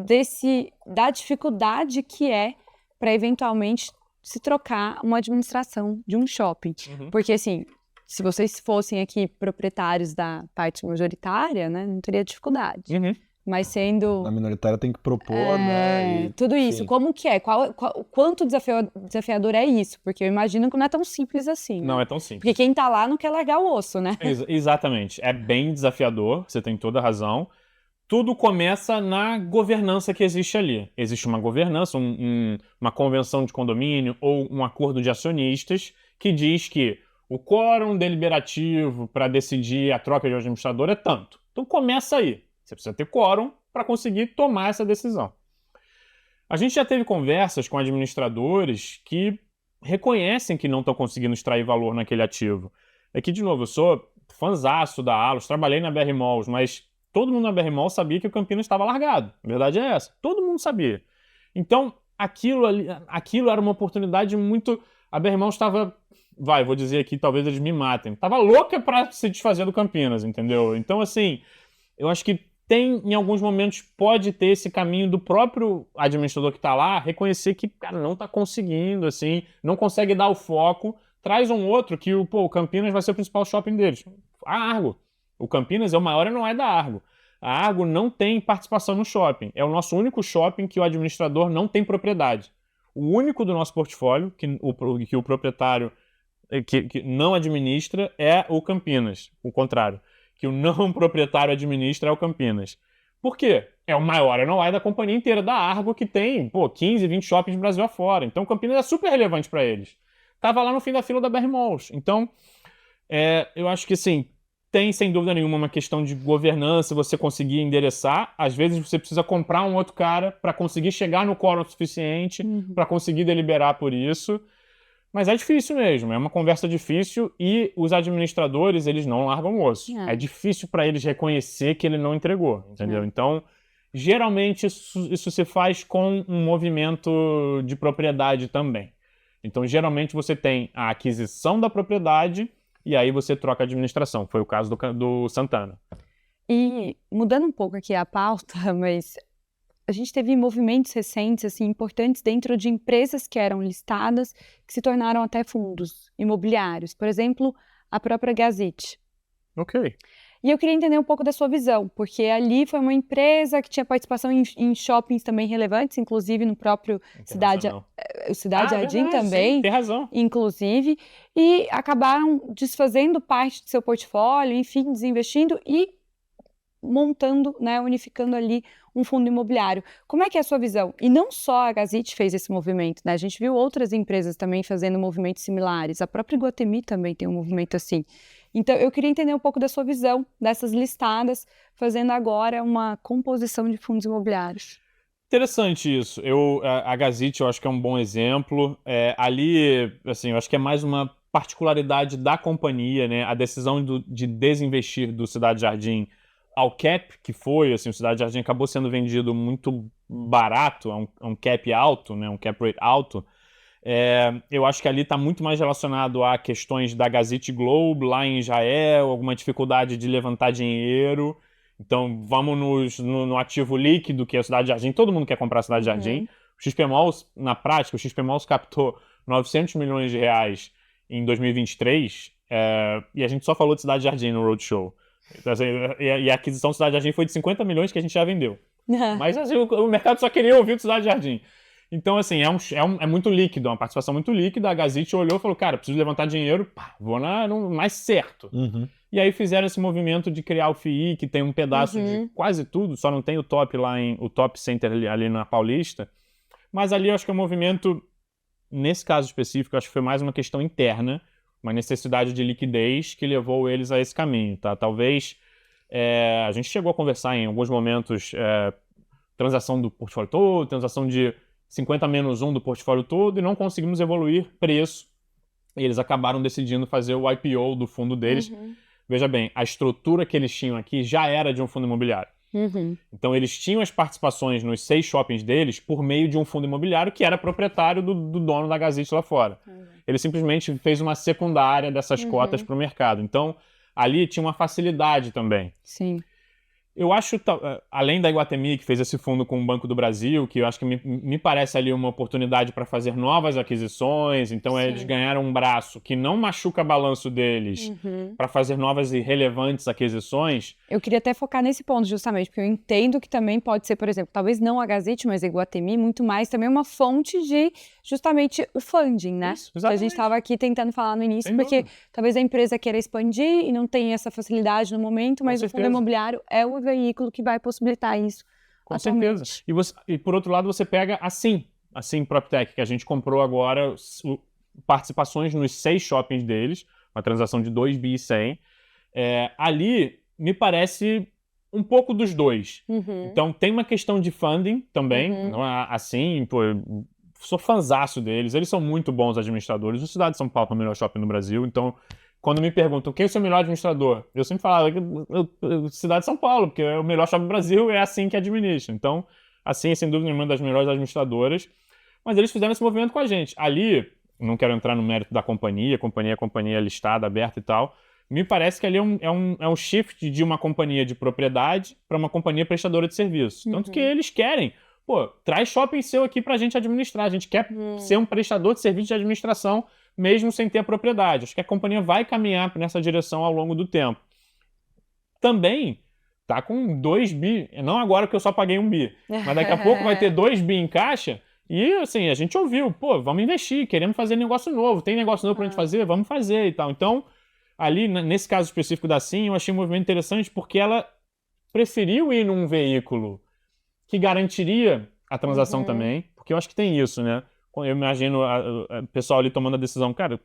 da dificuldade que é para eventualmente se trocar uma administração de um shopping. Uhum. Porque, assim, se vocês fossem aqui proprietários da parte majoritária, né, não teria dificuldade. Uhum. Mas sendo... A minoritária tem que propor, né? E, tudo isso. sim. Como que é? Quanto desafiador é isso? Porque eu imagino que não é tão simples assim. Não né? é tão simples. Porque quem tá lá não quer largar o osso, né? Exatamente. É bem desafiador, você tem toda a razão. Tudo começa na governança que existe ali. Existe uma governança, uma convenção de condomínio ou um acordo de acionistas que diz que o quórum deliberativo para decidir a troca de administrador é tanto. Então começa aí. Você precisa ter quórum para conseguir tomar essa decisão. A gente já teve conversas com administradores que reconhecem que não estão conseguindo extrair valor naquele ativo. É que, de novo, eu sou fãzaço da Allos, trabalhei na BR Malls, mas todo mundo na BR Malls sabia que o Campinas estava largado. A verdade é essa. Todo mundo sabia. Então, aquilo era uma oportunidade muito... A BR Malls estava... vou dizer aqui, talvez eles me matem. Estava louca para se desfazer do Campinas, entendeu? Então, assim, eu acho que em alguns momentos, pode ter esse caminho do próprio administrador que está lá, reconhecer que, cara, não está conseguindo, assim, não consegue dar o foco, traz um outro que o Campinas vai ser o principal shopping deles. A Argo. O Campinas é o maior e não é da Argo. A Argo não tem participação no shopping. É o nosso único shopping que o administrador não tem propriedade. O único do nosso portfólio que o proprietário que não administra é o Campinas. O contrário. Que o não proprietário administra é o Campinas. Por quê? É o maior NOI da companhia inteira, da Argo, que tem 15, 20 shoppings no Brasil afora. Então o Campinas é super relevante para eles. Tava lá no fim da fila da BR Malls. Então, eu acho que, assim, tem, sem dúvida nenhuma, uma questão de governança, você conseguir endereçar. Às vezes você precisa comprar um outro cara para conseguir chegar no quórum suficiente, para conseguir deliberar por isso. Mas é difícil mesmo, é uma conversa difícil e os administradores, eles não largam o osso. É difícil para eles reconhecer que ele não entregou, entendeu? Então, Geralmente isso se faz com um movimento de propriedade também. Então, geralmente você tem a aquisição da propriedade e aí você troca a administração. Foi o caso do Santana. E mudando um pouco aqui a pauta, mas a gente teve movimentos recentes, assim, importantes dentro de empresas que eram listadas, que se tornaram até fundos imobiliários. Por exemplo, a própria Gazit. Ok. E eu queria entender um pouco da sua visão, porque ali foi uma empresa que tinha participação em shoppings também relevantes, inclusive no próprio Cidade Jardim verdade, também, sim, tem razão. inclusive, e acabaram desfazendo parte do seu portfólio, enfim, desinvestindo e montando, né, unificando ali um fundo imobiliário. Como é que é a sua visão? E não só a Gazit fez esse movimento, né? A gente viu outras empresas também fazendo movimentos similares. A própria Iguatemi também tem um movimento assim. Então, eu queria entender um pouco da sua visão dessas listadas, fazendo agora uma composição de fundos imobiliários. Interessante isso. A Gazit eu acho que é um bom exemplo. Ali, assim, eu acho que é mais uma particularidade da companhia, né? A decisão de desinvestir do Cidade Jardim ao cap, que foi, assim, o Cidade Jardim acabou sendo vendido muito barato, a um cap alto, né? Um cap rate alto. Eu acho que ali está muito mais relacionado a questões da Gazit Globe lá em Israel, alguma dificuldade de levantar dinheiro. Então, vamos no ativo líquido, que é a Cidade Jardim. Todo mundo quer comprar a Cidade Jardim. O XP Malls, na prática, o XP Malls captou 900 milhões de reais em 2023, e a gente só falou de Cidade Jardim no Roadshow. Então, assim, e a aquisição de Cidade Jardim foi de 50 milhões que a gente já vendeu. Mas assim, o mercado só queria ouvir de Cidade Jardim. Então, assim, é muito líquido, é uma participação muito líquida. A Gazit olhou e falou, cara, preciso levantar dinheiro, vou no mais certo. E aí fizeram esse movimento de criar o FII, que tem um pedaço de quase tudo, só não tem o top o Top Center ali na Paulista. Mas ali eu acho que é um movimento, nesse caso específico, eu acho que foi mais uma questão interna, uma necessidade de liquidez que levou eles a esse caminho, tá? Talvez, a gente chegou a conversar em alguns momentos, transação do portfólio todo, transação de 50-1 do portfólio todo, e não conseguimos evoluir preço. E eles acabaram decidindo fazer o IPO do fundo deles. Veja bem, a estrutura que eles tinham aqui já era de um fundo imobiliário. Então, eles tinham as participações nos 6 shoppings deles por meio de um fundo imobiliário que era proprietário do dono da Gazit lá fora. Ele simplesmente fez uma secundária dessas cotas para o mercado. Então, ali tinha uma facilidade também. Sim. Eu acho, além da Iguatemi, que fez esse fundo com o Banco do Brasil, que eu acho que me parece ali uma oportunidade para fazer novas aquisições, então eles ganharam um braço que não machuca balanço deles para fazer novas e relevantes aquisições. Eu queria até focar nesse ponto, justamente, porque eu entendo que também pode ser, por exemplo, talvez não a Gazit, mas a Iguatemi, muito mais também uma fonte de, justamente, o funding, né? Isso, exatamente. A gente estava aqui tentando falar no início, Sem porque dúvida. talvez a empresa queira expandir e não tenha essa facilidade no momento, mas o fundo imobiliário é o veículo que vai possibilitar isso. Com atualmente. certeza. E por outro lado, você pega assim PropTech, que a gente comprou agora participações nos 6 shoppings deles, uma transação de 2 bi e 100. Ali, me parece um pouco dos dois. Então, tem uma questão de funding também, não é assim, pô, eu sou fãzaço deles, eles são muito bons administradores. O Cidade de São Paulo é o melhor shopping no Brasil, então, quando me perguntam quem é o seu melhor administrador, eu sempre falo Cidade de São Paulo, porque é o melhor shopping do Brasil, é assim que administra. Então, assim, sem dúvida nenhuma, das melhores administradoras. Mas eles fizeram esse movimento com a gente. Ali, não quero entrar no mérito da companhia listada, aberta e tal, me parece que ali é um shift de uma companhia de propriedade para uma companhia prestadora de serviço. Tanto que eles querem, traz shopping seu aqui para a gente administrar. A gente quer ser um prestador de serviço de administração, mesmo sem ter a propriedade. Acho que a companhia vai caminhar nessa direção ao longo do tempo. Também tá com 2 bi, não agora que eu só paguei 1 bi, mas daqui a pouco vai ter 2 bi em caixa. E assim, a gente ouviu, vamos investir, queremos fazer negócio novo, tem negócio novo pra gente fazer, vamos fazer e tal. Então, ali, nesse caso específico da Sim, eu achei um movimento interessante porque ela preferiu ir num veículo que garantiria a transação também, porque eu acho que tem isso, né? Eu imagino o pessoal ali tomando a decisão, cara,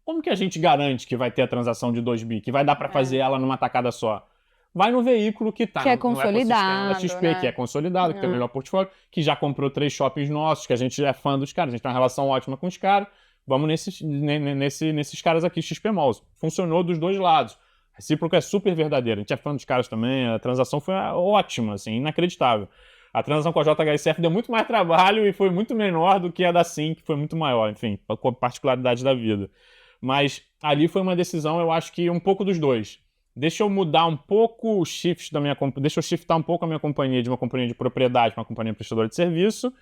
como que a gente garante que vai ter a transação de 2 bi, que vai dar para fazer ela numa tacada só? Vai no veículo que está que é consolidado, da XP, né? Que é consolidado, que tem o melhor portfólio, que já comprou 3 shoppings nossos, que a gente é fã dos caras, a gente tem uma relação ótima com os caras, vamos nesses caras aqui, XP Malls. Funcionou dos dois lados. A recíproca é super verdadeira. A gente é fã dos caras também, a transação foi ótima, assim, inacreditável. A transação com a JHSF deu muito mais trabalho e foi muito menor do que a da SIM, que foi muito maior, enfim, com a particularidade da vida. Mas ali foi uma decisão, eu acho que um pouco dos dois. Deixa eu mudar um pouco o shift da minha companhia, deixa eu shiftar um pouco a minha companhia de uma companhia de propriedade para uma companhia prestadora de serviço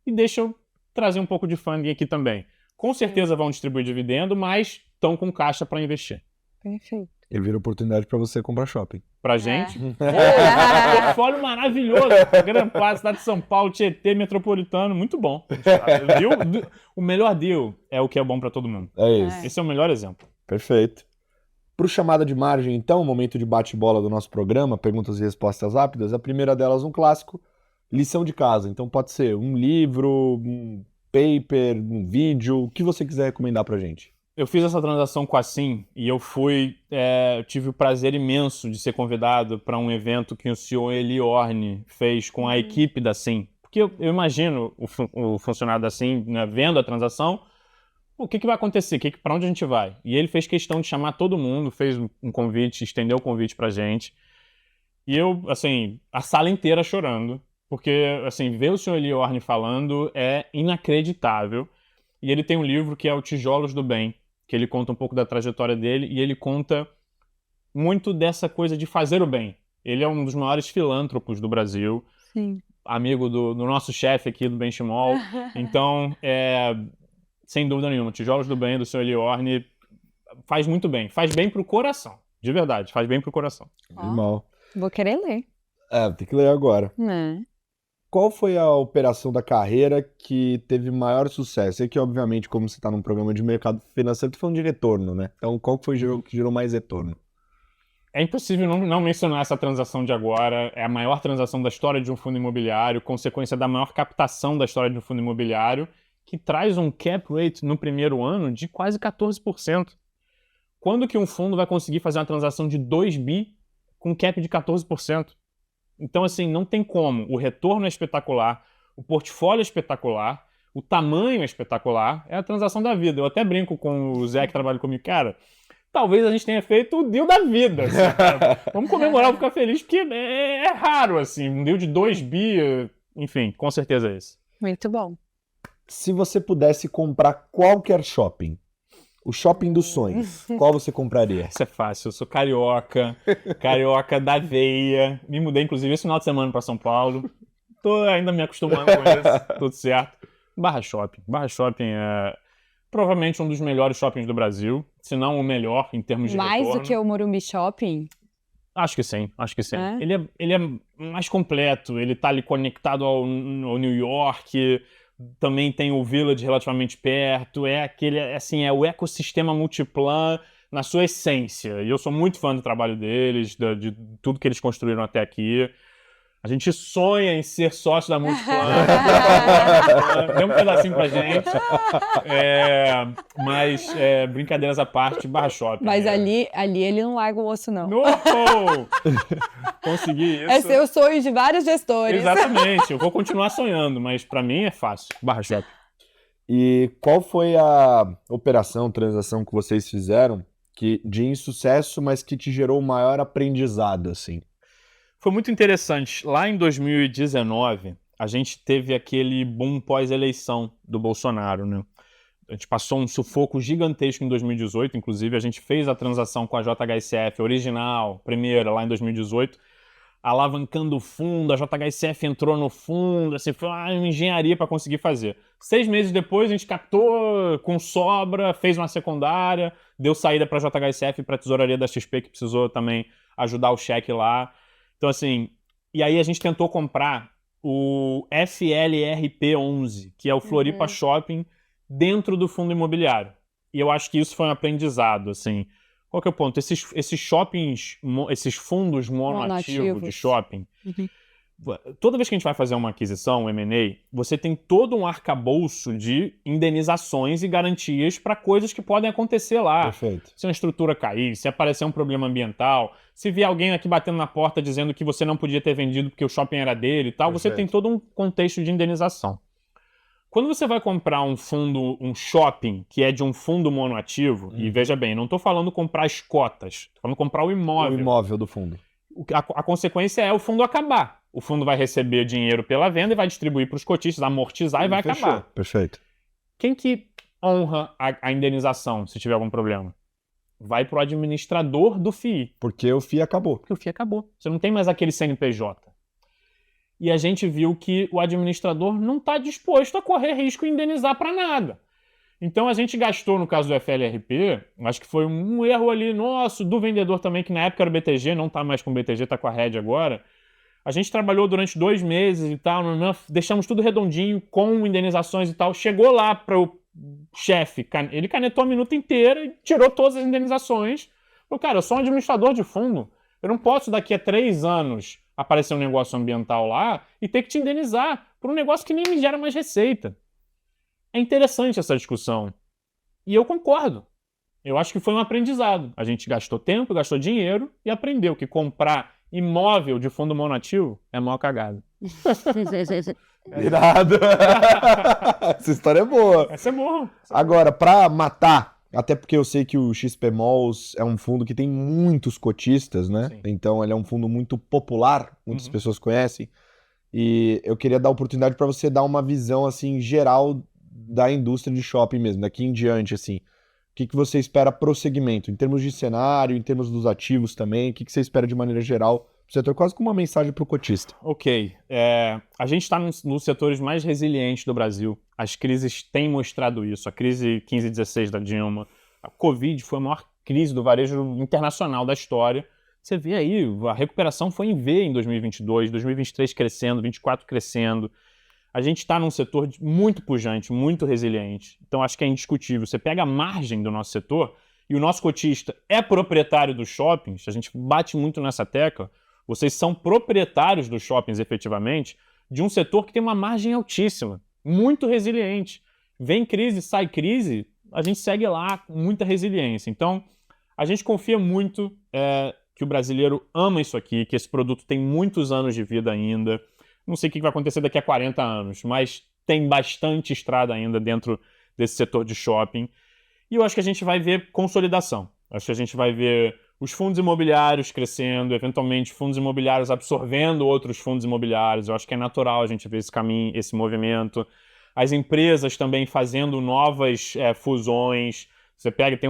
e deixa eu trazer um pouco de funding aqui também. Com certeza vão distribuir dividendo, mas estão com caixa para investir. Perfeito. Ele vira oportunidade para você comprar shopping. Pra gente. Portfólio maravilhoso. Gran Plaza, cidade de São Paulo, Tietê, Metropolitano. Muito bom. O melhor deal é o que é bom pra todo mundo. É isso. Esse é o melhor exemplo. Perfeito. Pro chamada de margem, então, momento de bate-bola do nosso programa, perguntas e respostas rápidas. A primeira delas, um clássico, lição de casa. Então pode ser um livro, um paper, um vídeo, o que você quiser recomendar pra gente. Eu fiz essa transação com a SIM e eu tive o prazer imenso de ser convidado para um evento que o senhor Eli Orne fez com a equipe da SIM. Porque eu imagino o funcionário da SIM, né, vendo a transação, o que vai acontecer, para onde a gente vai? E ele fez questão de chamar todo mundo, fez um convite, estendeu o convite pra gente. E eu, assim, a sala inteira chorando, porque, assim, ver o senhor Eli Orne falando é inacreditável. E ele tem um livro que é o Tijolos do Bem, que ele conta um pouco da trajetória dele e ele conta muito dessa coisa de fazer o bem. Ele é um dos maiores filântropos do Brasil, Sim. amigo do nosso chefe aqui do Benchimol. Então, sem dúvida nenhuma, Tijolos do Bem, do Sr. Eli Orne, faz muito bem. Faz bem pro coração, de verdade, faz bem pro coração. Animal. Vou querer ler. Tem que ler agora. Né? Qual foi a operação da carreira que teve maior sucesso? E que, obviamente, como você está num programa de mercado financeiro, tu falando de retorno, né? Então, qual foi o que gerou mais retorno? É impossível não mencionar essa transação de agora. É a maior transação da história de um fundo imobiliário, consequência da maior captação da história de um fundo imobiliário, que traz um cap rate no primeiro ano de quase 14%. Quando que um fundo vai conseguir fazer uma transação de 2 bi com cap de 14%? Então, assim, não tem como. O retorno é espetacular, o portfólio é espetacular, o tamanho é espetacular, é a transação da vida. Eu até brinco com o Zé que trabalha comigo, cara, talvez a gente tenha feito o deal da vida. Assim, cara. Vamos comemorar, ficar feliz, porque é raro, assim, um deal de 2 bi, enfim, com certeza é esse. Muito bom. Se você pudesse comprar qualquer shopping, o shopping dos sonhos, qual você compraria? Isso é fácil, eu sou carioca da veia, me mudei inclusive esse final de semana para São Paulo, tô ainda me acostumando com isso, tudo certo. Barra Shopping é provavelmente um dos melhores shoppings do Brasil, se não o melhor em termos de Mais retorno. do que o Morumbi Shopping? Acho que sim. É? Ele é mais completo, ele tá ali conectado ao New York, também tem o Village relativamente perto, é o ecossistema Multiplan na sua essência. E eu sou muito fã do trabalho deles, de tudo que eles construíram até aqui. A gente sonha em ser sócio da Multiplan. Dê um pedacinho pra gente. Mas, brincadeiras à parte, Barra Shopping. Mas ali ele não larga o osso, não. No! Consegui isso. É seu sonho de vários gestores. Exatamente. Eu vou continuar sonhando, mas pra mim é fácil. Barra Shopping. E qual foi a operação, transação que vocês fizeram de insucesso, mas que te gerou o maior aprendizado, assim? Foi muito interessante. Lá em 2019, a gente teve aquele boom pós-eleição do Bolsonaro, né? A gente passou um sufoco gigantesco em 2018, inclusive a gente fez a transação com a JHSF original, primeira, lá em 2018, alavancando o fundo, a JHSF entrou no fundo, assim, foi uma engenharia para conseguir fazer. 6 meses depois, a gente captou com sobra, fez uma secundária, deu saída para a JHSF e para a tesouraria da XP, que precisou também ajudar o cheque lá. Então, assim, e aí a gente tentou comprar o FLRP11, que é o Floripa Shopping, dentro do fundo imobiliário. E eu acho que isso foi um aprendizado, assim. Qual que é o ponto? Esses shoppings, esses fundos monoativos de shopping, toda vez que a gente vai fazer uma aquisição, um M&A, você tem todo um arcabouço de indenizações e garantias para coisas que podem acontecer lá. Perfeito. Se uma estrutura cair, se aparecer um problema ambiental, se vier alguém aqui batendo na porta dizendo que você não podia ter vendido porque o shopping era dele e tal, Perfeito. Você tem todo um contexto de indenização. Quando você vai comprar um fundo, um shopping, que é de um fundo monoativo, e veja bem, não estou falando comprar as cotas, estou falando comprar o imóvel. O imóvel do fundo. A consequência é o fundo acabar. O fundo vai receber dinheiro pela venda e vai distribuir para os cotistas, amortizar e vai acabar. Perfeito. Quem que honra a indenização se tiver algum problema? Vai para o administrador do FII. Porque o FII acabou. Porque o FII acabou. Você não tem mais aquele CNPJ. E a gente viu que o administrador não está disposto a correr risco e indenizar para nada. Então a gente gastou, no caso do FLRP, acho que foi um erro ali nosso, do vendedor também, que na época era o BTG, não está mais com o BTG, está com a Red agora. A gente trabalhou durante 2 meses e tal, deixamos tudo redondinho, com indenizações e tal. Chegou lá para o chefe, ele canetou a minuta inteira e tirou todas as indenizações. Falei, cara, eu sou um administrador de fundo, eu não posso daqui a 3 anos aparecer um negócio ambiental lá e ter que te indenizar por um negócio que nem me gera mais receita. É interessante essa discussão. E eu concordo. Eu acho que foi um aprendizado. A gente gastou tempo, gastou dinheiro e aprendeu que comprar imóvel de fundo monoativo é maior cagada. Irado. Essa história é boa. Essa é boa. Agora, para matar, até porque eu sei que o XP Malls é um fundo que tem muitos cotistas, né? Sim. Então ele é um fundo muito popular, muitas pessoas conhecem. E eu queria dar a oportunidade para você dar uma visão assim geral da indústria de shopping mesmo, daqui em diante, assim. O que você espera pro segmento, em termos de cenário, em termos dos ativos também, o que você espera de maneira geral pro setor, quase como uma mensagem pro cotista. Ok. A gente está nos setores mais resilientes do Brasil. As crises têm mostrado isso. A crise 15 e 16 da Dilma, a Covid foi a maior crise do varejo internacional da história. Você vê aí, a recuperação foi em V em 2022, 2023 crescendo, 2024 crescendo. A gente está num setor muito pujante, muito resiliente. Então, acho que é indiscutível. Você pega a margem do nosso setor e o nosso cotista é proprietário dos shoppings, a gente bate muito nessa tecla, vocês são proprietários dos shoppings, efetivamente, de um setor que tem uma margem altíssima, muito resiliente. Vem crise, sai crise, a gente segue lá com muita resiliência. Então, a gente confia muito que o brasileiro ama isso aqui, que esse produto tem muitos anos de vida ainda. Não sei o que vai acontecer daqui a 40 anos, mas tem bastante estrada ainda dentro desse setor de shopping. E eu acho que a gente vai ver consolidação. Acho que a gente vai ver os fundos imobiliários crescendo, eventualmente fundos imobiliários absorvendo outros fundos imobiliários. Eu acho que é natural a gente ver esse caminho, esse movimento. As empresas também fazendo novas fusões. Você pega, tem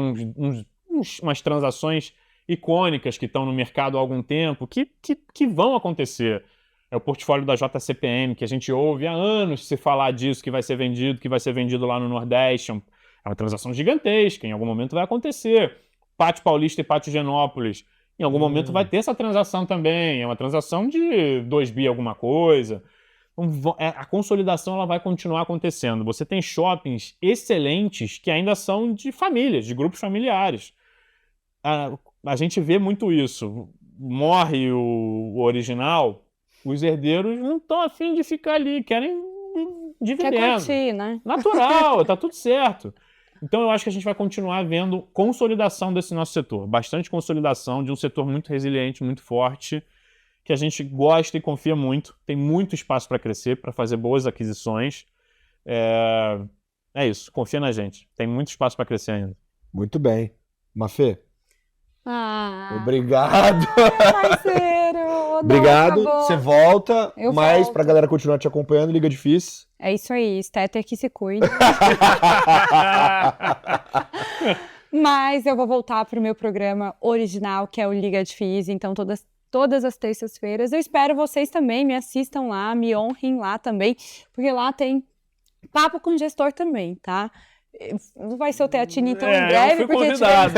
umas transações icônicas que estão no mercado há algum tempo que vão acontecer. É o portfólio da JCPM, que a gente ouve há anos se falar disso, que vai ser vendido lá no Nordeste. É uma transação gigantesca, em algum momento vai acontecer. Pátio Paulista e Pátio Genópolis, em algum momento vai ter essa transação também. É uma transação de 2 bi alguma coisa. Então, a consolidação ela vai continuar acontecendo. Você tem shoppings excelentes que ainda são de famílias, de grupos familiares. A gente vê muito isso. Morre o original, os herdeiros não estão a fim de ficar ali, querem dividendo. Quer curtir, né? Natural, tá tudo certo. Então eu acho que a gente vai continuar vendo consolidação desse nosso setor, bastante consolidação de um setor muito resiliente, muito forte, que a gente gosta e confia muito, tem muito espaço para crescer, para fazer boas aquisições. É isso, confia na gente, tem muito espaço para crescer ainda. Muito bem. Mafê, Ah, obrigado. parceiro! Obrigado. Acabou. Você volta, Eu mas volto. pra galera continuar te acompanhando, liga difícil. É isso aí, Steter que se cuida. Mas eu vou voltar pro meu programa original, que é o Liga de FIIs, então todas as terças-feiras. Eu espero vocês também, me assistam lá, me honrem lá também, porque lá tem papo com o gestor também, tá? Não vai ser o Teatini então em breve, eu fui porque convidado.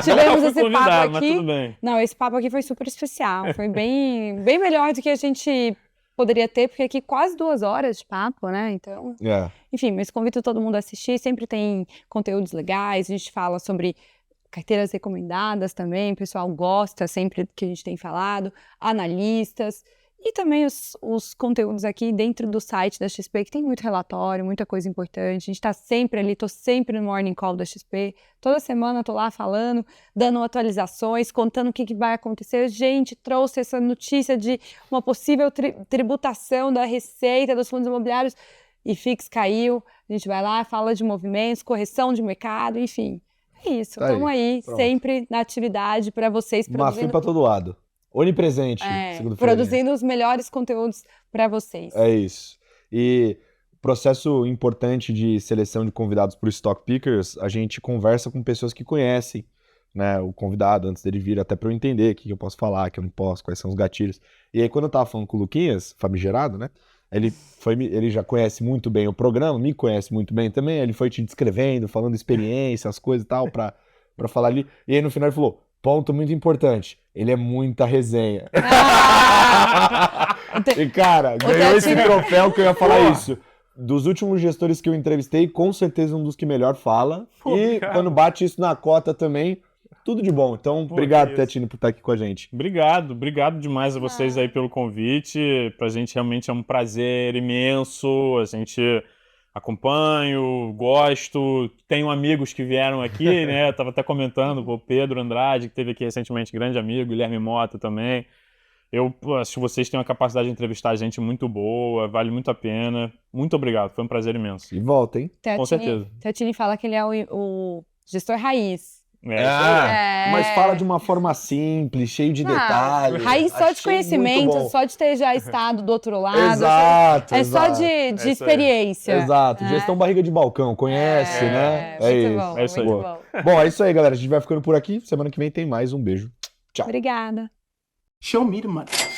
tivemos Eu esse fui papo convidado, mas aqui. tudo bem. Não, esse papo aqui foi super especial, foi bem melhor do que a gente poderia ter, porque aqui quase 2 horas de papo, né? Então, enfim, mas convido todo mundo a assistir, sempre tem conteúdos legais, a gente fala sobre carteiras recomendadas também, o pessoal gosta sempre do que a gente tem falado, analistas, e também os conteúdos aqui dentro do site da XP, que tem muito relatório, muita coisa importante. A gente está sempre ali, estou sempre no Morning Call da XP. Toda semana estou lá falando, dando atualizações, contando o que vai acontecer. A gente trouxe essa notícia de uma possível tributação da receita dos fundos imobiliários. IFIX caiu, a gente vai lá, fala de movimentos, correção de mercado, enfim. É isso, Tá aí, estamos aí, pronto. sempre na atividade para vocês, Mafim pra todo lado. Onipresente, segundo produzindo os melhores conteúdos para vocês. É isso. E processo importante de seleção de convidados para o Stock Pickers, a gente conversa com pessoas que conhecem, né, o convidado antes dele vir, até para eu entender o que eu posso falar, o que eu não posso, quais são os gatilhos. E aí quando eu tava falando com o Luquinhas, famigerado, né, ele já conhece muito bem o programa, me conhece muito bem também, ele foi te descrevendo, falando experiência, as coisas e tal, pra falar ali. E aí no final ele falou, ponto muito importante, ele é muita resenha. E cara, ganhou esse troféu que eu ia falar isso. Dos últimos gestores que eu entrevistei, com certeza um dos que melhor fala. E quando bate isso na cota também, tudo de bom. Então, obrigado, Tetini, por estar aqui com a gente. Obrigado demais a vocês aí pelo convite. Pra gente realmente é um prazer imenso. A gente acompanho, gosto. Tenho amigos que vieram aqui, né? Eu tava até comentando, o Pedro Andrade, que esteve aqui recentemente, grande amigo, Guilherme Mota também. Eu acho que vocês têm uma capacidade de entrevistar gente muito boa, vale muito a pena. Muito obrigado, foi um prazer imenso. E volta, hein? Com certeza. Tetini fala que ele é o gestor raiz. Mas fala de uma forma simples, cheio de detalhes. Raiz só de conhecimento, só de ter já estado do outro lado. Exato. Só de experiência. Exato. Gestão barriga de balcão, conhece, né? É isso aí. Bom, é isso aí, galera. A gente vai ficando por aqui. Semana que vem tem mais. Um beijo. Tchau. Obrigada. Show me the money.